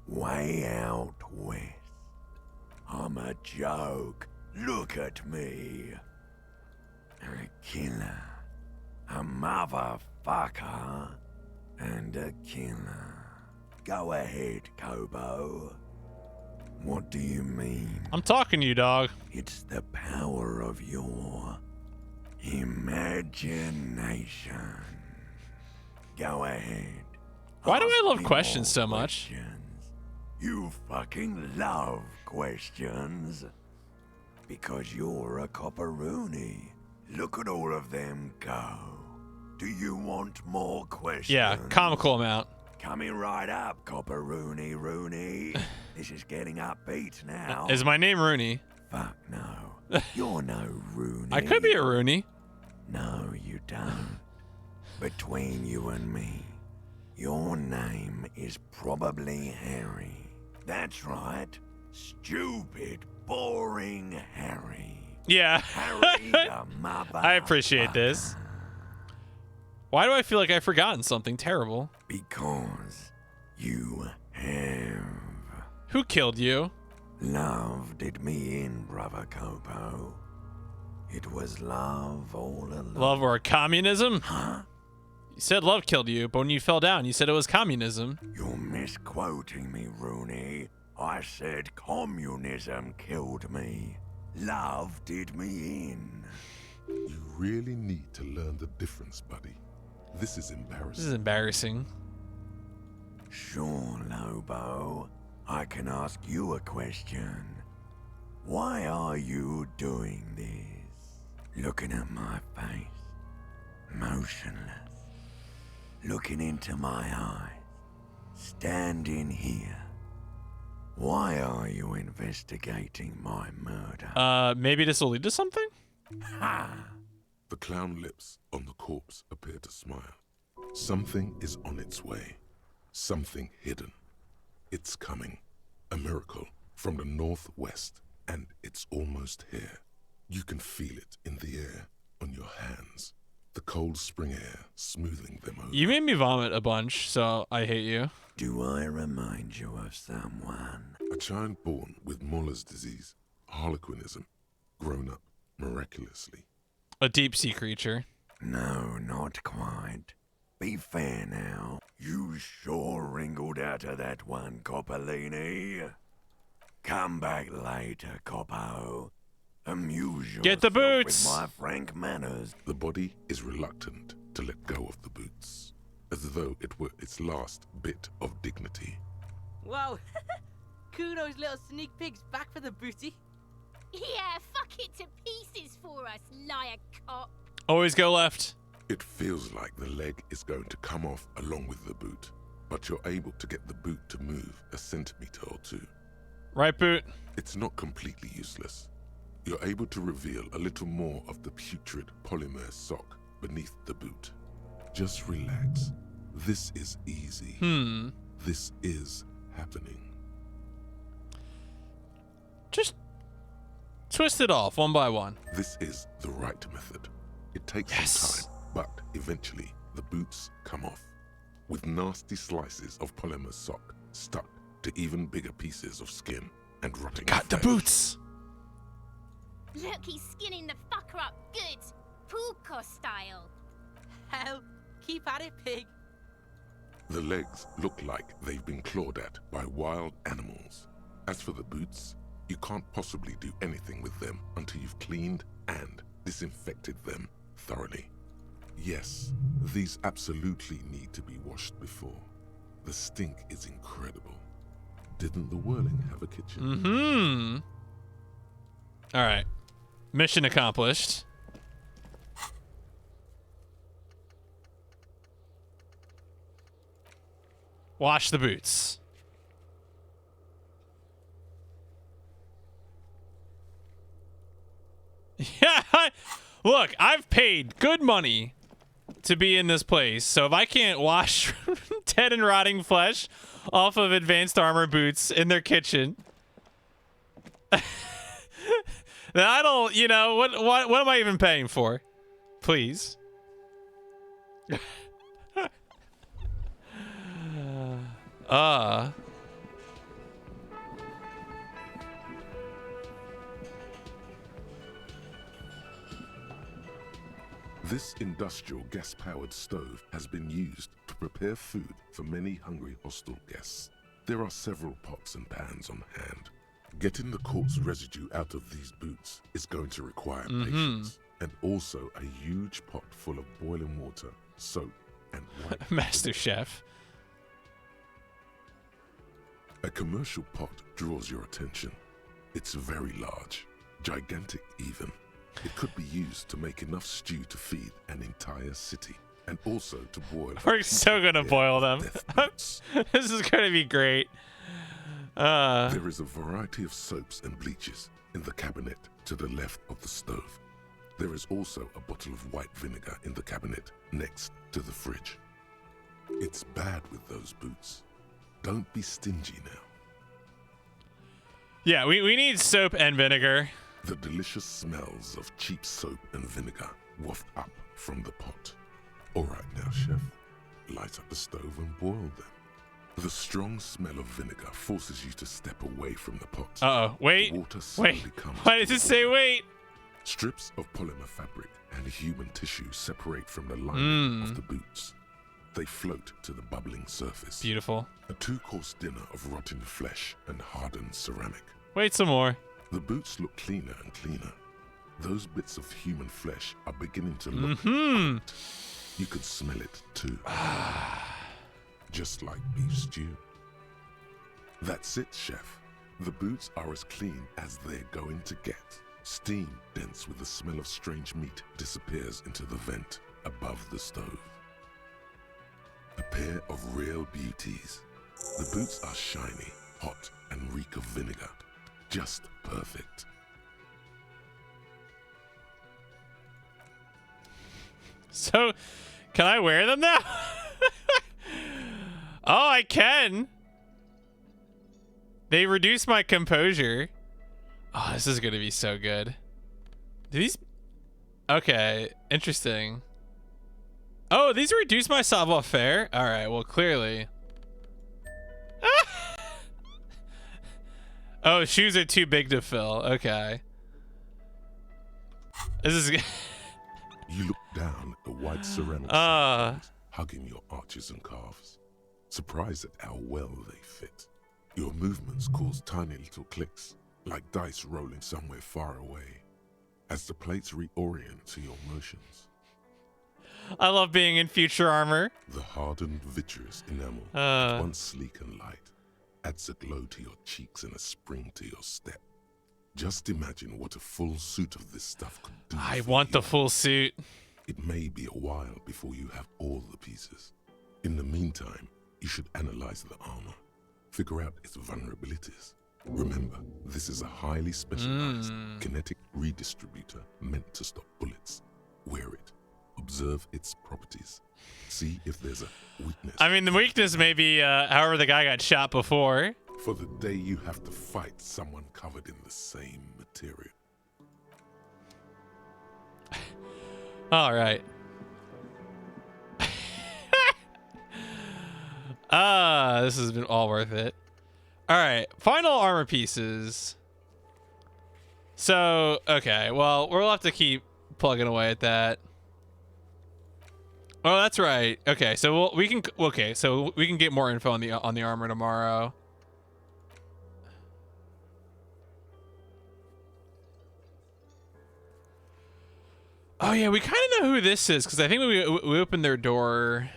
Way out west. I'm a joke. Look at me. A killer. A motherfucker. And a killer. Go ahead, Kobo. What do you mean? I'm talking to you, dog. It's the power of your imagination. Go ahead. Why do I Ask love me questions more so much? questions. You fucking love questions. Because you're a copperoony. Look at all of them go. Do you want more questions? Yeah, comical amount. Coming right up, copperoony Rooney. This is getting upbeat now. Is my name Rooney? Fuck no. You're no Rooney. I could be a Rooney. No, you don't. Between you and me, your name is probably Harry. That's right. Stupid, boring Harry. Yeah. Harry the mother. I appreciate this. Why do I feel like I've forgotten something terrible? Because you have. Who killed you? Love did me in, brother Copo. It was love all along. Love or communism? Huh? You said love killed you, but when you fell down, you said it was communism. You're misquoting me, Rooney. I said communism killed me. Love did me in. You really need to learn the difference, buddy. This is embarrassing. This is embarrassing. Sure, Lobo. I can ask you a question. Why are you doing this? Looking at my face. Motionless. Looking into my eyes. Standing here. Why are you investigating my murder? Maybe this will lead to something? Ha! The clown lips on the corpse appear to smile. Something is on its way. Something hidden. It's coming. A miracle from the northwest, and it's almost here. You can feel it in the air, on your hands. The cold spring air smoothing them over. You made me vomit a bunch, so I hate you. Do I remind you of someone? A child born with Muller's disease, harlequinism, grown up miraculously. A deep sea creature. No, not quite. Be fair now. You sure wrinkled out of that one, Coppolini. Come back later, Coppo. Amuse yourself Get the boots! with my frank manners. The body is reluctant to let go of the boots, as though it were its last bit of dignity. Wow. Kuno's little sneak pig's back for the booty. Yeah, fuck it to pieces for us, liar cop. Always go left. It feels like the leg is going to come off along with the boot, but you're able to get the boot to move a centimeter or two. Right boot. It's not completely useless. You're able to reveal a little more of the putrid polymer sock beneath the boot. Just relax. This is easy. This is happening. Just twist it off one by one. This is the right method. It takes some time, but eventually the boots come off, with nasty slices of polymer sock stuck to even bigger pieces of skin and rotting Got the flesh. boots. Look, he's skinning the fucker up good. Puka style. Hell, keep at it, pig. The legs look like they've been clawed at by wild animals. As for the boots, you can't possibly do anything with them until you've cleaned and disinfected them thoroughly. Yes, these absolutely need to be washed before. The stink is incredible. Didn't the Whirling have a kitchen? All right. Mission accomplished. Wash the boots. Yeah, look, I've paid good money to be in this place, so if I can't wash dead and rotting flesh off of advanced armor boots in their kitchen, then I don't, you know, what am I even paying for? Please. This industrial gas-powered stove has been used to prepare food for many hungry hostel guests. There are several pots and pans on hand. Getting the corpse residue out of these boots is going to require patience, and also a huge pot full of boiling water, soap, and white Master Chef. A commercial pot draws your attention. It's very large, gigantic even. It could be used to make enough stew to feed an entire city, and also to boil. We're so gonna boil them. This is gonna be great. There is a variety of soaps and bleaches in the cabinet to the left of the stove. There is also a bottle of white vinegar in the cabinet next to the fridge. It's bad with those boots. Don't be stingy now. Yeah, we need soap and vinegar. The delicious smells of cheap soap and vinegar waft up from the pot. All right now, chef. Light up the stove and boil them. The strong smell of vinegar forces you to step away from the pot. Uh-oh, wait, The water slowly wait. comes Why to does it a say boil. wait? Strips of polymer fabric and human tissue separate from the lining of the boots. They float to the bubbling surface. Beautiful. A 2-course dinner of rotten flesh and hardened ceramic. Wait some more. The boots look cleaner and cleaner. Those bits of human flesh are beginning to look cooked. You could smell it too. Just like beef stew. That's it, chef. The boots are as clean as they're going to get. Steam dense with the smell of strange meat disappears into the vent above the stove. A pair of real beauties. The boots are shiny, hot, and reek of vinegar. Just perfect. So, can I wear them now? Oh, I can. They reduce my composure. Oh, this is gonna be so good. Do these? Okay, interesting. Oh, these reduce my savoir-faire? All right, well, clearly. Oh, shoes are too big to fill. Okay. This is. You look down at the white ceramic hugging your arches and calves, surprised at how well they fit. Your movements cause tiny little clicks, like dice rolling somewhere far away, as the plates reorient to your motions. I love being in future armor. The hardened vitreous enamel, once sleek and light, adds a glow to your cheeks and a spring to your step. Just imagine what a full suit of this stuff could do. I for want you. the full suit. It may be a while before you have all the pieces. In the meantime, you should analyze the armor, figure out its vulnerabilities. Remember, this is a highly specialized kinetic redistributor meant to stop bullets. Wear it. Observe its properties. See if there's a weakness. I mean, the weakness may be however the guy got shot before. For the day you have to fight someone covered in the same material. All right. This has been all worth it. All right, final armor pieces. So, okay, well, we'll have to keep plugging away at that. Oh, that's right. Okay, so we can get more info on the armor tomorrow. Oh yeah, we kind of know who this is because I think we opened their door.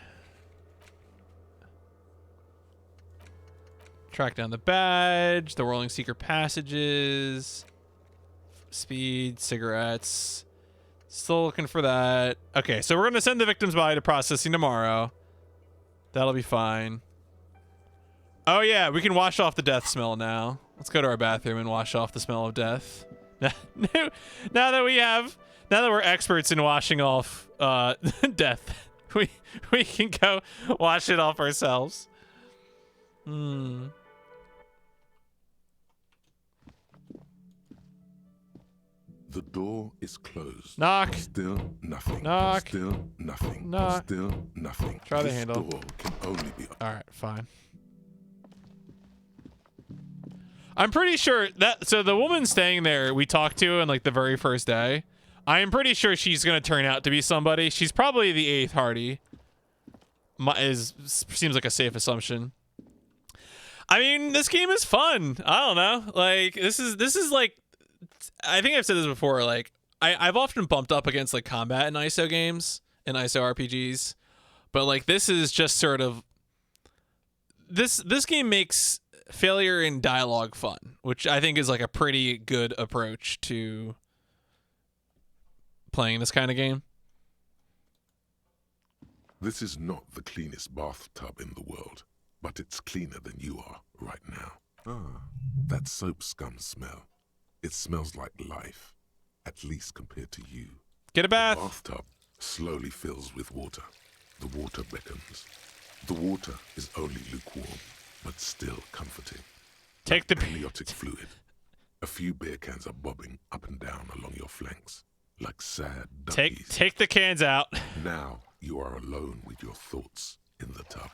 Track down the badge, the whirling secret passages, speed, cigarettes. Still looking for that. Okay, so we're gonna send the victim's body to processing tomorrow. That'll be fine. Oh yeah, we can wash off the death smell now. Let's go to our bathroom and wash off the smell of death. Now that we're experts in washing off death, we can go wash it off ourselves. The door is closed. Knock. Still nothing. Knock. Still nothing. Knock. Still nothing. Try the This handle. door can only be. All right, fine. I'm pretty sure that so the woman staying there we talked to in like the very first day, I am pretty sure she's gonna turn out to be somebody. She's probably the 8th Hardy. Seems like a safe assumption. I mean, this game is fun. I don't know. Like this is like, I think I've said this before. Like I've often bumped up against like combat in ISO games and ISO RPGs, but like this is just sort of this game makes failure in dialogue fun, which I think is like a pretty good approach to playing this kind of game. This is not the cleanest bathtub in the world, but it's cleaner than you are right now. That soap scum smell. It smells like life, at least compared to you. Get a bath. The bathtub slowly fills with water. The water beckons. The water is only lukewarm, but still comforting. Take the amniotic fluid. A few beer cans are bobbing up and down along your flanks, like sad duckies. Take the cans out. Now you are alone with your thoughts in the tub.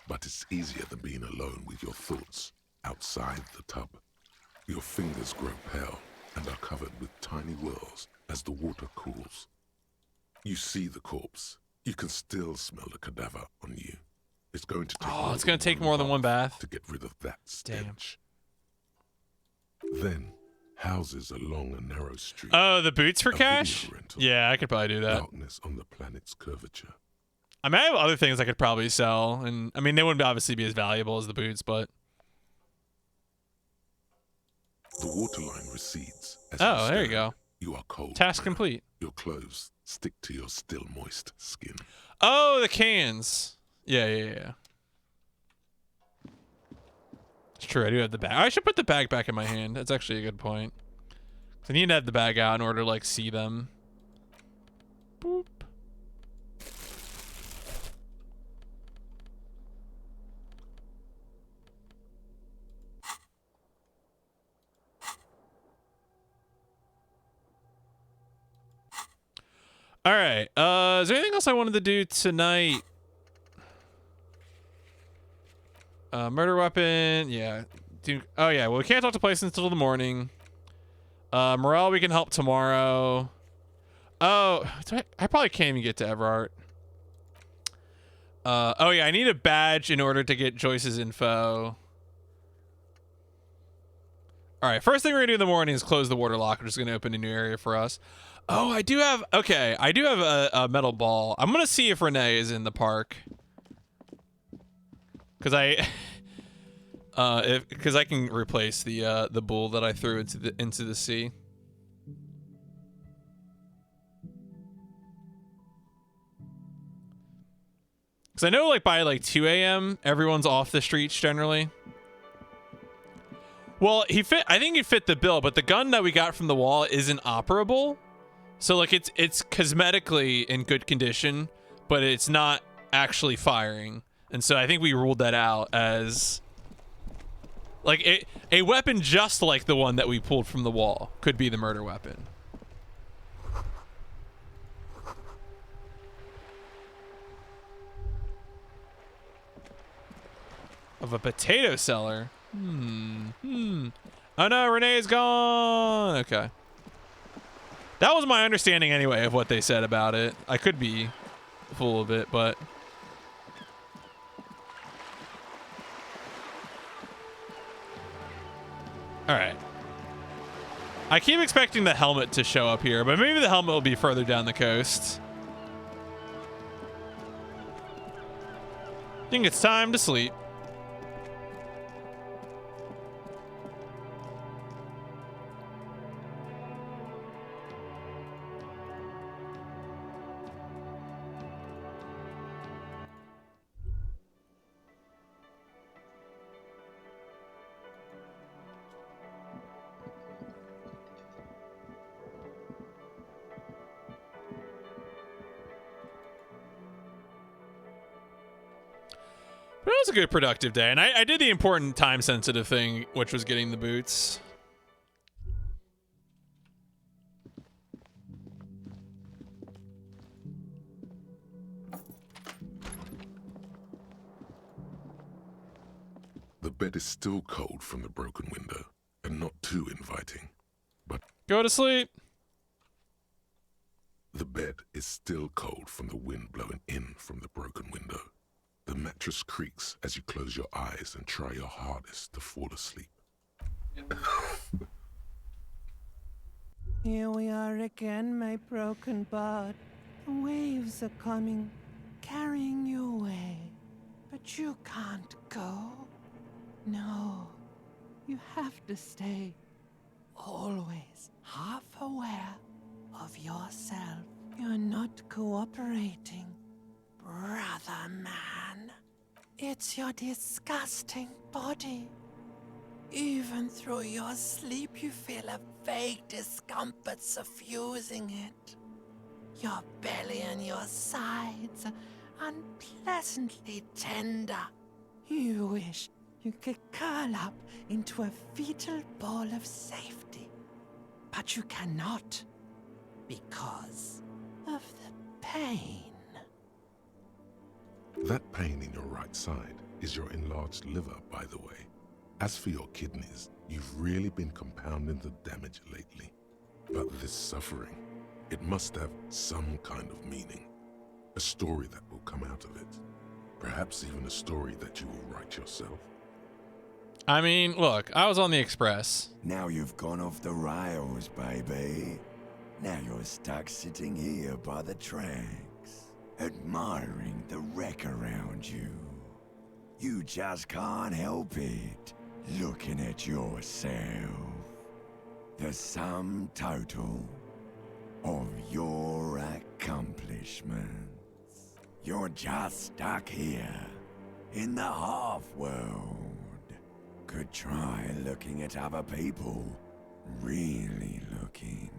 But it's easier than being alone with your thoughts outside the tub. Your fingers grow pale and are covered with tiny whirls as the water cools. You see the corpse. You can still smell the cadaver on you. It's going to take more than one bath to get rid of that stench. Then houses along a narrow street. Oh, the boots for cash? Yeah, I could probably do that. Darkness on the planet's curvature. I mean, I have other things I could probably sell, and I mean, they wouldn't obviously be as valuable as the boots, but. The waterline recedes. As there you go. You are cold. Task complete. Your clothes stick to your still moist skin. Oh, the cans. Yeah. It's true. I do have the bag. I should put the bag back in my hand. That's actually a good point. I need to have the bag out in order to like see them. Boop. All right. Is there anything else I wanted to do tonight? Murder weapon. Yeah. Oh yeah. Well, we can't talk to Place until the morning. Morale, we can help tomorrow. Oh, I probably can't even get to Everart. Oh yeah, I need a badge in order to get Joyce's info. All right. First thing we're gonna do in the morning is close the water lock, which is gonna open a new area for us. Oh, I do have a metal ball. I'm gonna see if Renee is in the park, because I can replace the bull that I threw into the sea. Because I know like by like 2 a.m. everyone's off the streets generally. Well, I think he fit the bill, but the gun that we got from the wall isn't operable. So like it's cosmetically in good condition, but it's not actually firing. And so I think we ruled that out as like a weapon just like the one that we pulled from the wall could be the murder weapon. Of a potato seller. Oh no, Renee's gone. Okay. That was my understanding anyway of what they said about it. I could be full of it, but all right. I keep expecting the helmet to show up here, but maybe the helmet will be further down the coast. I think it's time to sleep. But it was a good productive day, and I did the important time-sensitive thing, which was getting the boots. The bed is still cold from the broken window, and not too inviting. But go to sleep. The bed is still cold from the wind blowing in from the broken window. The mattress creaks as you close your eyes and try your hardest to fall asleep. Here we are again, my broken bud. The waves are coming, carrying you away. But you can't go. No, you have to stay. Always half aware of yourself. You're not cooperating, brother man. It's your disgusting body. Even through your sleep, you feel a vague discomfort suffusing it. Your belly and your sides are unpleasantly tender. You wish you could curl up into a fetal ball of safety. But you cannot, because of the pain. That pain in your right side is your enlarged liver, by the way. As for your kidneys, you've really been compounding the damage lately. But this suffering, it must have some kind of meaning. A story that will come out of it. Perhaps even a story that you will write yourself. I mean, look, I was on the express. Now you've gone off the rails, baby. Now you're stuck sitting here by the tracks, admiring the wreck around you. You just can't help it, looking at yourself. The sum total of your accomplishments. You're just stuck here, in the half-world. Could try looking at other people, really looking.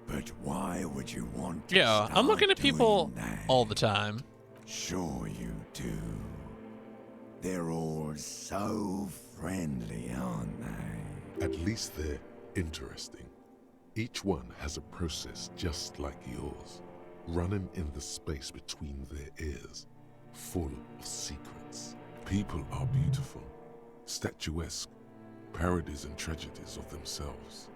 But why would you want to Yeah, I'm looking at people all the time. Sure you do. They're all so friendly, aren't they? At least they're interesting. Each one has a process just like yours, running in the space between their ears, full of secrets. People are beautiful, statuesque, parodies and tragedies of themselves.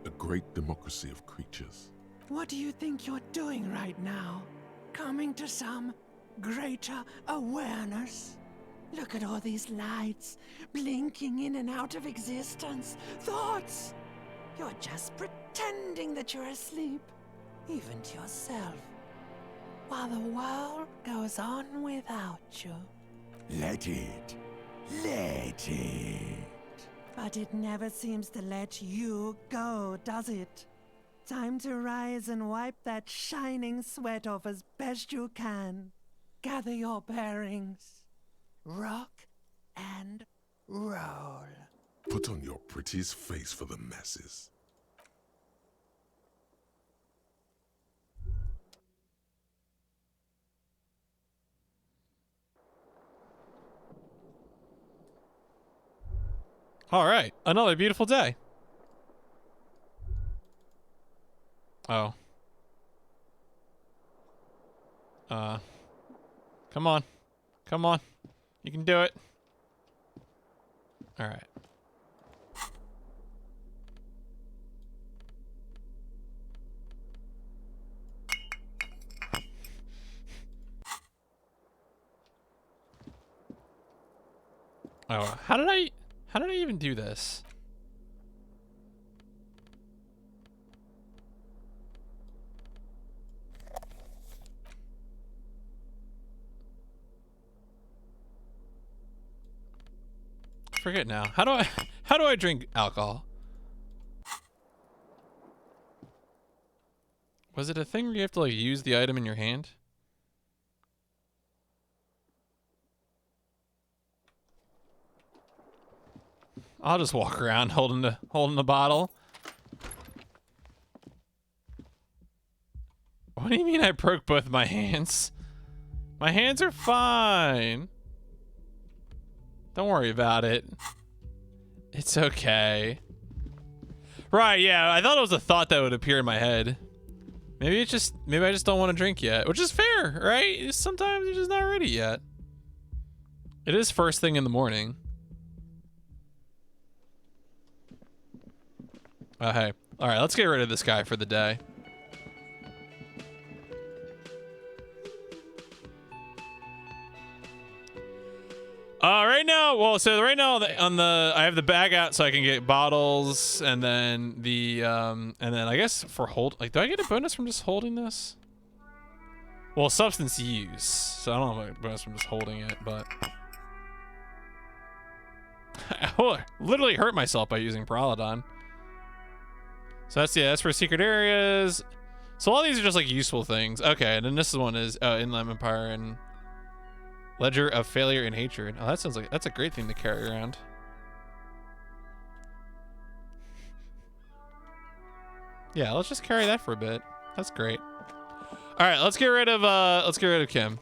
A great democracy of creatures. What do you think you're doing right now? Coming to some greater awareness? Look at all these lights, blinking in and out of existence. Thoughts! You're just pretending that you're asleep, even to yourself, while the world goes on without you. Let it. Let it. But it never seems to let you go, does it? Time to rise and wipe that shining sweat off as best you can. Gather your bearings. Rock and roll. Put on your prettiest face for the masses. All right, another beautiful day. Oh. Come on. Come on. You can do it. All right. Oh, how did I even do this? Forget now. How do I drink alcohol? Was it a thing where you have to like use the item in your hand? I'll just walk around holding the bottle. What do you mean I broke both my hands? My hands are fine. Don't worry about it. It's okay. Right, yeah, I thought it was a thought that would appear in my head. Maybe I just don't want to drink yet, which is fair, right? Sometimes you're just not ready yet. It is first thing in the morning. Oh, hey. All right, let's get rid of this guy for the day. Right now, I have the bag out so I can get bottles, and then I guess for do I get a bonus from just holding this? Well, substance use, so I don't have a bonus from just holding it, but I literally hurt myself by using Prolodon. So that's for secret areas. So all these are just like useful things. Okay, and then this one is Inland Empire and Ledger of Failure and Hatred. Oh, that sounds like that's a great thing to carry around. Yeah, let's just carry that for a bit. That's great. All right, let's get rid of Kim.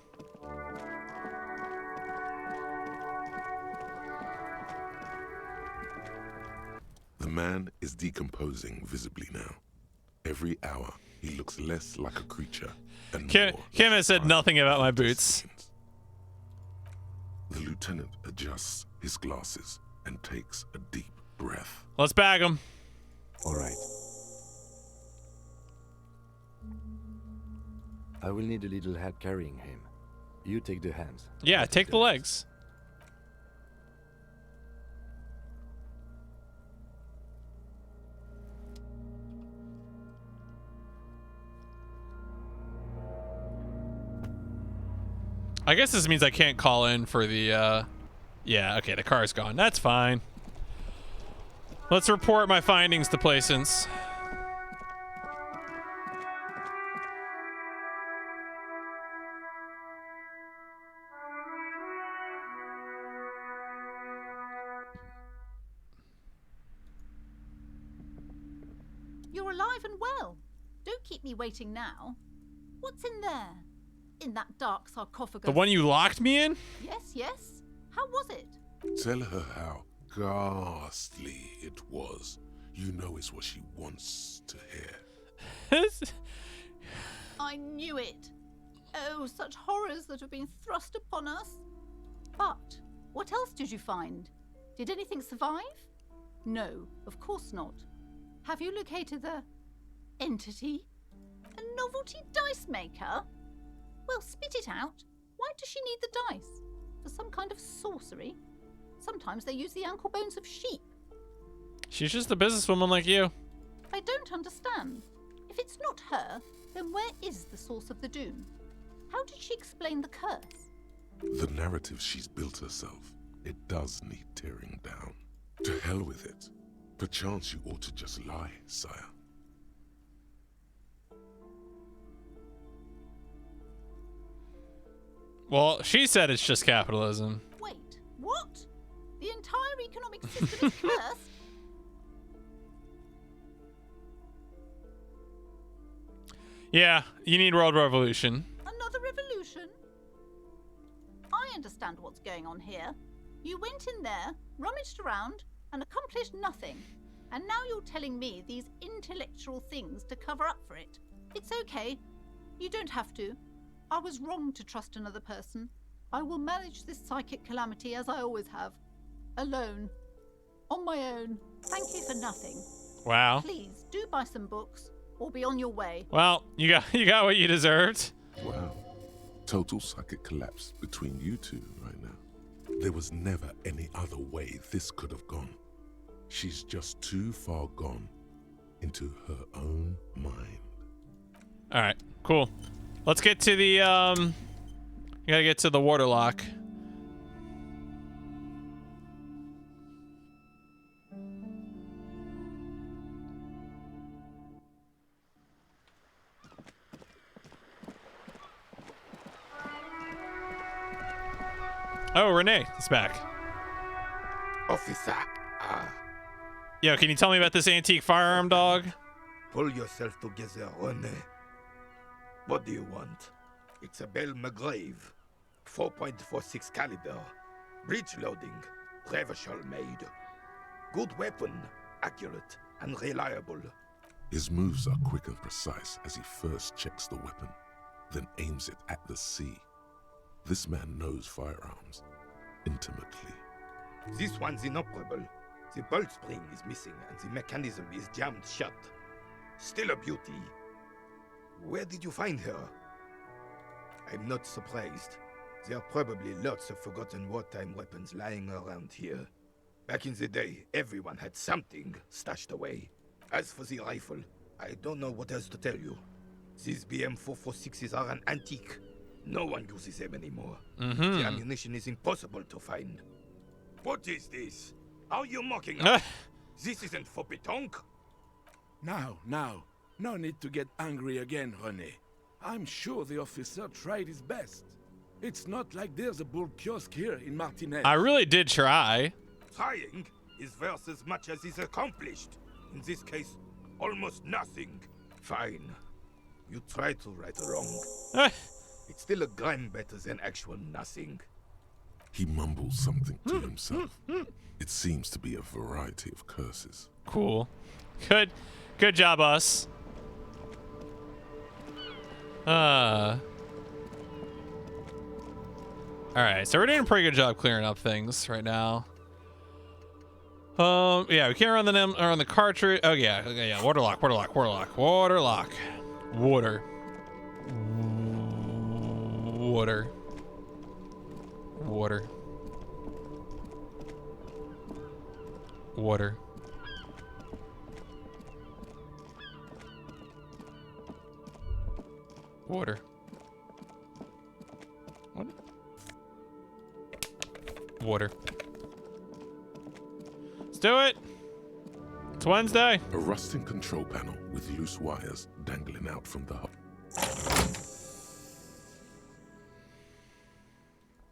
The man is decomposing visibly now. Every hour, he looks less like a creature and Kim has said nothing about my boots. The lieutenant adjusts his glasses and takes a deep breath. Let's bag him. All right. I will need a little help carrying him. You take the hands. Yeah, take the legs. I guess this means I can't call in for the, yeah, okay, the car's gone. That's fine. Let's report my findings to Placence. You're alive and well. Don't keep me waiting now. What's in there? In that dark sarcophagus? The one you locked me in? Yes, yes. How was it? Tell her how ghastly it was. You know it's what she wants to hear. I knew it. Oh, such horrors that have been thrust upon us. But what else did you find? Did anything survive? No, of course not. Have you located the entity? A novelty dice maker? Well, spit it out. Why does she need the dice? For some kind of sorcery? Sometimes they use the ankle bones of sheep. She's just a businesswoman like you. I don't understand. If it's not her, then where is the source of the doom? How did she explain the curse? The narrative she's built herself, it does need tearing down. To hell with it. Perchance you ought to just lie, sire. Well, she said it's just capitalism. Wait, what? The entire economic system is cursed? Yeah, you need world revolution. Another revolution? I understand what's going on here. You went in there, rummaged around, and accomplished nothing. And now you're telling me these intellectual things to cover up for it. It's okay. You don't have to. I was wrong to trust another person. I will manage this psychic calamity as I always have. Alone. On my own. Thank you for nothing. Wow. Please, do buy some books, or be on your way. Well, you got what you deserved. Wow. Total psychic collapse between you two right now. There was never any other way this could have gone. She's just too far gone into her own mind. All right, cool. Let's get to the, you gotta get to the waterlock. Oh, Renee is back. Officer, Yo, can you tell me about this antique firearm, dog? pull yourself together, Rene. What do you want? It's a Bell McGrave, 4.46 caliber, breech loading, Revachol made. Good weapon, accurate and reliable. His moves are quick and precise as he first checks the weapon, then aims it at the sea. This man knows firearms intimately. This one's inoperable. The bolt spring is missing and the mechanism is jammed shut. Still a beauty. Where did you find her? I'm not surprised. There are probably lots of forgotten wartime weapons lying around here. Back in the day, everyone had something stashed away. As for the rifle, I don't know what else to tell you. These BM-446s are an antique. No one uses them anymore. The ammunition is impossible to find. What is this? Are you mocking us? This isn't for pétanque. Now, no need to get angry again, René. I'm sure the officer tried his best. It's not like there's a bull kiosk here in Martinez. I really did try. Trying is worth as much as is accomplished. In this case, almost nothing. Fine. You try to right a wrong. It's still a gram better than actual nothing. He mumbles something to himself. It seems to be a variety of curses. Cool. Good job, us. Alright, so we're doing a pretty good job clearing up things right now. Yeah, we can't run the cartridge. Oh yeah, waterlock. Water. What? Water. Let's do it. It's Wednesday. A rusting control panel with loose wires dangling out from the hub.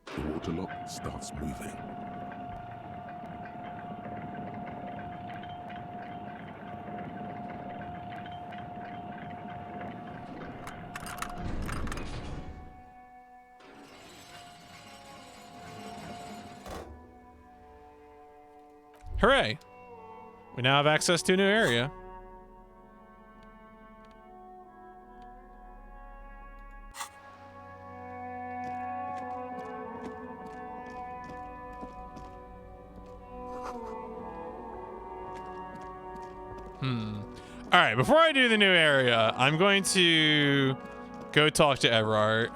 The waterlock starts moving. Hooray! We now have access to a new area. All right, before I do the new area, I'm going to go talk to Everard.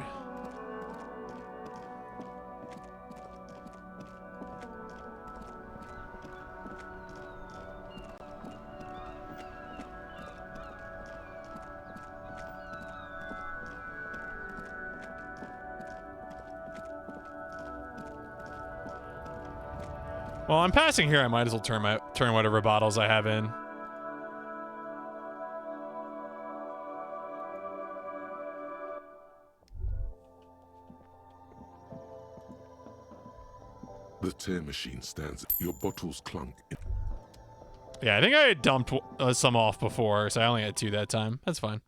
Well, I'm passing here. I might as well turn whatever bottles I have in. The tear machine stands. Your bottles clunk. Yeah, I think I had dumped some off before, so I only had 2 that time. That's fine.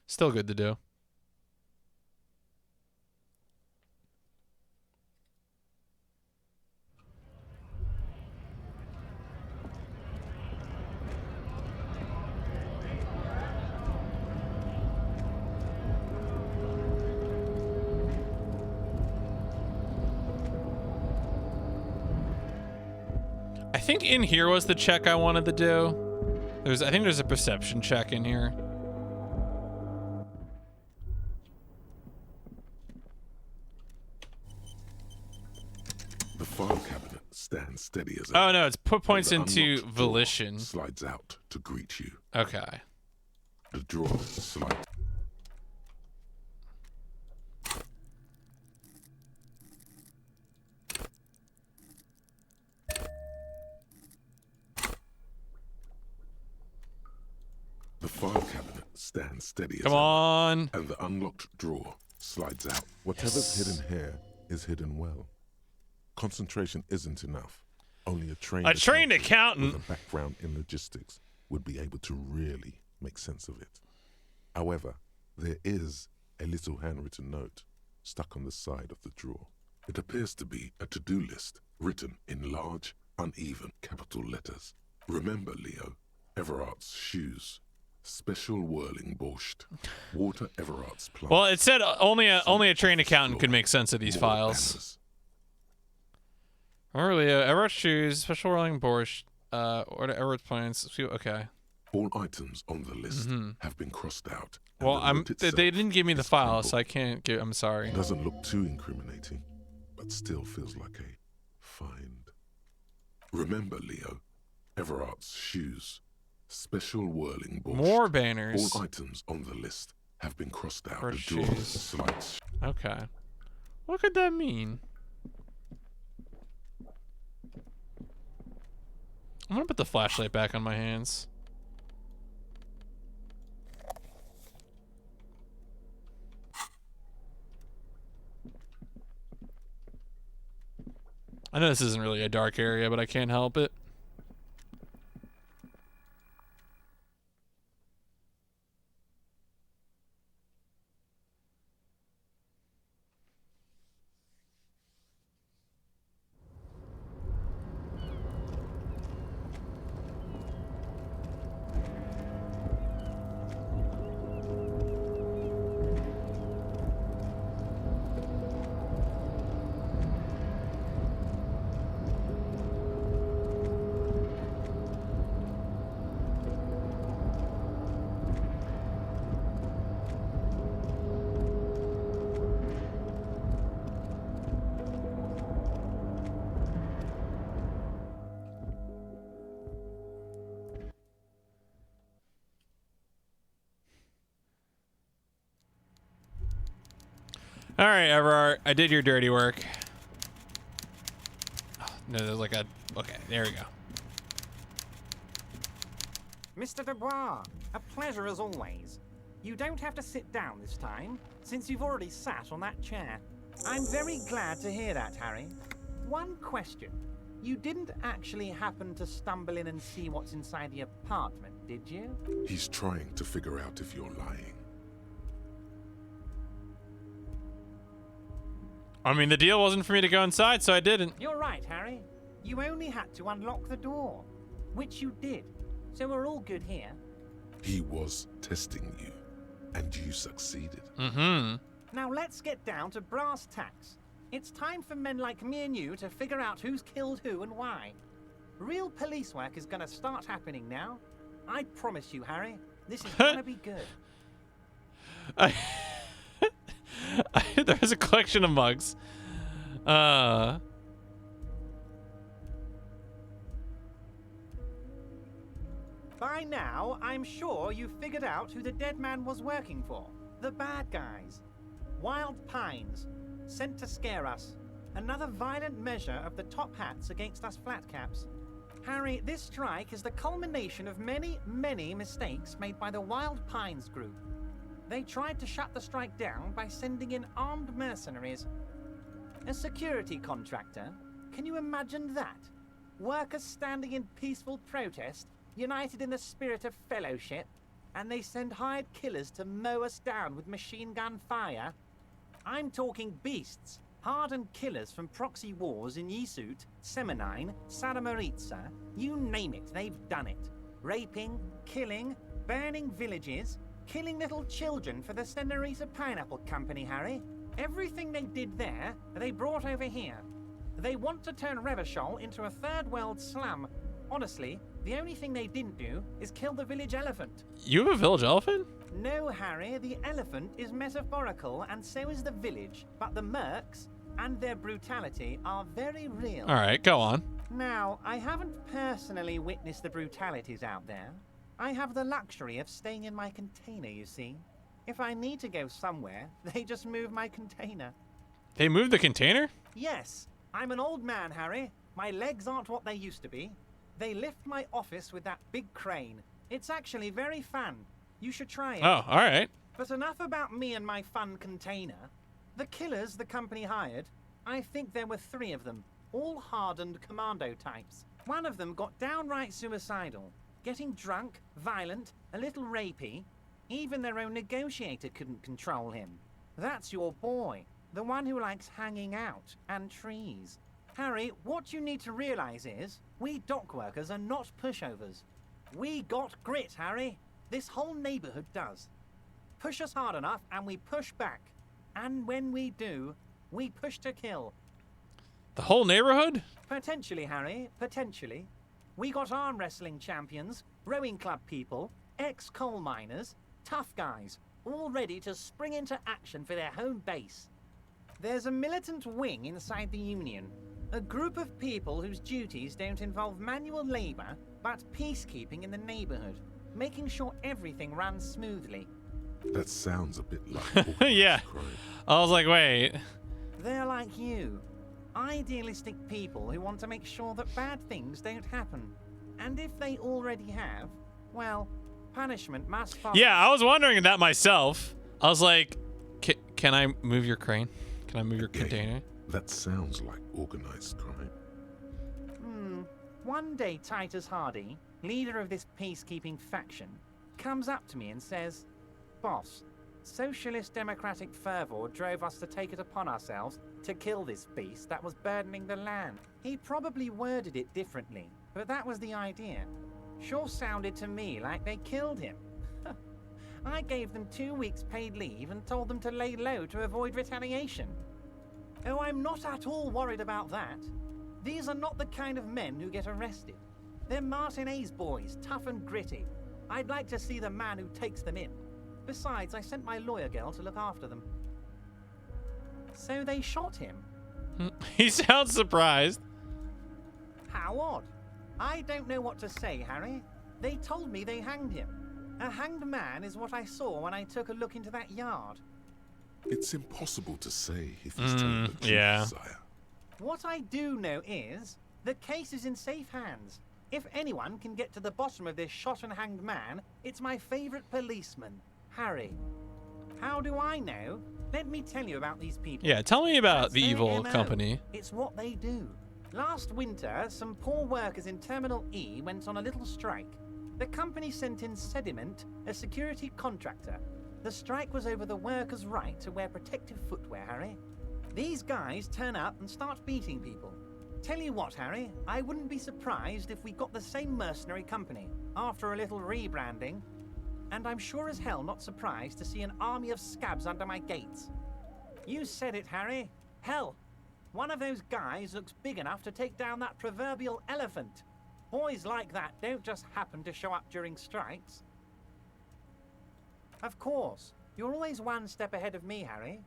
Still good to do. I think in here was the check I wanted to do. I think there's a perception check in here. The file cabinet stands steady as Oh no, it's put points into volition. Slides out to greet you. Okay. The drawer slides. The file cabinet stands steady as Come on. and the unlocked drawer slides out. Whatever's hidden here is hidden well. Concentration isn't enough. Only a trained accountant with a background in logistics would be able to really make sense of it. However, there is a little handwritten note stuck on the side of the drawer. It appears to be a to-do list written in large, uneven capital letters. Remember, Leo, Everart's shoes. Special whirling borscht. Water Everart's plant. Well, it said only a trained accountant could make sense of these files. Leo, Everart's shoes, special whirling borscht, order Everart's plants. Okay. All items on the list have been crossed out. Well, they didn't give me the file, so I can't give. I'm sorry. Doesn't look too incriminating, but still feels like a find. Remember, Leo, Everart's shoes. Special whirling borscht. More banners. All items on the list have been crossed out. For The drawer shoes. slides. Okay. What could that mean? I'm gonna put the flashlight back on my hands. I know this isn't really a dark area, but I can't help it. All right, Everard, I did your dirty work. Oh, no, there's like a... Okay, there we go. Mr. Dubois, a pleasure as always. You don't have to sit down this time, since you've already sat on that chair. I'm very glad to hear that, Harry. One question. You didn't actually happen to stumble in and see what's inside the apartment, did you? He's trying to figure out if you're lying. I mean, the deal wasn't for me to go inside, so I didn't. You're right, Harry. You only had to unlock the door, which you did. So we're all good here. He was testing you, and you succeeded. Mm-hmm. Now let's get down to brass tacks. It's time for men like me and you to figure out who's killed who and why. Real police work is gonna start happening now. I promise you, Harry, this is gonna be good. There's a collection of mugs. By now, I'm sure you've figured out who the dead man was working for. The bad guys. Wild Pines. Sent to scare us. Another violent measure of the top hats against us flatcaps. Harry, this strike is the culmination of many, many mistakes made by the Wild Pines group. They tried to shut the strike down by sending in armed mercenaries. A security contractor? Can you imagine that? Workers standing in peaceful protest, united in the spirit of fellowship, and they send hired killers to mow us down with machine gun fire? I'm talking beasts, hardened killers from proxy wars in Yisut, Semenine, Saramoritsa, you name it, they've done it. Raping, killing, burning villages, killing little children for the Senorita Pineapple Company, Harry. Everything they did there, they brought over here. They want to turn Revachol into a third world slum. Honestly, the only thing they didn't do is kill the village elephant. You have a village elephant? No, Harry, the elephant is metaphorical and so is the village, but the mercs and their brutality are very real. All right, go on. Now, I haven't personally witnessed the brutalities out there. I have the luxury of staying in my container, you see. If I need to go somewhere, they just move my container. They moved the container? Yes, I'm an old man, Harry. My legs aren't what they used to be. They lift my office with that big crane. It's actually very fun. You should try it. Oh, all right. But enough about me and my fun container. The killers the company hired, I think there were 3 of them, all hardened commando types. One of them got downright suicidal, getting drunk, violent, a little rapey. Even their own negotiator couldn't control him. That's your boy, the one who likes hanging out and trees. Harry, what you need to realize is, we dock workers are not pushovers. We got grit, Harry. This whole neighborhood does. Push us hard enough and we push back. And when we do, we push to kill. The whole neighborhood? Potentially, Harry, potentially. We got arm wrestling champions, rowing club people, ex-coal miners, tough guys, all ready to spring into action for their home base. There's a militant wing inside the Union, a group of people whose duties don't involve manual labor, but peacekeeping in the neighborhood, making sure everything runs smoothly. That sounds a bit like yeah. crime. I was like, wait. They're like you. Idealistic people who want to make sure that bad things don't happen. And if they already have, well, punishment must follow. Yeah, I was wondering that myself. I was like, can I move your crane? Can I move your container? That sounds like organized crime. One day Titus Hardy, leader of this peacekeeping faction, comes up to me and says, "Boss, socialist democratic fervor drove us to take it upon ourselves to kill this beast that was burdening the land." He probably worded it differently, but that was the idea. Sure sounded to me like they killed him. I gave them 2 weeks paid leave and told them to lay low to avoid retaliation. Oh, I'm not at all worried about that. These are not the kind of men who get arrested. They're Martinez boys, tough and gritty. I'd like to see the man who takes them in. Besides, I sent my lawyer girl to look after them. So they shot him. He sounds surprised. How odd. I don't know what to say, Harry. They told me they hanged him. A hanged man is what I saw when I took a look into that yard. It's impossible to say if he's telling the truth, yeah. sire. What I do know is, the case is in safe hands. If anyone can get to the bottom of this shot and hanged man, it's my favorite policeman, Harry. How do I know? Let me tell you about these people. Yeah, tell me about That's the their evil MO. company. It's what they do. Last winter, some poor workers in Terminal E went on a little strike. The company sent in Sediment, a security contractor. The strike was over the workers' right to wear protective footwear, Harry. These guys turn up and start beating people. Tell you what, Harry, I wouldn't be surprised if we got the same mercenary company after a little rebranding. And I'm sure as hell not surprised to see an army of scabs under my gates. You said it, Harry. Hell, one of those guys looks big enough to take down that proverbial elephant. Boys like that don't just happen to show up during strikes. Of course, you're always one step ahead of me, Harry.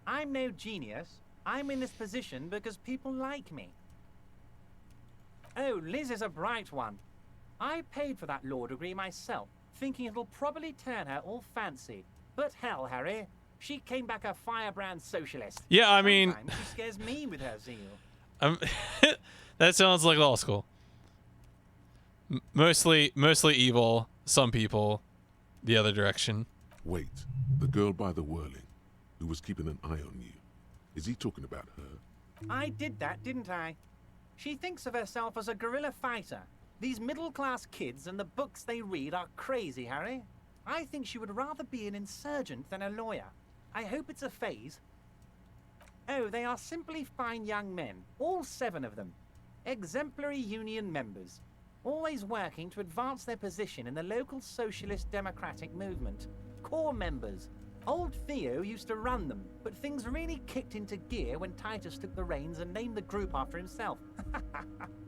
I'm no genius. I'm in this position because people like me. Oh, Liz is a bright one. I paid for that law degree myself, thinking it'll probably turn her all fancy. But hell, Harry, she came back a firebrand socialist. Yeah, I mean... Sometimes she scares me with her zeal. That sounds like law school. Mostly evil, some people the other direction. Wait, the girl by the whirling, who was keeping an eye on you. Is he talking about her? I did that, didn't I? She thinks of herself as a guerrilla fighter. These middle-class kids and the books they read are crazy, Harry. I think she would rather be an insurgent than a lawyer. I hope it's a phase. Oh, they are simply fine young men, all 7 of them. Exemplary union members, always working to advance their position in the local socialist democratic movement. Core members. Old Theo used to run them, but things really kicked into gear when Titus took the reins and named the group after himself.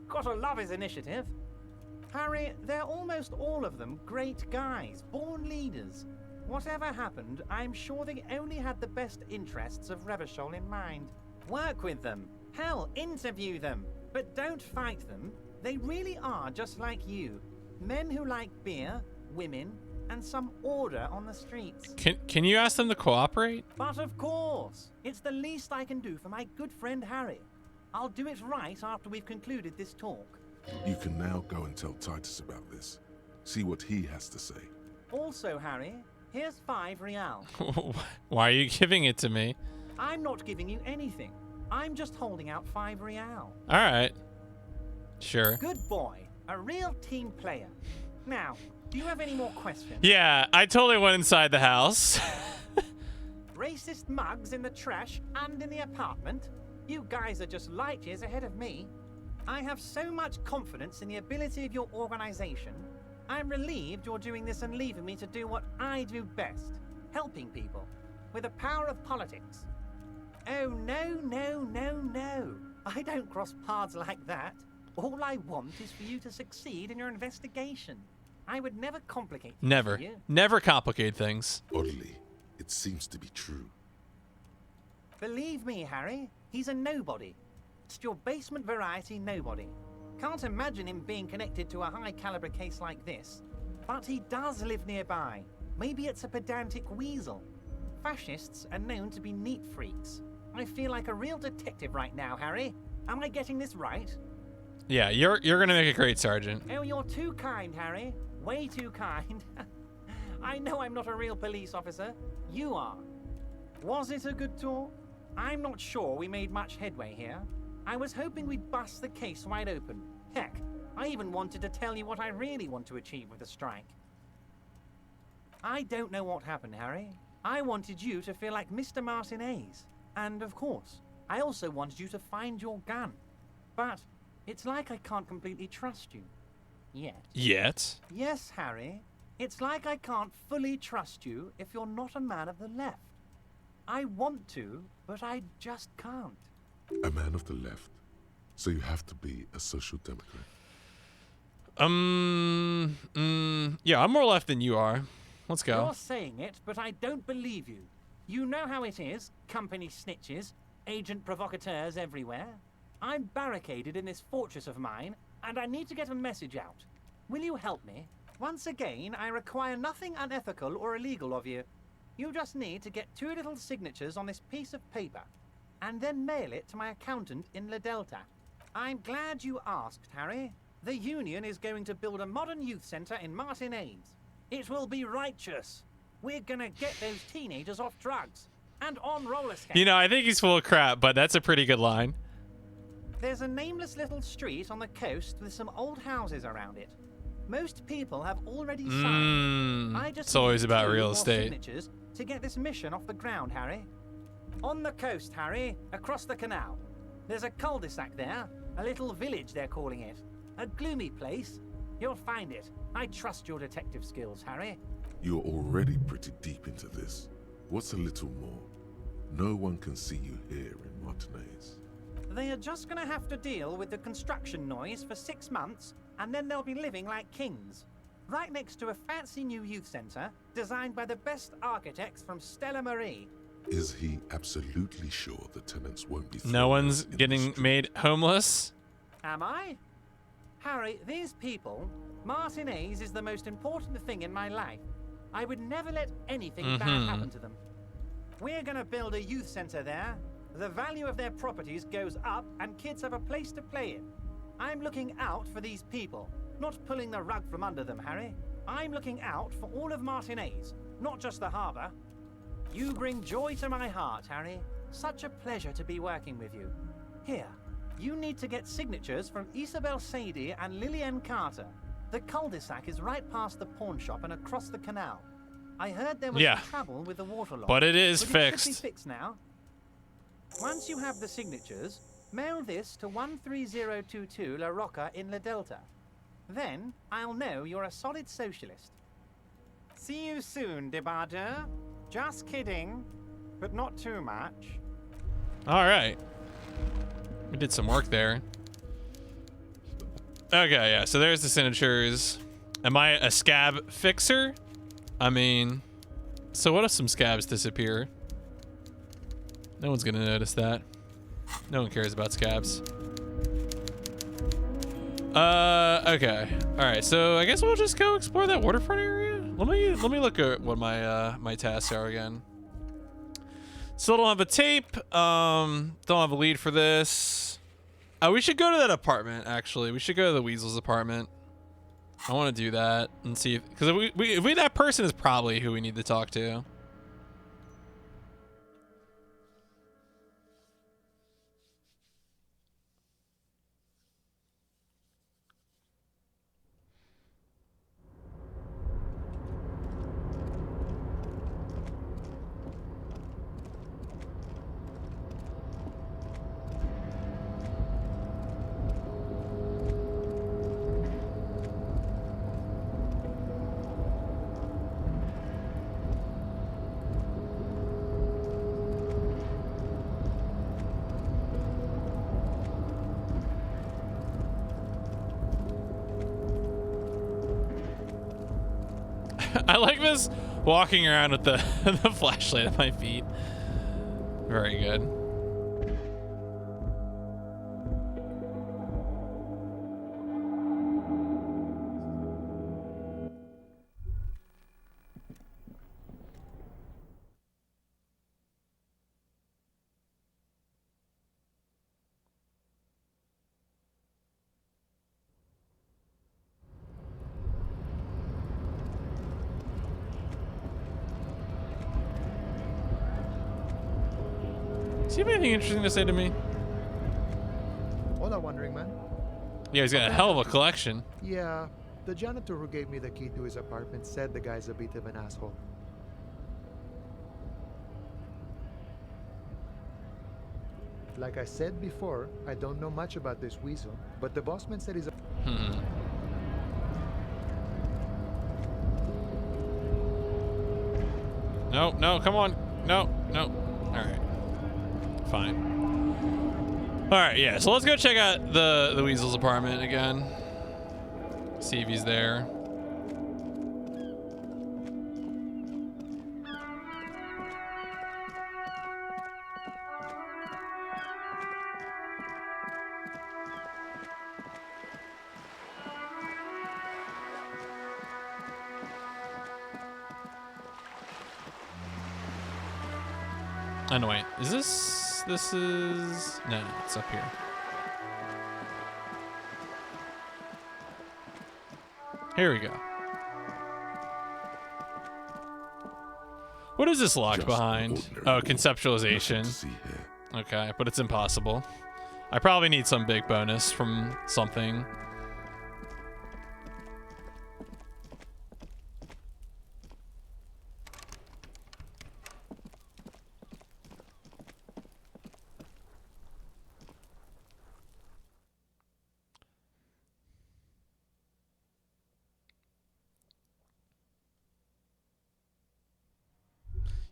Gotta love his initiative. Harry, they're almost all of them great guys, born leaders. Whatever happened, I'm sure they only had the best interests of Revachol in mind. Work with them. Hell, interview them. But don't fight them. They really are just like you. Men who like beer, women, and some order on the streets. Can you ask them to cooperate? But of course, it's the least I can do for my good friend Harry. I'll do it right after we've concluded this talk. You can now go and tell Titus about this. See what he has to say. Also, Harry, here's 5 real. Why are you giving it to me? I'm not giving you anything. I'm just holding out 5 real. All right. Sure. Good boy. A real team player. Now, do you have any more questions? Yeah, I totally went inside the house. Racist mugs in the trash and in the apartment? You guys are just light years ahead of me. I have so much confidence in the ability of your organization. I'm relieved you're doing this and leaving me to do what I do best, helping people, with the power of politics. Oh, no, no, no, no. I don't cross paths like that. All I want is for you to succeed in your investigation. I would never complicate things Never. for you. Never complicate things. Oddly, it seems to be true. Believe me, Harry, he's a nobody. Just your basement variety nobody. Can't imagine him being connected to a high-caliber case like this. But he does live nearby. Maybe it's a pedantic weasel. Fascists are known to be neat freaks. I feel like a real detective right now, Harry. Am I getting this right? Yeah, you're gonna make a great sergeant. Oh, you're too kind, Harry. Way too kind. I know I'm not a real police officer. You are. Was it a good tour? I'm not sure we made much headway here. I was hoping we'd bust the case wide open. Heck, I even wanted to tell you what I really want to achieve with the strike. I don't know what happened, Harry. I wanted you to feel like Mr. Martinez. And of course, I also wanted you to find your gun. But it's like I can't completely trust you. Yet. Yet? Yes, Harry. It's like I can't fully trust you if you're not a man of the left. I want to, but I just can't. A man of the left. So you have to be a social democrat. Yeah, I'm more left than you are. Let's go. You're saying it, but I don't believe you. You know how it is, company snitches, agent provocateurs everywhere. I'm barricaded in this fortress of mine, and I need to get a message out. Will you help me? Once again, I require nothing unethical or illegal of you. You just need to get 2 little signatures on this piece of paper, and then mail it to my accountant in La Delta. I'm glad you asked, Harry. The Union is going to build a modern youth centre in Martinez. It will be righteous. We're gonna get those teenagers off drugs and on roller skates. You know, I think he's full of crap, but that's a pretty good line. There's a nameless little street on the coast with some old houses around it. Most people have already signed. I just It's always need about 2 real more estate. signatures to get this mission off the ground, Harry. On the coast, Harry, across the canal. There's a cul-de-sac there, a little village they're calling it. A gloomy place. You'll find it. I trust your detective skills, Harry. You're already pretty deep into this. What's a little more? No one can see you here in Martinez. They are just gonna have to deal with the construction noise for 6 months, and then they'll be living like kings. Right next to a fancy new youth centre, designed by the best architects from Stella Marie. Is he absolutely sure the tenants won't be... No one's getting made homeless? Am I? Harry, these people, Martinez is the most important thing in my life. I would never let anything bad happen to them. We're gonna build a youth centre there. The value of their properties goes up and kids have a place to play in. I'm looking out for these people, not pulling the rug from under them, Harry. I'm looking out for all of Martinez, not just the harbour. You bring joy to my heart, Harry. Such a pleasure to be working with you. Here, you need to get signatures from Isabel Sadie and Lillian Carter. The cul-de-sac is right past the pawn shop and across the canal. I heard there was some trouble with the waterlogging. But it is It fixed. should be fixed now. Once you have the signatures, mail this to 13022 La Rocca in La Delta. Then I'll know you're a solid socialist. See you soon, Debardeur. Just kidding, but not too much. All right. We did some work there. Okay, yeah, so there's the signatures. Am I a scab fixer? I mean, so what if some scabs disappear? No one's gonna notice that. No one cares about scabs. Okay. All right, so I guess we'll just go explore that waterfront area. Let me look at what my my tasks are again. Still don't have a tape. Don't have a lead for this. We should go to that apartment, actually. We should go to the Weasel's apartment. I want to do that and see if, because if we that person is probably who we need to talk to. I like this walking around with the the flashlight at my feet. Very good. Do you have anything interesting to say to me? Hola, Wandering Man. Yeah, he's got a hell of a collection. Yeah, the janitor who gave me the key to his apartment said the guy's a bit of an asshole. Like I said before, I don't know much about this weasel, but the bossman said he's a... No, no, come on. No, no. All right. Fine. All right, yeah. So let's go check out the Weasel's apartment again. See if he's there. Oh, no, wait. Is this... This is... No, it's up here. Here we go. What is this locked behind? Oh, conceptualization. Okay, but it's impossible. I probably need some big bonus from something.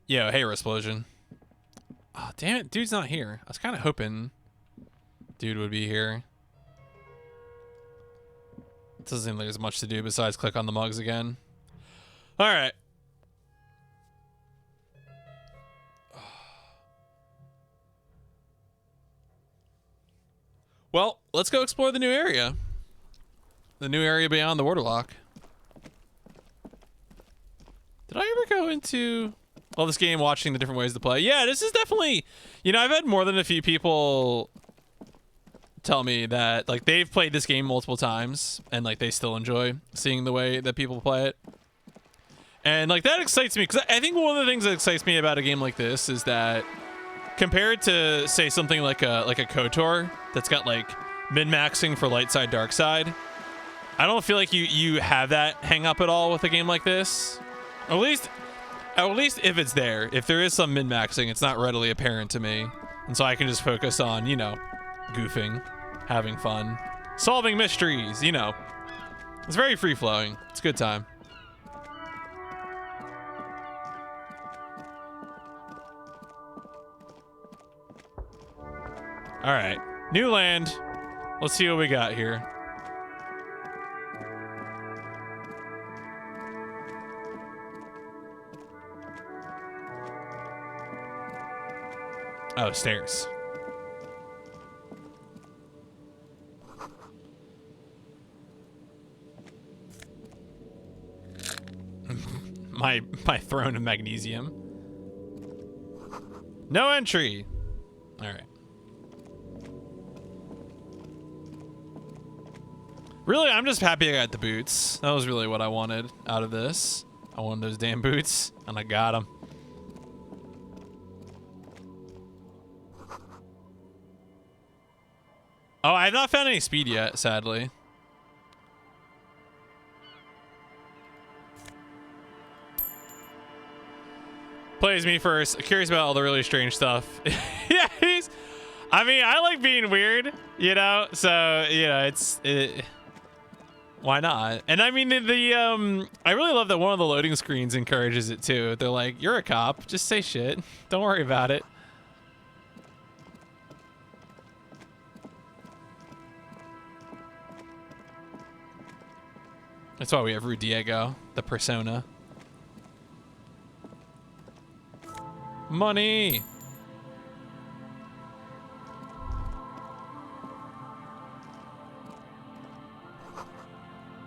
Yo, hey, Resplosion. Oh, damn it. Dude's not here. I was kind of hoping dude would be here. It doesn't seem like there's much to do besides click on the mugs again. All right. Well, let's go explore the new area. The new area beyond the waterlock. Did I ever go into... Well, this game, watching the different ways to play. Yeah, this is definitely, you know, I've had more than a few people tell me that, like, they've played this game multiple times and, like, they still enjoy seeing the way that people play it. And, like, that excites me because I think one of the things that excites me about a game like this is that compared to, say, something like a KOTOR that's got, like, min-maxing for light side, dark side, I don't feel like you have that hang up at all with a game like this. At least if it's there. If there is some min-maxing, it's not readily apparent to me. And so I can just focus on, you know, goofing, having fun, solving mysteries, you know. It's very free-flowing. It's a good time. All right, new land. Let's see what we got here. Oh, stairs. my throne of magnesium. No entry. All right. Really, I'm just happy I got the boots. That was really what I wanted out of this. I wanted those damn boots, and I got them. Oh, I've not found any speed yet, sadly. Plays me first. Curious about all the really strange stuff. Yeah, I mean, I like being weird, you know? So, you know, why not? And I mean, I really love that one of the loading screens encourages it too. They're like, you're a cop. Just say shit. Don't worry about it. That's why we have Ru Diego, the persona. Money!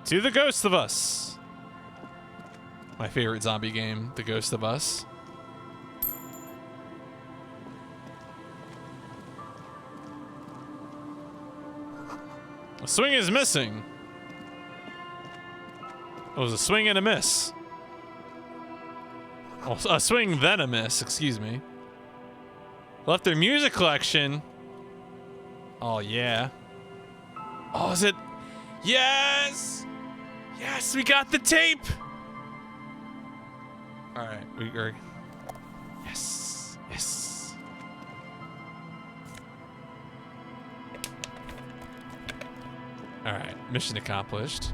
To the Ghost of Us. My favorite zombie game, The Ghost of Us. A swing is missing. It was a swing and a miss. Oh, a swing, then a miss, excuse me. Left their music collection. Oh, yeah. Oh, is it? Yes! Yes, we got the tape! All right, we are... Yes, yes. All right, mission accomplished.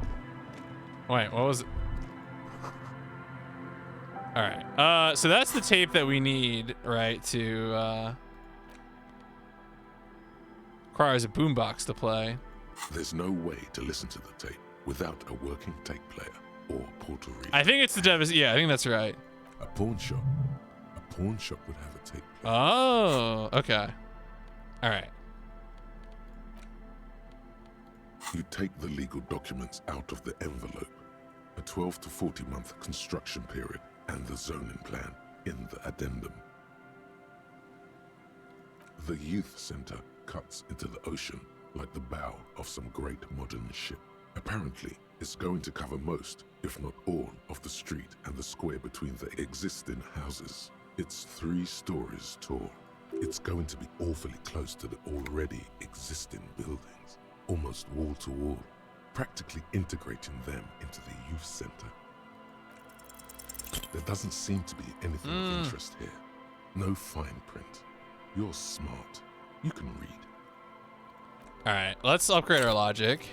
Wait, what was it? All right, so that's the tape that we need, right, to requires a boombox to play. There's no way to listen to the tape without a working tape player or portal reader. I think it's the yeah, I think that's right. A pawn shop would have a tape player. Oh, okay. All right. You take the legal documents out of the envelope, a 12 to 40 month construction period, and the zoning plan in the addendum. The youth center cuts into the ocean like the bow of some great modern ship. Apparently, it's going to cover most, if not all, of the street and the square between the existing houses. It's 3 stories tall. It's going to be awfully close to the already existing buildings, almost wall to wall, practically integrating them into the youth center. There doesn't seem to be anything of interest here. No fine print. You're smart. You can read. All right, let's upgrade our logic.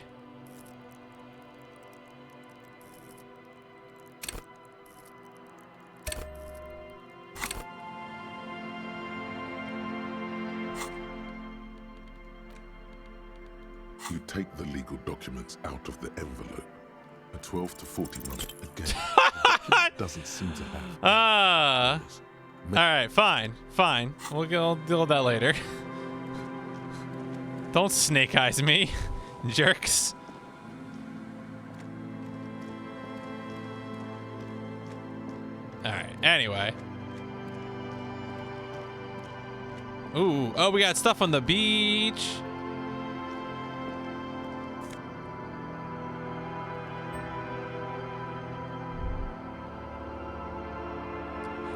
You take the legal documents out of the envelope. A 12 to 40 month again. Doesn't seem to have. All right, fine. We'll deal with that later. Don't snake eyes me, jerks. All right. Anyway. Ooh. Oh, we got stuff on the beach.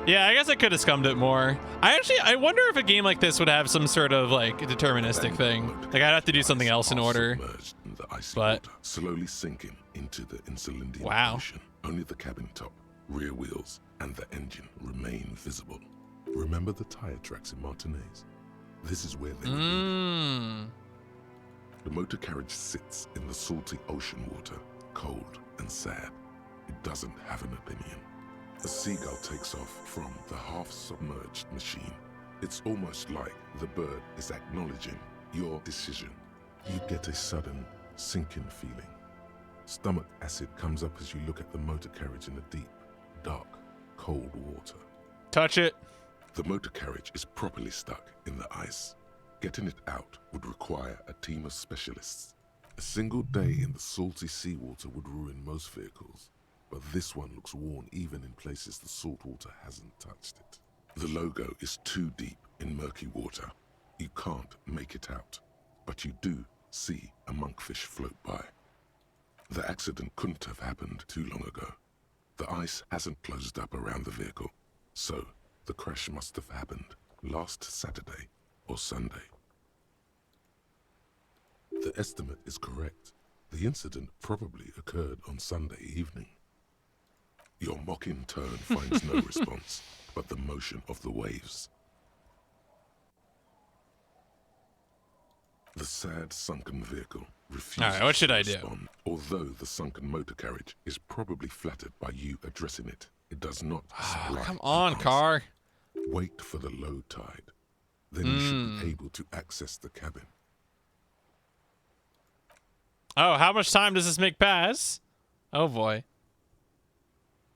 Yeah, I guess I could have scummed it more. I wonder if a game like this would have some sort of like deterministic thing. Like I'd have to do something else in order. In the icy water, slowly sinking into the Insulindian Ocean. Only the cabin top, rear wheels, and the engine remain visible. Remember the tire tracks in Martinez? This is where they were. The motor carriage sits in the salty ocean water, cold and sad. It doesn't have an opinion. A seagull takes off from the half-submerged machine. It's almost like the bird is acknowledging Your decision. You get a sudden sinking feeling. Stomach acid comes up as you look at the motor carriage in the deep, dark, cold water. Touch it. The motor carriage is properly stuck in the ice. Getting it out would require a team of specialists. A single day in the salty seawater would ruin most vehicles, but this one looks worn even in places the salt water hasn't touched it. The logo is too deep in murky water. You can't make it out, but you do see a monkfish float by. The accident couldn't have happened too long ago. The ice hasn't closed up around the vehicle, so the crash must have happened last Saturday or Sunday. The estimate is correct. The incident probably occurred on Sunday evening. Your mocking turn finds no response, but the motion of the waves. The sad sunken vehicle refuses All right, what should to I do? respond. Although the sunken motor carriage is probably flattered by you addressing it, it does not supply. Come on, an car. answer. Wait for the low tide. Then you should be able to access the cabin. Oh, how much time does this make pass? Oh boy.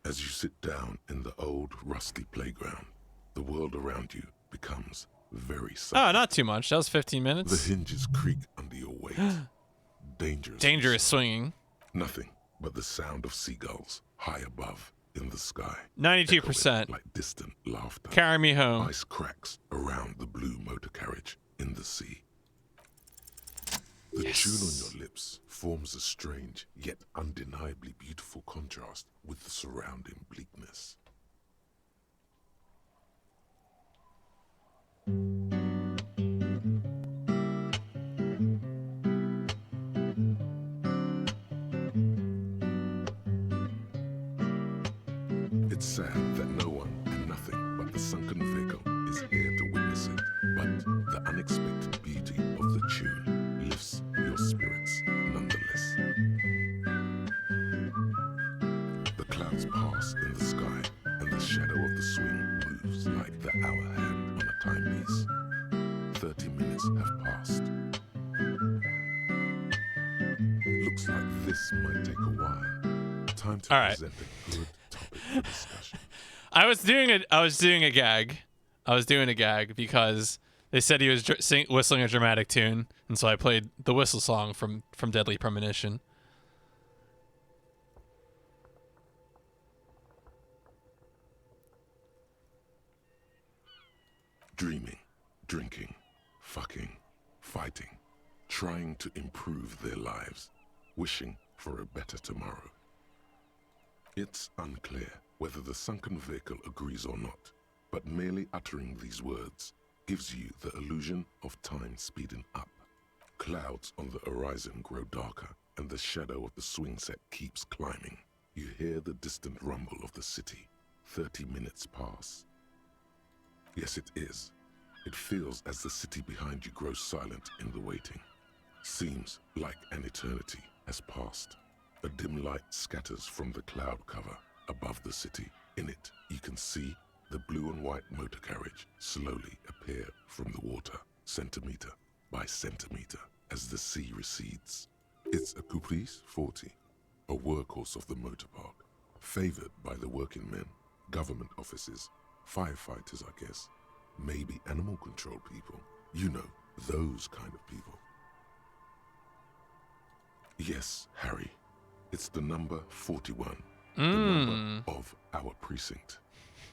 As you sit down in the old rusty playground, the world around you becomes very silent. Oh, not too much. That was 15 minutes. The hinges creak under your weight. Dangerous. Dangerous swinging. Nothing but the sound of seagulls high above in the sky. 92%. Like distant laughter. Carry me home. Ice cracks around the blue motor carriage in the sea. The tune on your lips forms a strange yet undeniably beautiful contrast with the surrounding bleakness. It's sad that no one and nothing but the sunken vehicle is here to witness it, but the unexpected beauty of the tune lifts your spirits nonetheless. The clouds pass in the sky, and the shadow of the swing moves like the hour hand on a timepiece. 30 minutes have passed. Looks like this might take a while. Time to present a good topic for discussion. I was doing a gag. I was doing a gag because they said he was whistling a dramatic tune, and so I played the whistle song from Deadly Premonition. Dreaming, drinking, fucking, fighting, trying to improve their lives, wishing for a better tomorrow. It's unclear whether the sunken vehicle agrees or not, but merely uttering these words gives you the illusion of time speeding up. Clouds on the horizon grow darker, and the shadow of the swing set keeps climbing. You hear the distant rumble of the city. 30 minutes pass. Yes, it is. It feels as the city behind you grows silent in the waiting. Seems like an eternity has passed. A dim light scatters from the cloud cover above the city. In it, you can see the blue and white motor carriage slowly appear from the water, centimeter by centimeter, as the sea recedes. It's a Caprice 40, a workhorse of the motor park, favored by the working men, government offices, firefighters, I guess, maybe animal control people. You know, those kind of people. Yes, Harry, it's the number 41, the number of our precinct.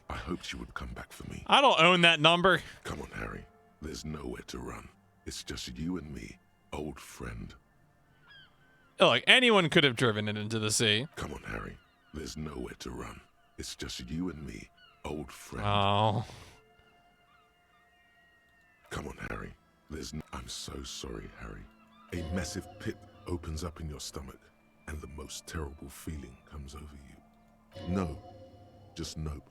I hoped you would come back for me. I don't own that number. Come on, Harry. There's nowhere to run. It's just you and me, old friend. Look, anyone could have driven it into the sea. Come on, Harry. There's nowhere to run. It's just you and me, old friend. Oh. Come on, Harry. I'm so sorry, Harry. A massive pit opens up in your stomach, and the most terrible feeling comes over you. No. Just nope.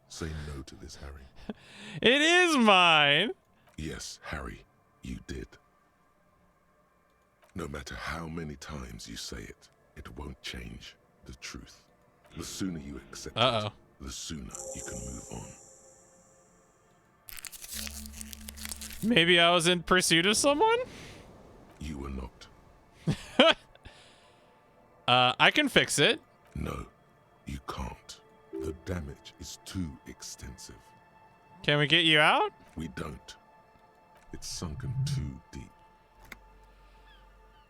Say no to this, Harry. It is mine. Yes, Harry, you did. No matter how many times you say it, it won't change the truth. The sooner you accept it, the sooner you can move on. Maybe I was in pursuit of someone? You were not. I can fix it. No, you can't. The damage is too extensive. Can we get you out? We don't. It's sunken too deep.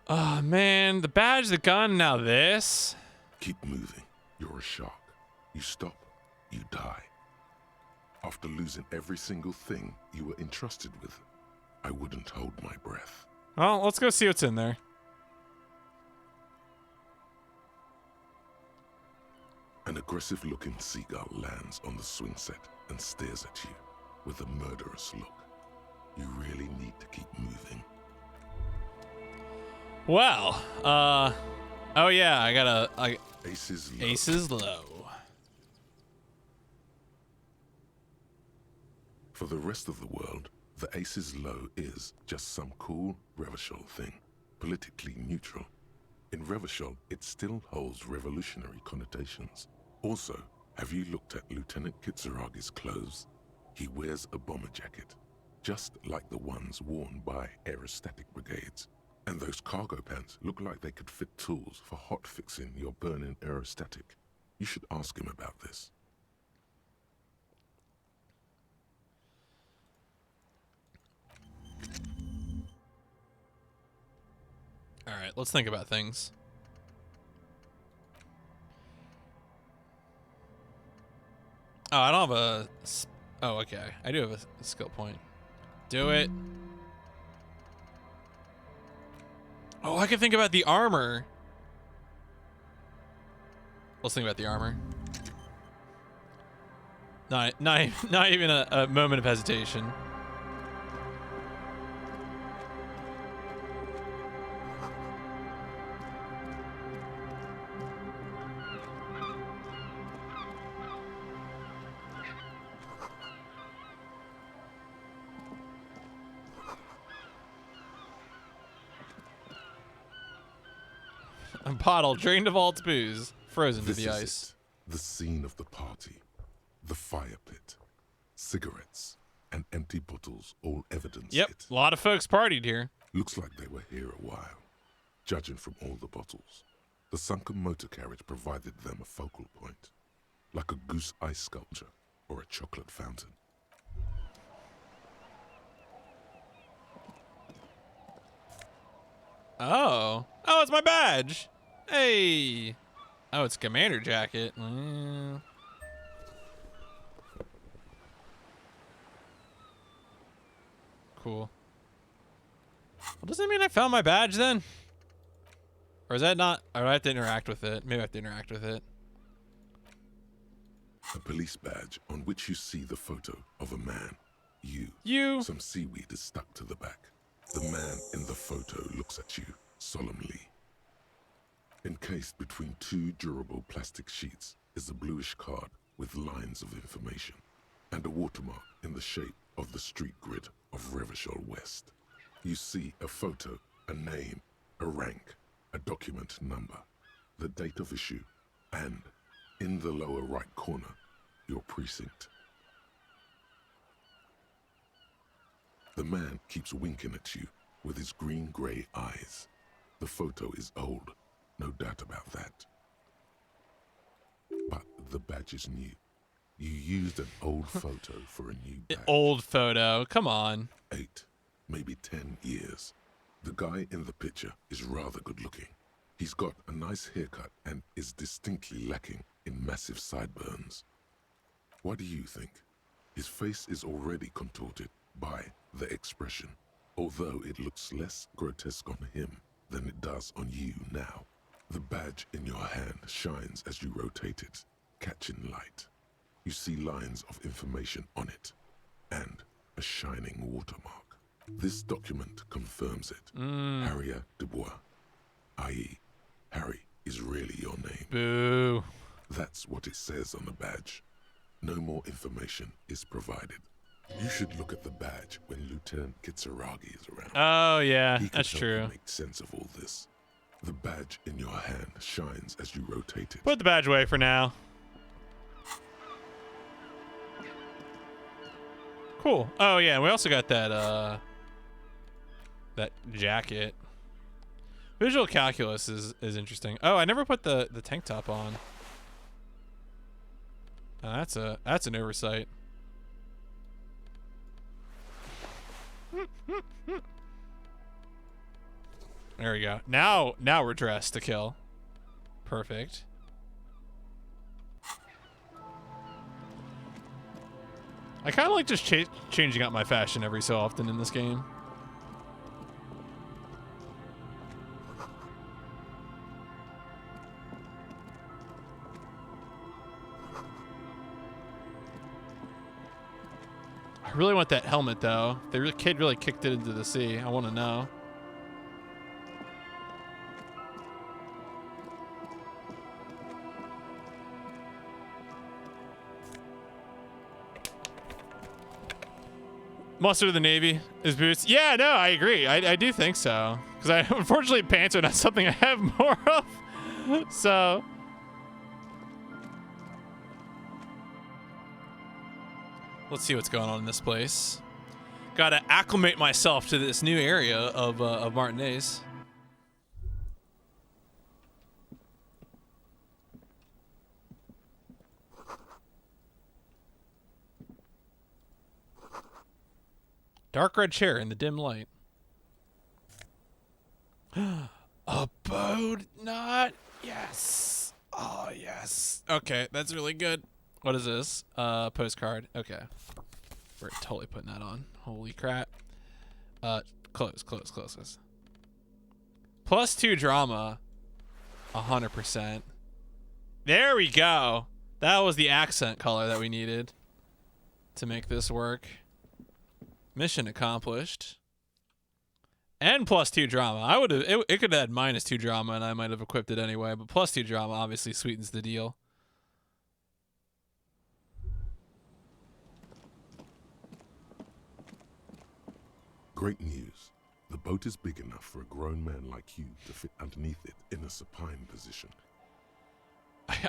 Oh, man. The badge, the gun, now this. Keep moving. You're a shark. You stop, you die. After losing every single thing you were entrusted with, I wouldn't hold my breath. Well, let's go see what's in there. An aggressive-looking seagull lands on the swing set and stares at you with a murderous look. You really need to keep moving. Well, oh yeah, I gotta, Aces low. Aces low. For the rest of the world, the Aces Low is just some cool Revachol thing, politically neutral. In Revachol, it still holds revolutionary connotations. Also, have you looked at Lieutenant Kitsuragi's clothes? He wears a bomber jacket, just like the ones worn by aerostatic brigades. And those cargo pants look like they could fit tools for hot-fixing your burning aerostatic. You should ask him about this. All right, let's think about things. Oh, I don't have a... Oh, okay. I do have a skill point. Do it. Oh, I can think about the armor. Let's think about the armor. Not even a moment of hesitation. A bottle drained of all its booze, frozen to the ice. The scene of the party, the fire pit, cigarettes, and empty bottles all evidence Yep, it. a lot of folks partied here. Looks like they were here a while, judging from all the bottles. The sunken motor carriage provided them a focal point, like a goose ice sculpture or a chocolate fountain. Oh, it's my badge. Hey. Oh, it's commander jacket. Cool. Well, does that mean I found my badge then? Or is that not? Or do I have to interact with it? Maybe I have to interact with it. A police badge on which you see the photo of a man. Some seaweed is stuck to the back. The man in the photo looks at you solemnly. Encased between two durable plastic sheets is a bluish card with lines of information and a watermark in the shape of the street grid of Revachol West. You see a photo, a name, a rank, a document number, the date of issue, and, in the lower right corner, your precinct. The man keeps winking at you with his green-gray eyes. The photo is old, no doubt about that. But the badge is new. You used an old photo for a new badge. Old photo, come on. 8, maybe 10 years. The guy in the picture is rather good looking. He's got a nice haircut and is distinctly lacking in massive sideburns. What do you think? His face is already contorted by the expression, although it looks less grotesque on him than it does on you now. The badge in your hand shines as you rotate it, catching light. You see lines of information on it, and a shining watermark. This document confirms it. Harrier Dubois, i.e., Harry is really your name. Boo. That's what it says on the badge. No more information is provided. You should look at the badge when Lieutenant Kitsuragi is around. Oh, yeah, He can that's help true. you make sense of all this. The badge in your hand shines as you rotate it. Put the badge away for now. Cool. Oh yeah, and we also got that that jacket. Visual calculus is interesting. Oh, I never put the tank top on. Oh, that's an oversight. There we go. Now we're dressed to kill. Perfect. I kind of like just changing up my fashion every so often in this game. I really want that helmet though. The kid really kicked it into the sea. I want to know. Mustard of the Navy is boots. Yeah, no, I agree. I do think so. Because unfortunately pants are not something I have more of. So. Let's see what's going on in this place. Gotta acclimate myself to this new area of Martinez. Dark red chair in the dim light. Abode knot. Yes. Oh, yes. Okay, that's really good. What is this? Postcard. Okay. We're totally putting that on. Holy crap. Close. +2 drama. 100%. There we go. That was the accent color that we needed to make this work. Mission accomplished. And +2 drama. I would have. It could have had -2 drama, and I might have equipped it anyway. But +2 drama obviously sweetens the deal. Great news. The boat is big enough for a grown man like you to fit underneath it in a supine position.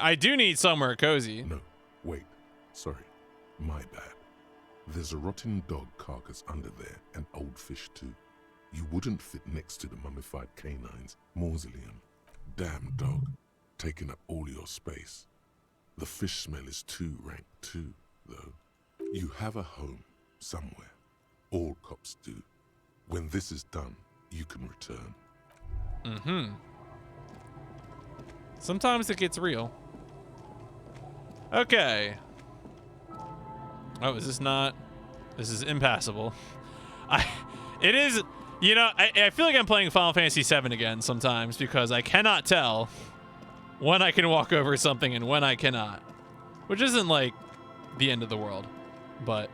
I do need somewhere cozy. No, wait. Sorry. My bad. There's a rotten dog carcass under there, and old fish too. You wouldn't fit next to the mummified canines mausoleum. Damn dog, taking up all your space. The fish smell is too rank too, though. You have a home somewhere. All cops do. When this is done, you can return. Mm-hmm. Sometimes it gets real. Okay. Oh, is this not? This is impassable. It is, you know, I feel like I'm playing Final Fantasy VII again sometimes because I cannot tell when I can walk over something and when I cannot. Which isn't like the end of the world, but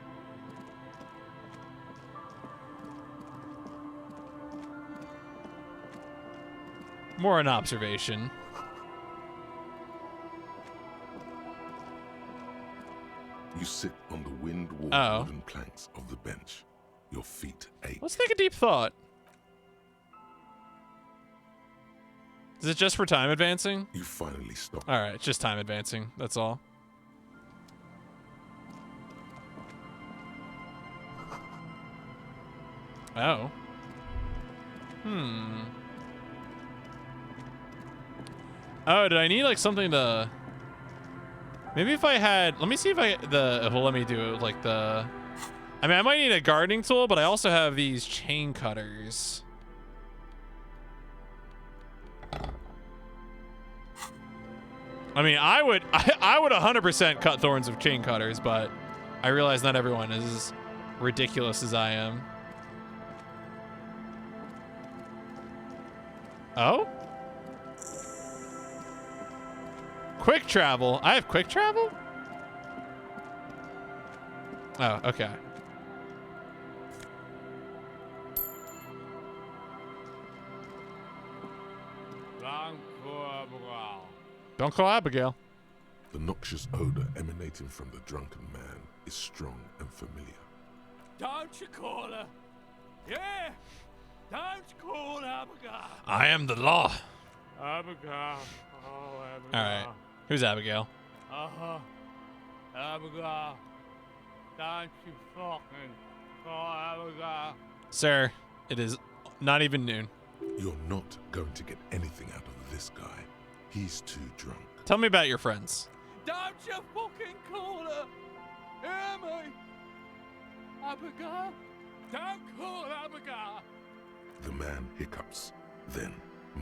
more an observation. You sit on the wind-worn wooden planks of the bench. Your feet ache. Let's take a deep thought. Is it just for time advancing? You finally stop. All right, it's just time advancing. That's all. Oh. Oh, did I need like something to... Maybe if I had... Let me see if well, let me do it like the... I mean, I might need a gardening tool, but I also have these chain cutters. I mean, I would 100% cut thorns with chain cutters, but I realize not everyone is as ridiculous as I am. Oh? Quick travel. I have quick travel? Oh, okay. Don't call Abigail. The noxious odor emanating from the drunken man is strong and familiar. Don't you call her? Yeah! Don't call Abigail! I am the law. Abigail. Oh, Abigail. All right. Who's Abigail? Uh-huh. Abigail. Don't you fucking call Abigail. Sir, it is not even noon. You're not going to get anything out of this guy. He's too drunk. Tell me about your friends. Don't you fucking call her. Hear me? Abigail? Don't call Abigail. The man hiccups, then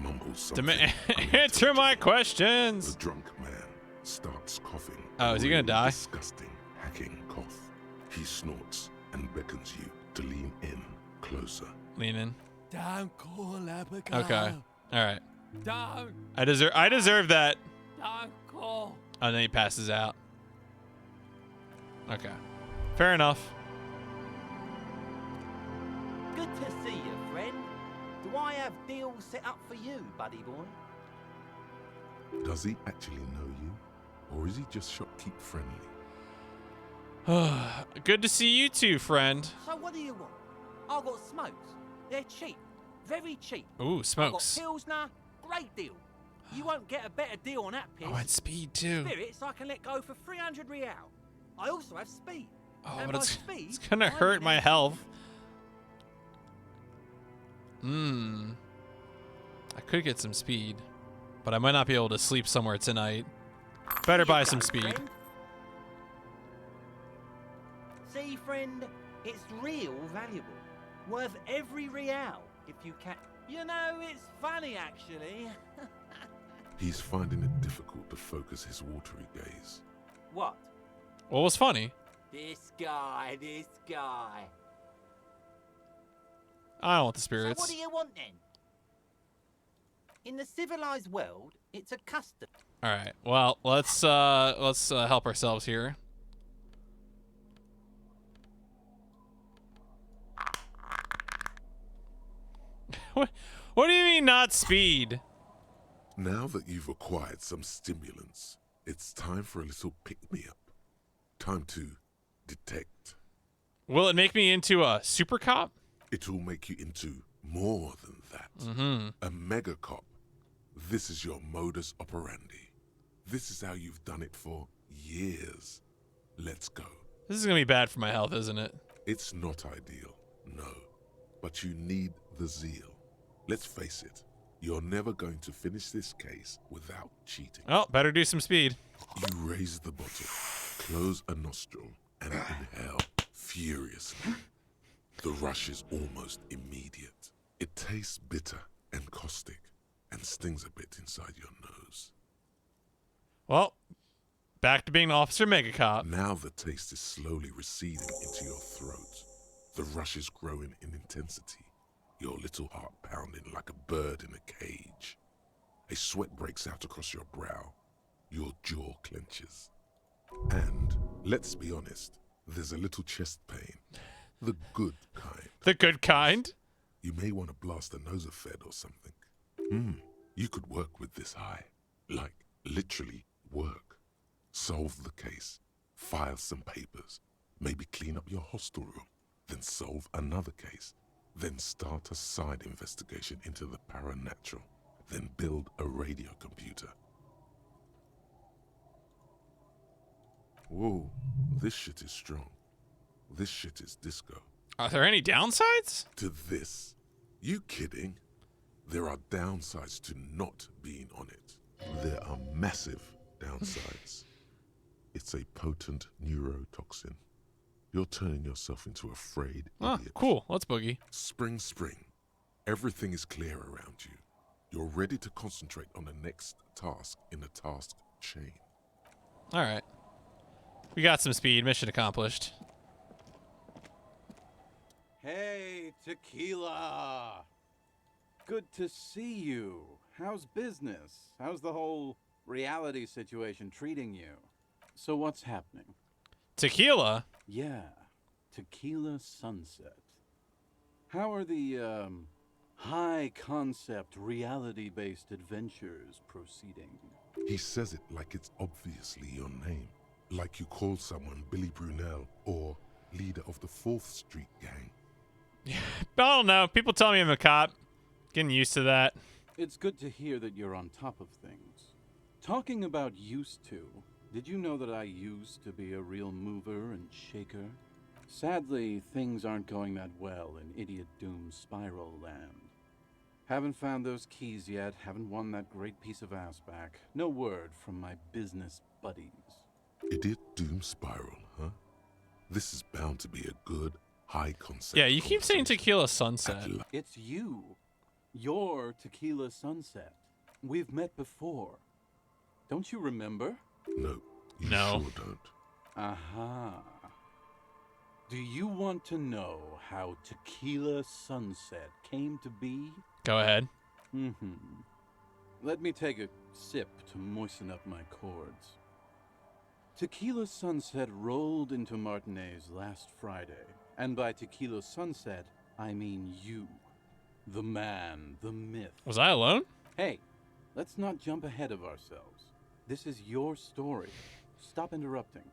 mumbles something. Answer my questions. The drunk man starts coughing. Oh, is he gonna die? Disgusting, hacking cough. He snorts and beckons you to lean in closer. Lean in. Don't call Abigail. Okay. All right. Don't. I deserve that. Don't call. Oh, and then he passes out. Okay. Fair enough. Good to see you, friend. Do I have deals set up for you, buddy boy? Does he actually know you? Or is he just shopkeep friendly? Good to see you too, friend. So what do you want? I've got smokes. They're cheap. Very cheap. Ooh, smokes. I've got Pilsner. Great deal. You won't get a better deal on that piss. Oh, and speed too. Spirits I can let go for 300 real. I also have speed. Oh, and but by it's speed, gonna I'm hurt my less- health. I could get some speed, but I might not be able to sleep somewhere tonight. Better buy some speed. Friend. See, friend, it's real valuable. Worth every real if you can. You know, it's funny actually. He's finding it difficult to focus his watery gaze. What? What was funny? This guy. I don't want the So spirits. what do you want then? In the civilized world, it's a custom. All right. Well, let's help ourselves here. What do you mean not speed? Now that you've acquired some stimulants, it's time for a little pick-me-up. Time to detect. Will it make me into a super cop? It'll make you into more than that. Mm-hmm. A mega cop. This is your modus operandi. This is how you've done it for years. Let's go. This is gonna be bad for my health, isn't it? It's not ideal, no. But you need the zeal. Let's face it, you're never going to finish this case without cheating. Oh, better do some speed. You raise the bottle, close a nostril, and inhale furiously. The rush is almost immediate. It tastes bitter and caustic and stings a bit inside your nose. Well, back to being Officer Megacop. Now the taste is slowly receding into your throat. The rush is growing in intensity, your little heart pounding like a bird in a cage. A sweat breaks out across your brow. Your jaw clenches. And, let's be honest, there's a little chest pain. The good kind. The good kind? You may want to blast a nosophed or something. You could work with this high. Like, literally work. Solve the case. File some papers. Maybe clean up your hostel room. Then solve another case. Then start a side investigation into the paranatural. Then build a radio computer. Whoa, this shit is strong. This shit is disco. Are there any downsides? To this? You kidding? There are downsides to not being on it. There are massive downsides. It's a potent neurotoxin. You're turning yourself into a frayed idiot. Cool. Let's boogie. Spring. Everything is clear around you. You're ready to concentrate on the next task in the task chain. All right. We got some speed. Mission accomplished. Hey, Tequila! Good to see you. How's business? How's the whole reality situation treating you? So what's happening? Tequila? Yeah, Tequila Sunset. How are the, high-concept, reality-based adventures proceeding? He says it like it's obviously your name. Like you call someone Billy Brunel or leader of the 4th Street gang. I don't know. People tell me I'm a cop. Getting used to that. It's good to hear that you're on top of things. Talking about used to, Did you know that I used to be a real mover and shaker? Sadly, things aren't going that well in Idiot Doom's Spiral Land. Haven't found those keys yet, haven't won that great piece of ass back. No word from my business buddies. Idiot Doom Spiral, huh? This is bound to be a good, high concept. Yeah, you keep saying Tequila Sunset. It's you. You're Tequila Sunset. We've met before. Don't you remember? No, you No. sure don't. Aha. Do you want to know how Tequila Sunset came to be? Go ahead. Mm-hmm. Let me take a sip to moisten up my cords. Tequila Sunset rolled into Martinez last Friday, and by Tequila Sunset, I mean you. The man, the myth. Was I alone? Hey, let's not jump ahead of ourselves. This is your story. Stop interrupting.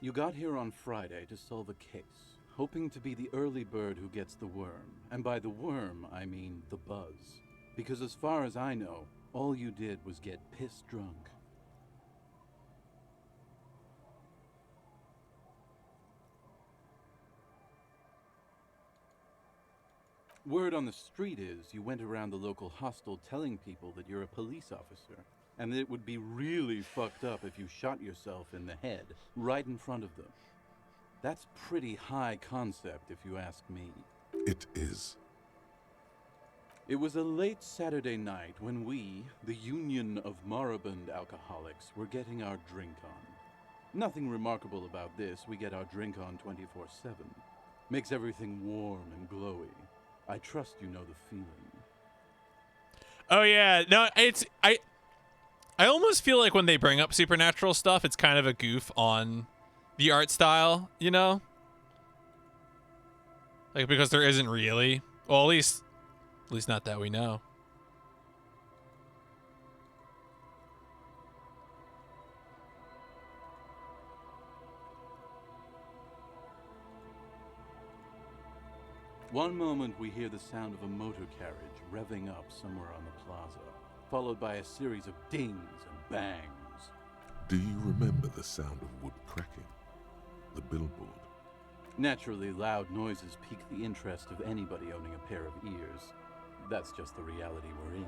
You got here on Friday to solve a case, hoping to be the early bird who gets the worm. And by the worm, I mean the buzz. Because as far as I know, all you did was get piss drunk. Word on the street is you went around the local hostel telling people that you're a police officer, and that it would be really fucked up if you shot yourself in the head, right in front of them. That's pretty high concept, if you ask me. It is. It was a late Saturday night when we, the Union of Moribund Alcoholics, were getting our drink on. Nothing remarkable about this, we get our drink on 24/7. Makes everything warm and glowy. I trust you know the feeling. Oh yeah, no, I almost feel like when they bring up supernatural stuff, it's kind of a goof on the art style, you know? Like because there isn't really. Well, at least not that we know. One moment we hear the sound of a motor carriage revving up somewhere on the plaza, followed by a series of dings and bangs. Do you remember the sound of wood cracking? The billboard? Naturally, loud noises pique the interest of anybody owning a pair of ears. That's just the reality we're in.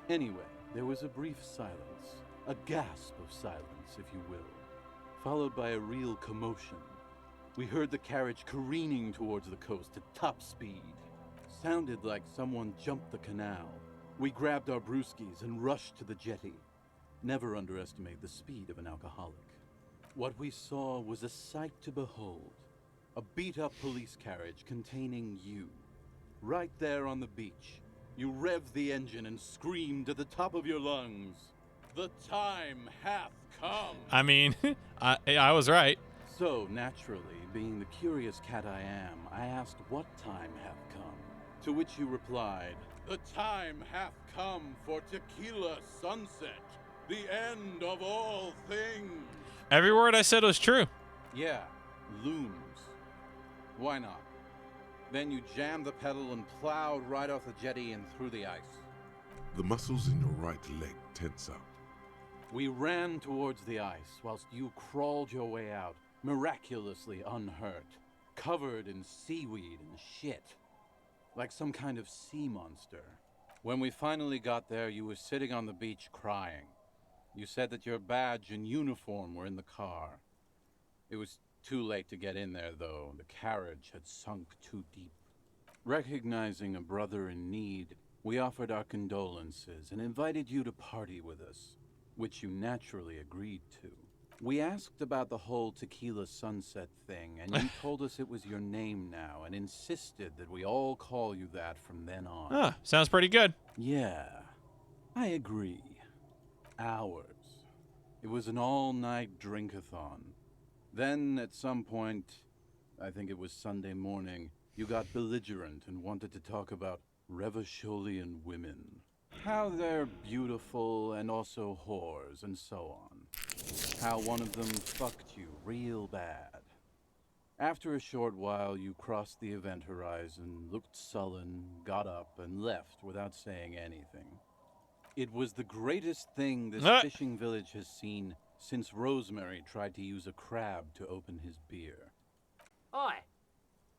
Anyway, there was a brief silence, a gasp of silence, if you will, followed by a real commotion. We heard the carriage careening towards the coast at top speed. Sounded like someone jumped the canal. We grabbed our brewskis and rushed to the jetty. Never underestimate the speed of an alcoholic. What we saw was a sight to behold. A beat-up police carriage containing you. Right there on the beach. You revved the engine and screamed at the top of your lungs. The time hath come! I mean, I was right. So, naturally, being the curious cat I am, I asked what time hath come. To which you replied, the time hath come for Tequila Sunset, the end of all things. Every word I said was true. Yeah, looms. Why not? Then you jammed the pedal and plowed right off the jetty and through the ice. The muscles in your right leg tense up. We ran towards the ice whilst you crawled your way out, miraculously unhurt, covered in seaweed and shit, like some kind of sea monster. When we finally got there, you were sitting on the beach crying. You said that your badge and uniform were in the car. It was too late to get in there, though. The carriage had sunk too deep. Recognizing a brother in need, we offered our condolences and invited you to party with us, which you naturally agreed to. We asked about the whole Tequila Sunset thing, and you told us it was your name now and insisted that we all call you that from then on. Ah, sounds pretty good. Yeah, I agree. Hours. It was an all-night drink-a-thon. Then, at some point, I think it was Sunday morning, you got belligerent and wanted to talk about Revacholian women. How they're beautiful and also whores and so on. How one of them fucked you real bad. After a short while, you crossed the event horizon, looked sullen, got up, and left without saying anything. It was the greatest thing this fishing village has seen since Rosemary tried to use a crab to open his beer. Oi,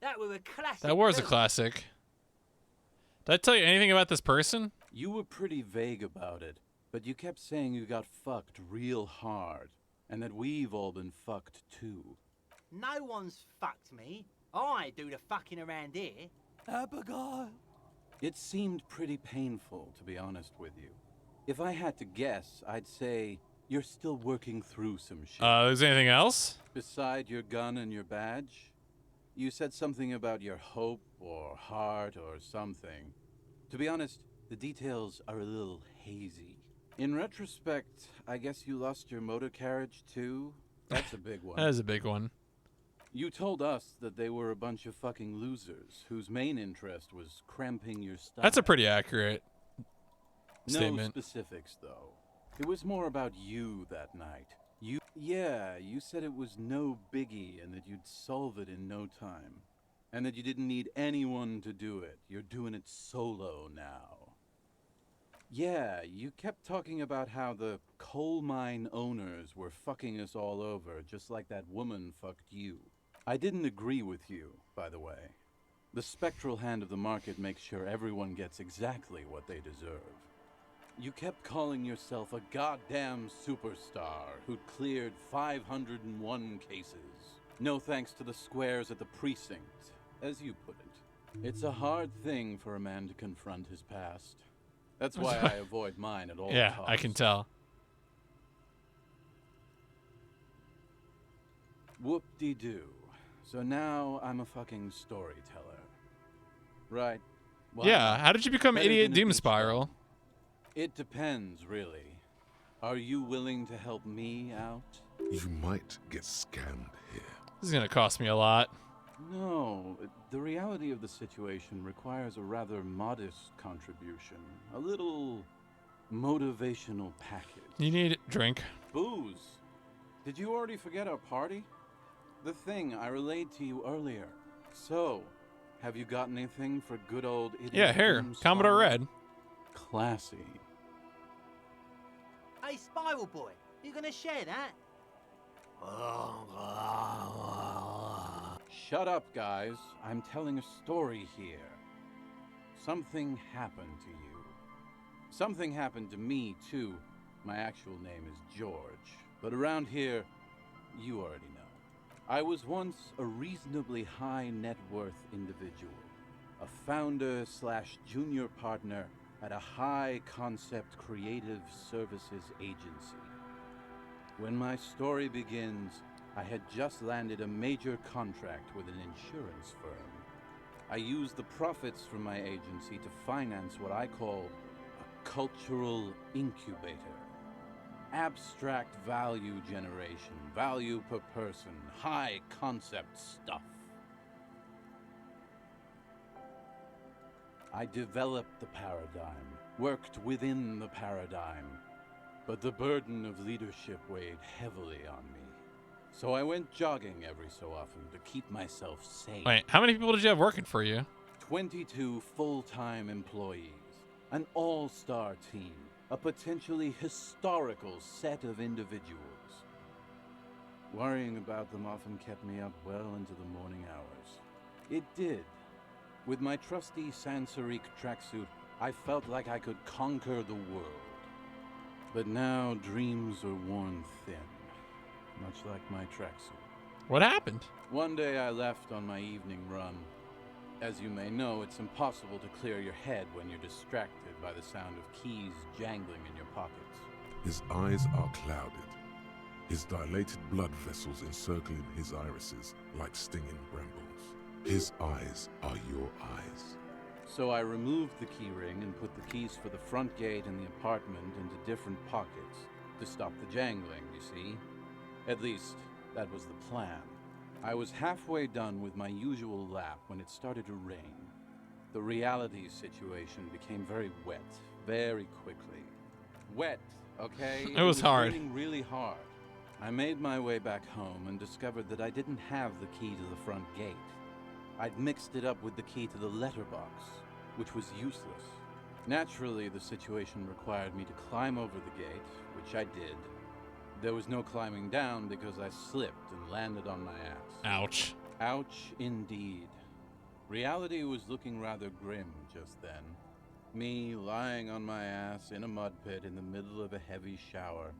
that was a classic. That was a film. classic. Did I tell you anything about this person? You were pretty vague about it, but you kept saying you got fucked real hard, and that we've all been fucked too. No one's fucked me. I do the fucking around here. Abigail. It seemed pretty painful, to be honest with you. If I had to guess, I'd say you're still working through some shit. Is there anything else? Beside your gun and your badge? You said something about your hope or heart or something. To be honest, the details are a little hazy. In retrospect, I guess you lost your motor carriage too? That's a big one. That is a big one. You told us that they were a bunch of fucking losers whose main interest was cramping your style. That's a pretty accurate statement. No specifics, though. It was more about you that night. You said it was no biggie and that you'd solve it in no time. And that you didn't need anyone to do it. You're doing it solo now. Yeah, you kept talking about how the coal mine owners were fucking us all over, just like that woman fucked you. I didn't agree with you, by the way. The spectral hand of the market makes sure everyone gets exactly what they deserve. You kept calling yourself a goddamn superstar who'd cleared 501 cases. No thanks to the squares at the precinct, as you put it. It's a hard thing for a man to confront his past. That's why I avoid mine at all costs. Yeah, I can tell. Whoop-de-doo. So now I'm a fucking storyteller. Right. Well, Yeah, how did you become better Idiot than a Doom beach Spiral? bum. It depends, really. Are you willing to help me out? You might get scammed here. This is gonna cost me a lot. No, the reality of the situation requires a rather modest contribution. A little motivational package. You need drink. Booze. Did you already forget our party? The thing I relayed to you earlier. So, have you got anything for good old Idiot Yeah, here, Doom Commodore Spiral? Red. Classy. Hey, Spiral Boy, you gonna share that? Shut up, guys. I'm telling a story here. Something happened to you. Something happened to me, too. My actual name is George. But around here, you already know. I was once a reasonably high net worth individual. A founder / junior partner at a high concept creative services agency. When my story begins, I had just landed a major contract with an insurance firm. I used the profits from my agency to finance what I call a cultural incubator. Abstract value generation, value per person, high concept stuff. I developed the paradigm, worked within the paradigm, but the burden of leadership weighed heavily on me. So I went jogging every so often to keep myself sane. Wait, how many people did you have working for you? 22 full-time employees, an all-star team, a potentially historical set of individuals. Worrying about them often kept me up well into the morning hours. It did. With my trusty Sansarique tracksuit, I felt like I could conquer the world. But now dreams are worn thin, much like my tracksuit. What happened? One day I left on my evening run. As you may know, it's impossible to clear your head when you're distracted by the sound of keys jangling in your pockets. His eyes are clouded. His dilated blood vessels encircling his irises like stinging brambles. His eyes are your eyes. So I removed the key ring and put the keys for the front gate and the apartment into different pockets to stop the jangling, you see. At least, that was the plan. I was halfway done with my usual lap when it started to rain. The reality situation became very wet, very quickly. Wet, okay? It was hard. Raining really hard. I made my way back home and discovered that I didn't have the key to the front gate. I'd mixed it up with the key to the letterbox, which was useless. Naturally, the situation required me to climb over the gate, which I did. There was no climbing down because I slipped and landed on my ass. Ouch. Ouch indeed. Reality was looking rather grim just then. Me lying on my ass in a mud pit in the middle of a heavy shower.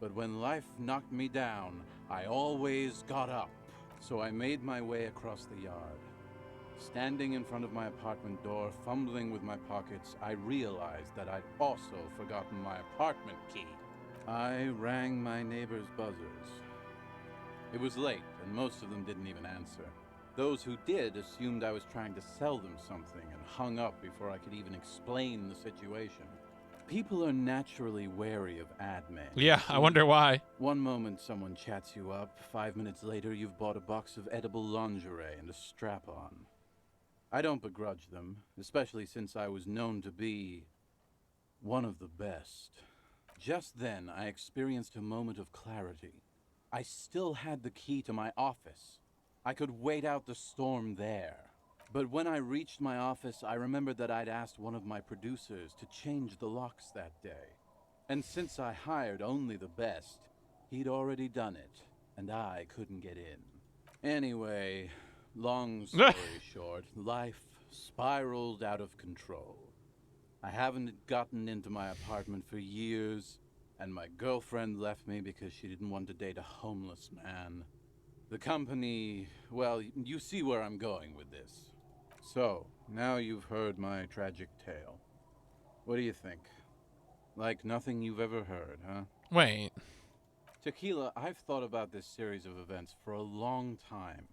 But when life knocked me down, I always got up. So I made my way across the yard. Standing in front of my apartment door, fumbling with my pockets, I realized that I'd also forgotten my apartment key. I rang my neighbor's buzzers. It was late, and most of them didn't even answer. Those who did assumed I was trying to sell them something and hung up before I could even explain the situation. People are naturally wary of ad men. Yeah, I wonder why. One moment someone chats you up, 5 minutes later you've bought a box of edible lingerie and a strap-on. I don't begrudge them, especially since I was known to be one of the best. Just then, I experienced a moment of clarity. I still had the key to my office. I could wait out the storm there. But when I reached my office, I remembered that I'd asked one of my producers to change the locks that day. And since I hired only the best, he'd already done it, and I couldn't get in. Anyway, long story short, life spiraled out of control. I haven't gotten into my apartment for years, and my girlfriend left me because she didn't want to date a homeless man. The company, well, you see where I'm going with this. So, now you've heard my tragic tale. What do you think? Like nothing you've ever heard, huh? Wait. Tequila, I've thought about this series of events for a long time.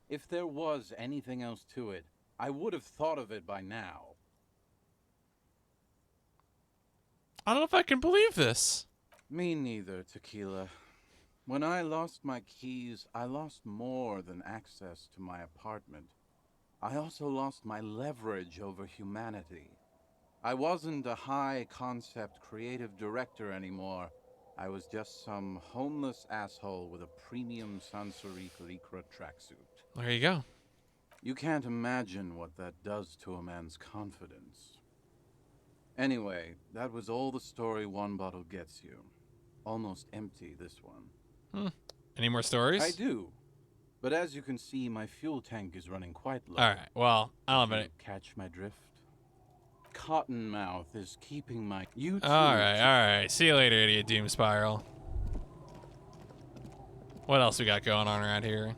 If there was anything else to it, I would have thought of it by now. I don't know if I can believe this. Me neither, Tequila. When I lost my keys, I lost more than access to my apartment. I also lost my leverage over humanity. I wasn't a high-concept creative director anymore. I was just some homeless asshole with a premium Sansorique Lycra tracksuit. There you go. You can't imagine what that does to a man's confidence. Anyway, that was all the story one bottle gets you. Almost empty, this one. Any more stories? I do. But as you can see, my fuel tank is running quite low. All right. Well, I don't have any. Catch my drift? Cottonmouth is keeping my... You too. All right. See you later, idiot Doom Spiral. What else we got going on around here?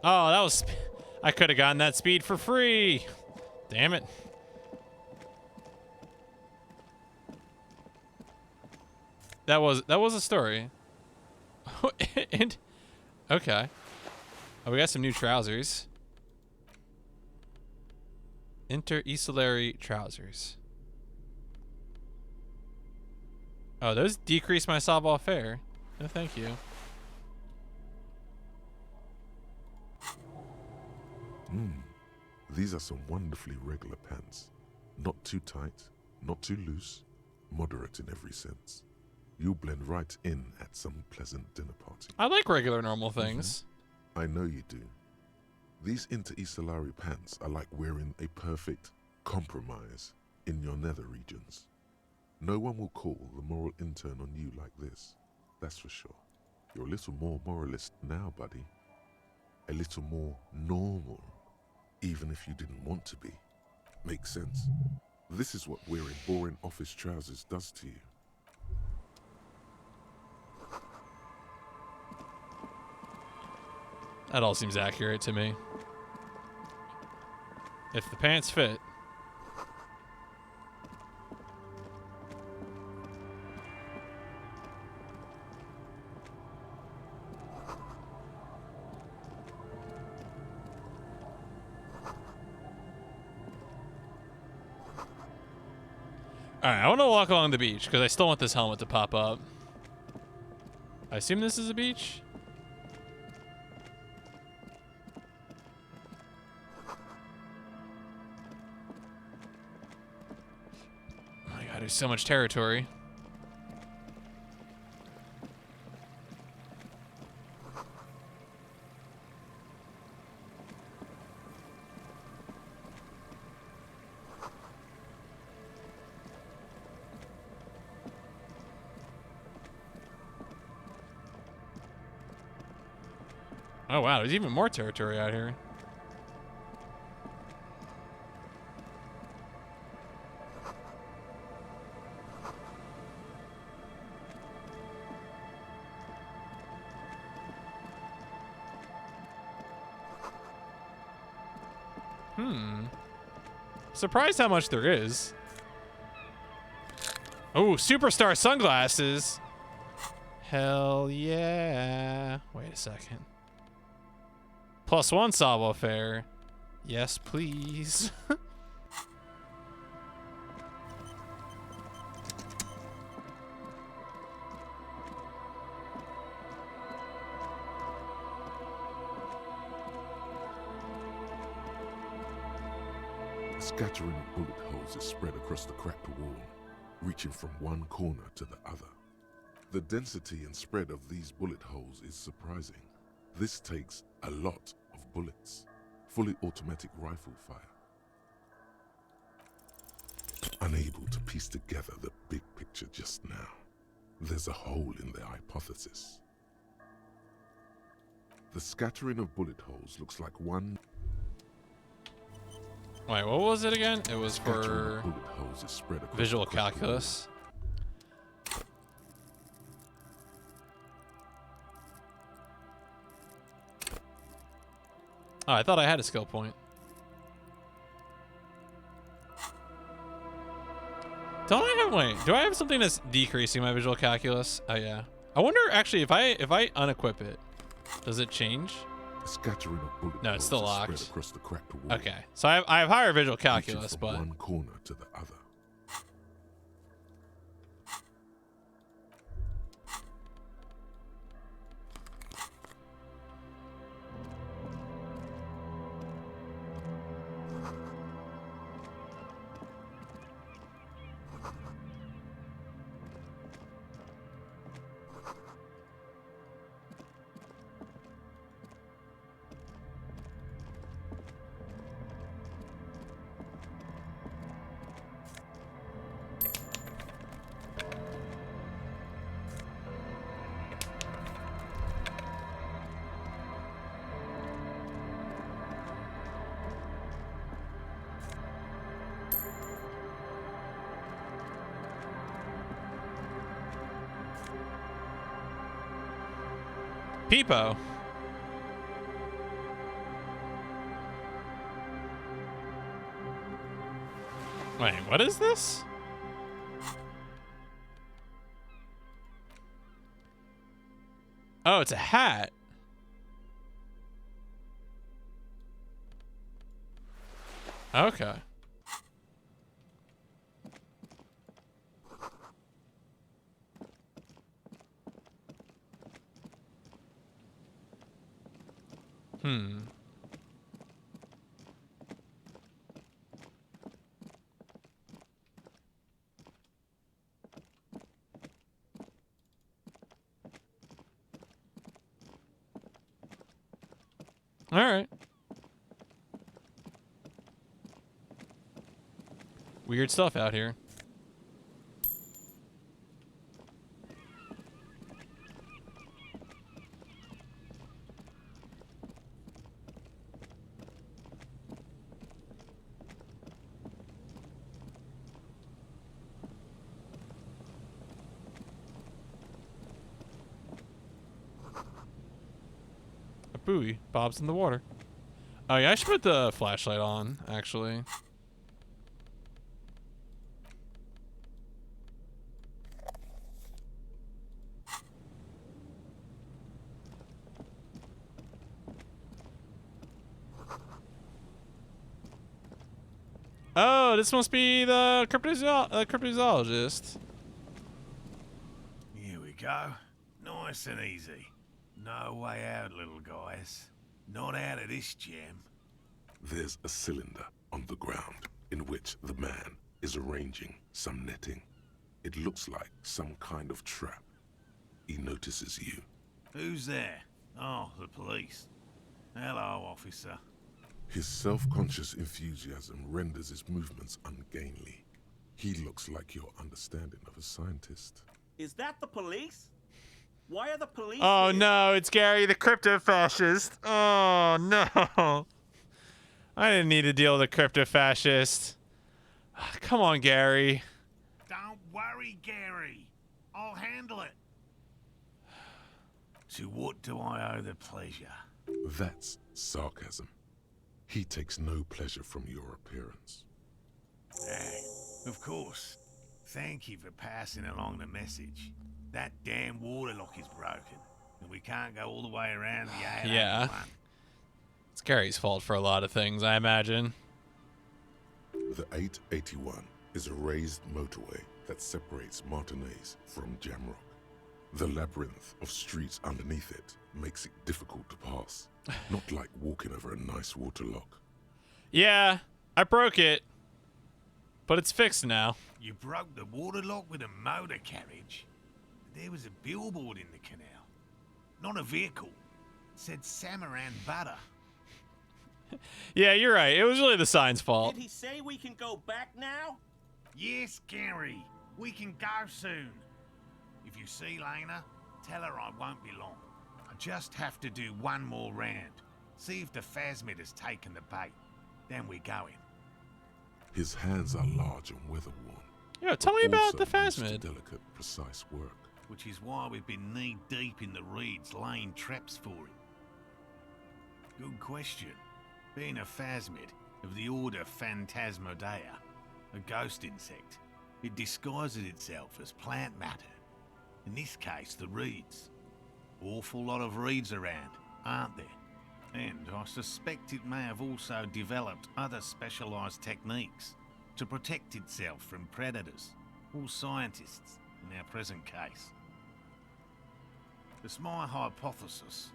Oh, that was... I could have gotten that speed for free. Damn it. That was a story. And, okay. Oh, we got some new trousers. Inter-Esalary trousers. Oh, those decrease my sawball fare. No, thank you. These are some wonderfully regular pants. Not too tight, not too loose, moderate in every sense. You'll blend right in at some pleasant dinner party. I like regular normal things. I know you do. These Inter-Esalary pants are like wearing a perfect compromise in your nether regions. No one will call the moral intern on you like this, that's for sure. You're a little more moralist now, buddy. A little more normal, even if you didn't want to be. Makes sense? This is what wearing boring office trousers does to you. That all seems accurate to me. If the pants fit. Alright, I want to walk along the beach because I still want this helmet to pop up. I assume this is a beach? Oh my god, there's so much territory. Oh wow, there's even more territory out here. Surprised how much there is. Oh, superstar sunglasses. Hell yeah. Wait a second. +1 salvo fare. Yes, please. A scattering of bullet holes is spread across the cracked wall, reaching from one corner to the other. The density and spread of these bullet holes is surprising. This takes a lot of bullets. Fully automatic rifle fire. Unable to piece together the big picture just now. There's a hole in their hypothesis. The scattering of bullet holes looks like one... Wait, what was it again? It was for bullet holes is spread across visual the cracked calculus. Oh, I thought I had a skill point. Don't I have, wait, do I have something that's decreasing my visual calculus? Oh yeah. I wonder actually if I unequip it, does it change? A scattering of bullet No, it's still holes is locked. spread across the cracked wall. Okay, so I have higher visual Reaching calculus, from but one corner to the other. Peepo. Wait, what is this? Oh, it's a hat. Okay. All right. Weird stuff out here. A buoy bobs in the water. Oh yeah, I should put the flashlight on, actually. Oh, this must be the cryptozoologist. Here we go. Nice and easy. No way out, little guys. Not out of this jam. There's a cylinder on the ground in which the man is arranging some netting. It looks like some kind of trap. He notices you. Who's there? Oh, the police. Hello, officer. His self-conscious enthusiasm renders his movements ungainly. He looks like your understanding of a scientist. Is that the police? Why are the police Oh here? no, it's Gary the crypto-fascist. Oh no. I didn't need to deal with a crypto-fascist. Come on, Gary. Don't worry, Gary. I'll handle it. To what do I owe the pleasure? That's sarcasm. He takes no pleasure from your appearance. Of course. Thank you for passing along the message. That damn water lock is broken, and we can't go all the way around the A. Yeah. It's Gary's fault for a lot of things, I imagine. The 881 is a raised motorway that separates Martinez from Jamrock. The labyrinth of streets underneath it makes it difficult to pass. Not like walking over a nice water lock. Yeah, I broke it. But it's fixed now. You broke the water lock with a motor carriage? There was a billboard in the canal. Not a vehicle. It said Samaran Butter. Yeah, you're right. It was really the sign's fault. Did he say we can go back now? Yes, Gary. We can go soon. If you see Lena, tell her I won't be long. I just have to do one more round. See if the phasmid has taken the bait. Then we're going. His hands are large and weather-worn. Yeah, tell me about the also used to phasmid. Delicate, precise work. Which is why we've been knee-deep in the reeds laying traps for him. Good question. Being a phasmid of the order Phantasmodea, a ghost insect, it disguises itself as plant matter. In this case, the reeds. Awful lot of reeds around, aren't there? And I suspect it may have also developed other specialised techniques to protect itself from predators or scientists in our present case. It's my hypothesis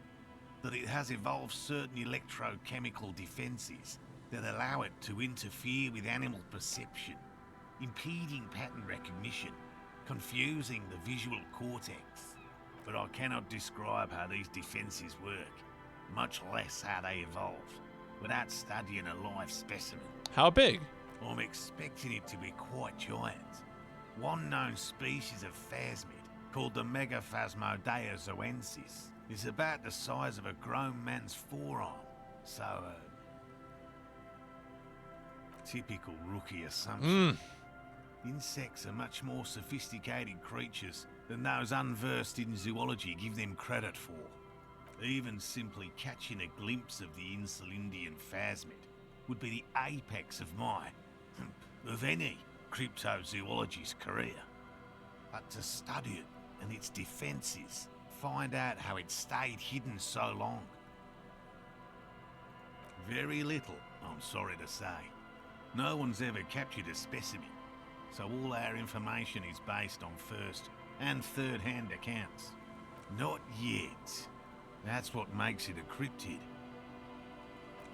that it has evolved certain electrochemical defences that allow it to interfere with animal perception, impeding pattern recognition, confusing the visual cortex. But I cannot describe how these defences work, much less how they evolved, without studying a live specimen. How big? I'm expecting it to be quite giant. One known species of phasmid, called the Megaphasmodea zoensis, is about the size of a grown man's forearm. So, typical rookie assumption. Insects are much more sophisticated creatures than those unversed in zoology give them credit for. Even simply catching a glimpse of the Insulindian phasmid would be the apex of my, of any, cryptozoologist's career. But to study it and its defences, find out how it stayed hidden so long. Very little, I'm sorry to say. No one's ever captured a specimen, so all our information is based on first and third-hand accounts. Not yet. That's what makes it a cryptid.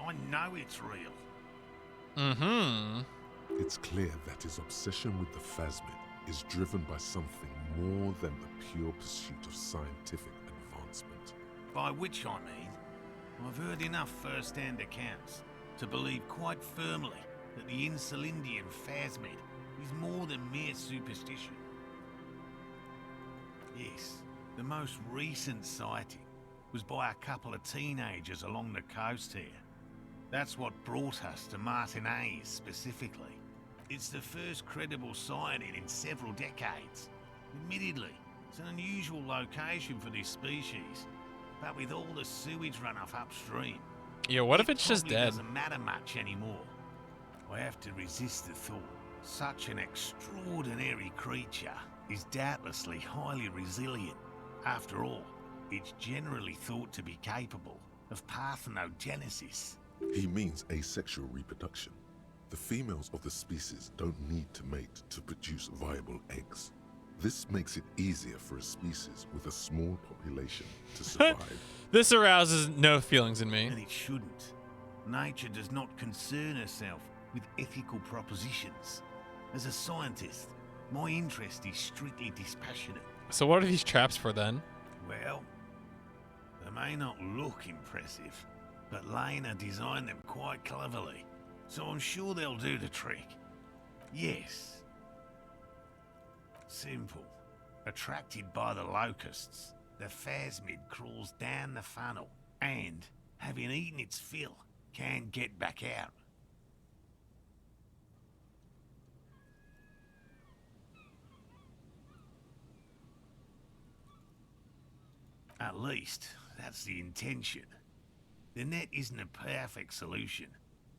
I know it's real. It's clear that his obsession with the phasmid is driven by something more than the pure pursuit of scientific advancement. By which I mean, I've heard enough first-hand accounts to believe quite firmly that the Insulindian phasmid is more than mere superstition. Yes, the most recent sighting was by a couple of teenagers along the coast here. That's what brought us to Martinez specifically. It's the first credible sighting in several decades. Admittedly, it's an unusual location for this species, but with all the sewage runoff upstream, Yeah, what if it's just probably dead? doesn't matter much anymore. I have to resist the thought. Such an extraordinary creature is doubtlessly highly resilient. After all, it's generally thought to be capable of parthenogenesis. He means asexual reproduction. The females of the species don't need to mate to produce viable eggs. This makes it easier for a species with a small population to survive. This arouses no feelings in me. And it shouldn't. Nature does not concern herself with ethical propositions. As a scientist, my interest is strictly dispassionate. So what are these traps for then? Well, they may not look impressive, but Lena designed them quite cleverly, so I'm sure they'll do the trick. Yes. Simple. Attracted by the locusts, the phasmid crawls down the funnel and, having eaten its fill, can get back out. At least, that's the intention. The net isn't a perfect solution,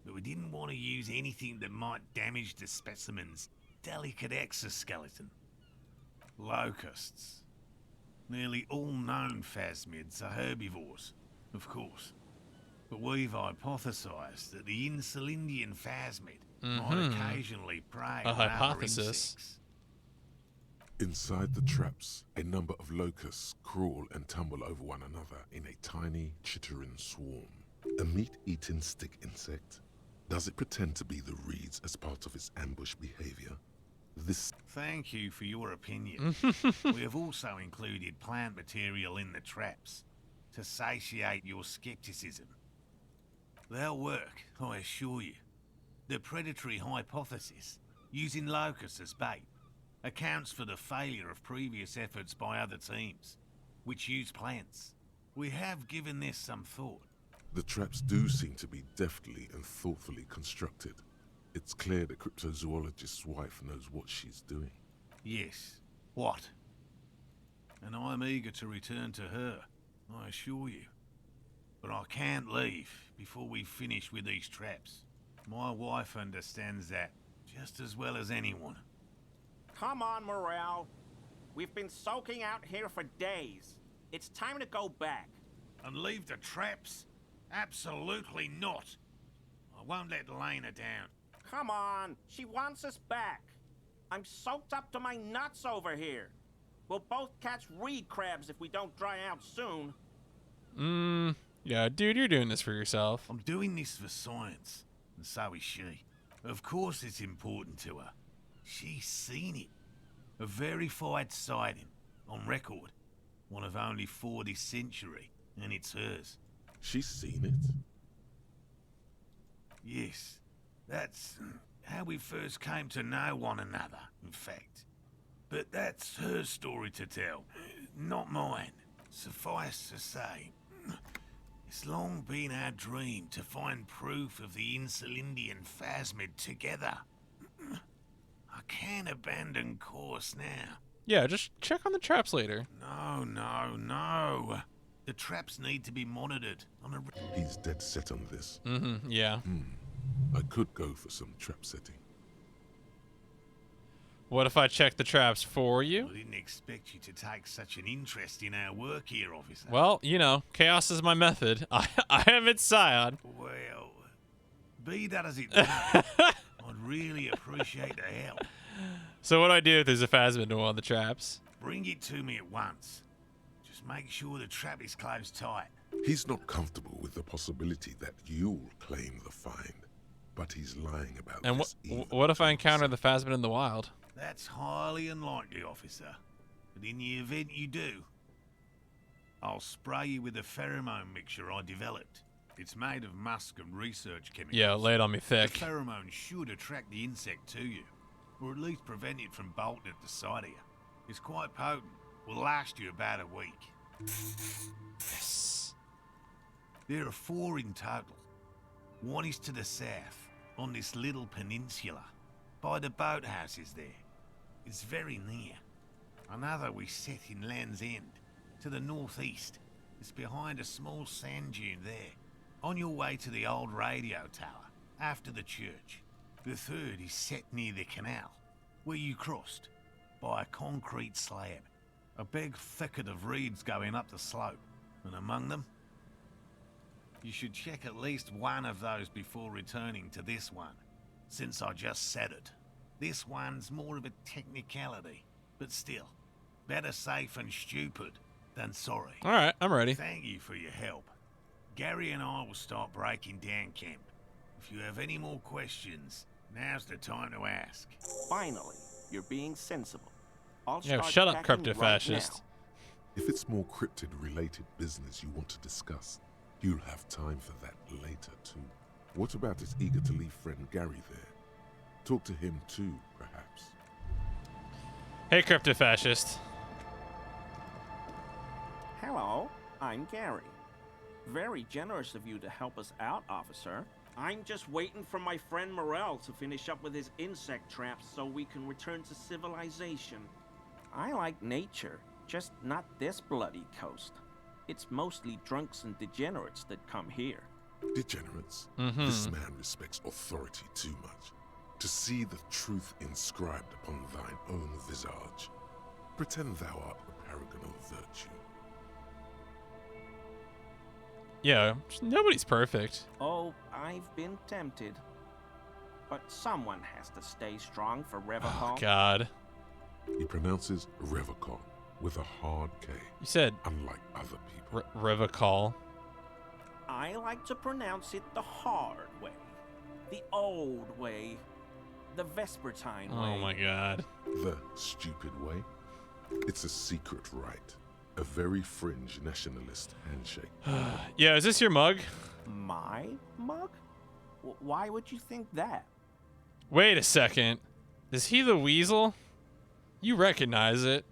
but we didn't want to use anything that might damage the specimen's delicate exoskeleton. Locusts. Nearly all known phasmids are herbivores, of course. But we've hypothesized that the Insulindian phasmid might occasionally prey on other insects. Inside the traps, a number of locusts crawl and tumble over one another in a tiny, chittering swarm. A meat-eating stick insect? Does it pretend to be the reeds as part of its ambush behavior? Thank you for your opinion. We have also included plant material in the traps to satiate your skepticism. They'll work, I assure you. The predatory hypothesis, using locusts as bait, accounts for the failure of previous efforts by other teams, which use plants. We have given this some thought. The traps do seem to be deftly and thoughtfully constructed. It's clear the cryptozoologist's wife knows what she's doing. Yes. What? And I'm eager to return to her, I assure you. But I can't leave before we finish with these traps. My wife understands that just as well as anyone. Come on, Morel. We've been soaking out here for days. It's time to go back. And leave the traps? Absolutely not. I won't let Lena down. Come on, she wants us back. I'm soaked up to my nuts over here. We'll both catch reed crabs if we don't dry out soon. Yeah, dude, you're doing this for yourself. I'm doing this for science, and so is she. Of course it's important to her. She's seen it. A verified sighting, on record. One of only 4 this century, and it's hers. She's seen it? Yes. That's how we first came to know one another, in fact. But that's her story to tell, not mine. Suffice to say, it's long been our dream to find proof of the Insulindian phasmid together. I can't abandon course now. Yeah, just check on the traps later. No. The traps need to be monitored on a... He's dead set on this. Yeah. I could go for some trap setting. What if I check the traps for you? I didn't expect you to take such an interest in our work here, officer. Well, you know, chaos is my method. I am its scion. Well, be that as it may, I'd really appreciate the help. So what do I do if there's a phasmid in one of the traps? Bring it to me at once. Just make sure the trap is closed tight. He's not comfortable with the possibility that you'll claim the find, but he's lying about And this. what if I encounter the phasmid in the wild? That's highly unlikely, officer. But in the event you do, I'll spray you with a pheromone mixture I developed. It's made of musk and research chemicals. Yeah, lay it on me thick. The pheromone should attract the insect to you, or at least prevent it from bolting at the sight of you. It's quite potent. Will last you about a week. Yes. There are 4 in total. One is to the south, on this little peninsula, by the boathouses there. It's very near. Another we set in Land's End, to the northeast. It's behind a small sand dune there, on your way to the old radio tower, after the church. The third is set near the canal, where you crossed, by a concrete slab. A big thicket of reeds going up the slope, and among them, you should check at least one of those before returning to this one. since I just said it. This one's more of a technicality, but still, better safe and stupid than sorry. All right, I'm ready. Thank you for your help. Gary and I will start breaking down camp. If you have any more questions, now's the time to ask. Finally, you're being sensible. I'll Yeah, start shut up, packing crypto-fascist. right If it's more cryptid-related business you want to discuss, you'll have time for that later too. What about his eager-to-leave friend Gary there? Talk to him too, perhaps. Hey, crypto-fascist. Hello, I'm Gary. Very generous of you to help us out, officer. I'm just waiting for my friend Morel to finish up with his insect traps so we can return to civilization. I like nature, just not this bloody coast. It's mostly drunks and degenerates that come here. Degenerates? This man respects authority too much. To see the truth inscribed upon thine own visage. Pretend thou art a paragon of virtue. Yeah, nobody's perfect. Oh, I've been tempted. But someone has to stay strong for Revacol. Oh, God. He pronounces Revacol with a hard K. You said... Unlike other people. Revacol. I like to pronounce it the hard way. The old way. The Vespertine way. Oh, my God. The stupid way? It's a secret rite. A very fringe nationalist handshake. Yeah, is this your mug? My mug? Why would you think that? Wait a second. Is he the weasel? You recognize it.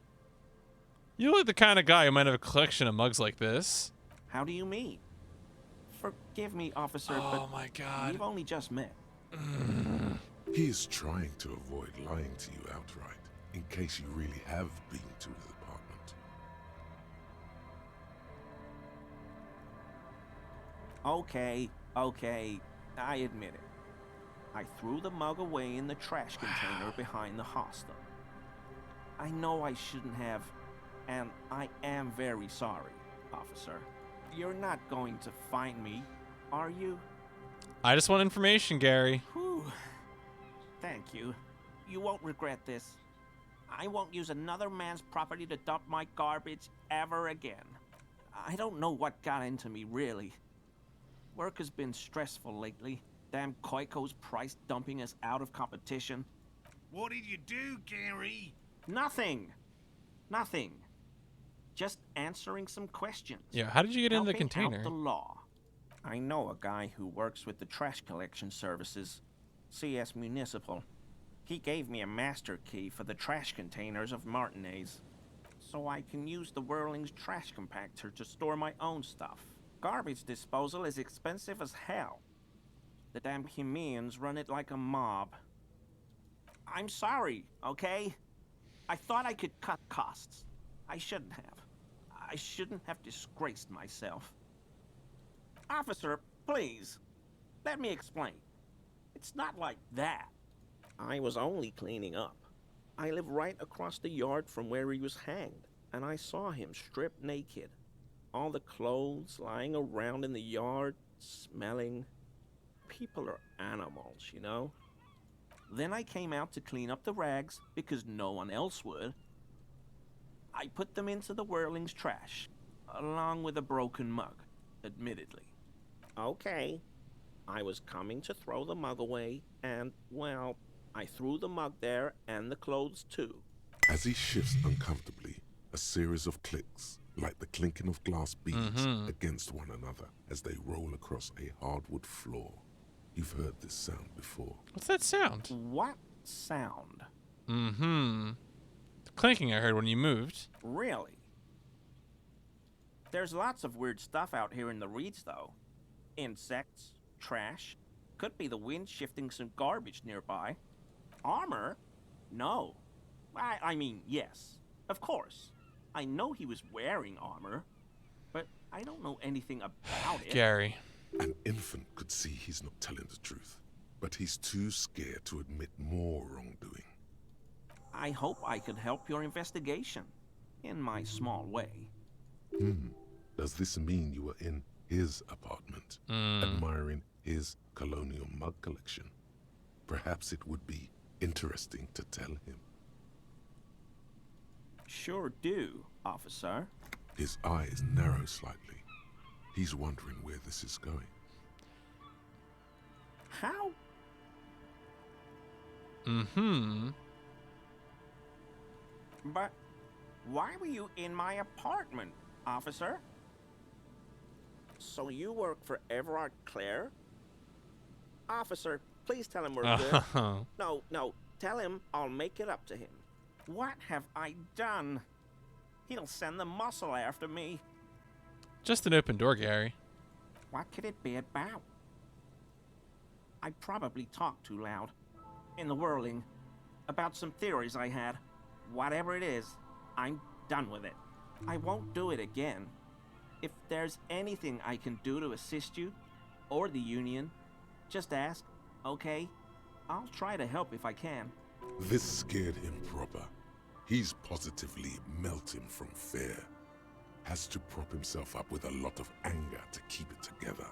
You look the kind of guy who might have a collection of mugs like this. How do you mean? Forgive me, officer, Oh, but my God. we've only just met. He is trying to avoid lying to you outright, in case you really have been to his apartment. Okay, I admit it. I threw the mug away in the trash container behind the hostel. I know I shouldn't have, and I am very sorry, officer. You're not going to find me, are you? I just want information, Gary. Whew. Thank you. You won't regret this. I won't use another man's property to dump my garbage ever again. I don't know what got into me, really. Work has been stressful lately. Damn Koiko's price dumping us out of competition. What did you do, Gary? Nothing. Just answering some questions. Yeah, how did you get in the Helping container? out the law. I know a guy who works with the trash collection services, CS Municipal. He gave me a master key for the trash containers of Martinez, so I can use the Whirling's trash compactor to store my own stuff. Garbage disposal is expensive as hell. The damn Hemians run it like a mob. I'm sorry, okay? I thought I could cut costs. I shouldn't have. I shouldn't have disgraced myself. Officer, please, let me explain. It's not like that. I was only cleaning up. I live right across the yard from where he was hanged, and I saw him stripped naked. All the clothes lying around in the yard, smelling. People are animals, you know? Then I came out to clean up the rags because no one else would. I put them into the Whirling's trash, along with a broken mug, admittedly. Okay. I was coming to throw the mug away, and, well, I threw the mug there and the clothes too. As he shifts uncomfortably, a series of clicks, like the clinking of glass beads against one another as they roll across a hardwood floor. You've heard this sound before. What's that sound? What sound? The clinking I heard when you moved. Really? There's lots of weird stuff out here in the reeds, though. Insects, trash. Could be the wind shifting some garbage nearby. Armor? No. I mean, yes. Of course. I know he was wearing armor, but I don't know anything about it. Gary. An infant could see he's not telling the truth, but he's too scared to admit more wrongdoing. I hope I could help your investigation, in my small way. Does this mean you were in his apartment, admiring his colonial mug collection? Perhaps it would be interesting to tell him. Sure do, officer. His eyes narrow slightly. He's wondering where this is going. How? Mm-hmm. But why were you in my apartment, officer? So you work for Everard Clare? Officer, please tell him we're good. No, tell him I'll make it up to him. What have I done? He'll send the muscle after me. Just an open door, Gary. What could it be about? I probably talked too loud. In the whirling. About some theories I had. Whatever it is, I'm done with it. I won't do it again. If there's anything I can do to assist you, or the Union, just ask, okay? I'll try to help if I can. This scared him proper. He's positively melting from fear. Has to prop himself up with a lot of anger to keep it together.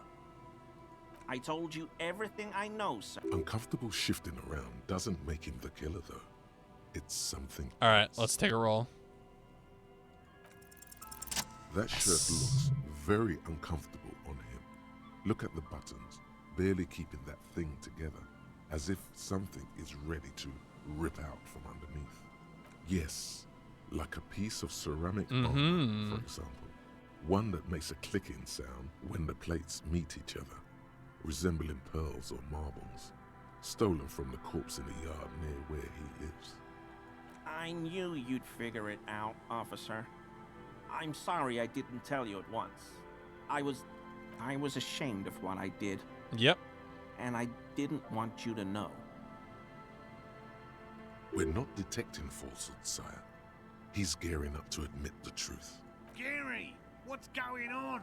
I told you everything I know, sir. Uncomfortable shifting around doesn't make him the killer, though. It's something All right, let's take a roll. That shirt looks very uncomfortable on him. Look at the buttons, barely keeping that thing together, as if something is ready to rip out from underneath. Yes, like a piece of ceramic armor, for example. One that makes a clicking sound when the plates meet each other, resembling pearls or marbles, stolen from the corpse in the yard near where he lives. I knew you'd figure it out, officer. I'm sorry I didn't tell you at once. I was ashamed of what I did. Yep. And I didn't want you to know. We're not detecting falsehood, sire. He's gearing up to admit the truth. Gary, what's going on?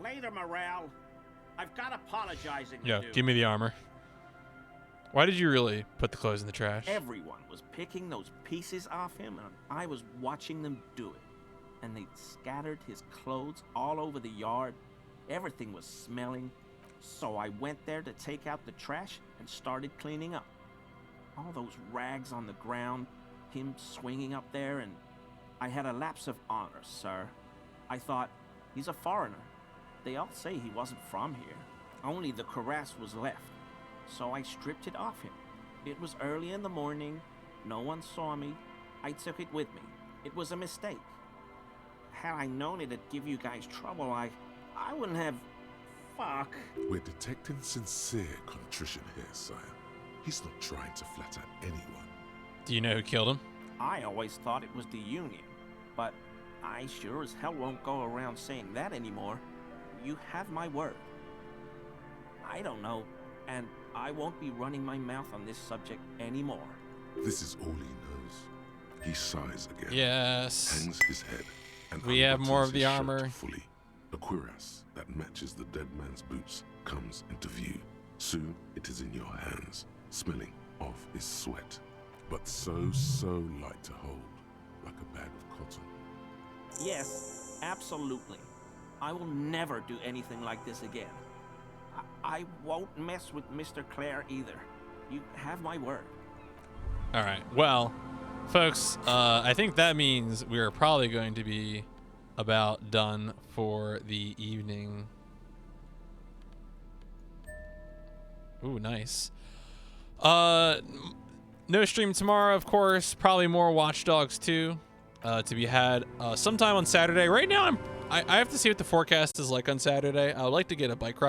Later, Morale. I've got apologizing to Yo, do. give me the armor. Why did you really put the clothes in the trash? Everyone was picking those pieces off him, and I was watching them do it. And they'd scattered his clothes all over the yard. Everything was smelling. So I went there to take out the trash and started cleaning up. All those rags on the ground, him swinging up there, and I had a lapse of honor, sir. I thought, he's a foreigner. They all say he wasn't from here. Only the cuirass was left. So I stripped it off him. It was early in the morning. No one saw me. I took it with me. It was a mistake. Had I known it'd give you guys trouble, I wouldn't have... Fuck. We're detecting sincere contrition here, sire. He's not trying to flatter anyone. Do you know who killed him? I always thought it was the Union, but I sure as hell won't go around saying that anymore. You have my word. I don't know, and I won't be running my mouth on this subject anymore. This is all he knows. He sighs again. Yes. Hangs his head. And we have more of the his shirt armor. Fully. A cuirass that matches the dead man's boots comes into view. Soon it is in your hands, smelling of his sweat, but so light to hold, like a bag of cotton. Yes, absolutely. I will never do anything like this again. I won't mess with Mr. Clare either. You have my word. All right. Well, folks, I think that means we are probably going to be about done for the evening. Ooh, nice. No stream tomorrow, of course. Probably more Watch Dogs 2 to be had sometime on Saturday. Right now, I have to see what the forecast is like on Saturday. I would like to get a bike ride.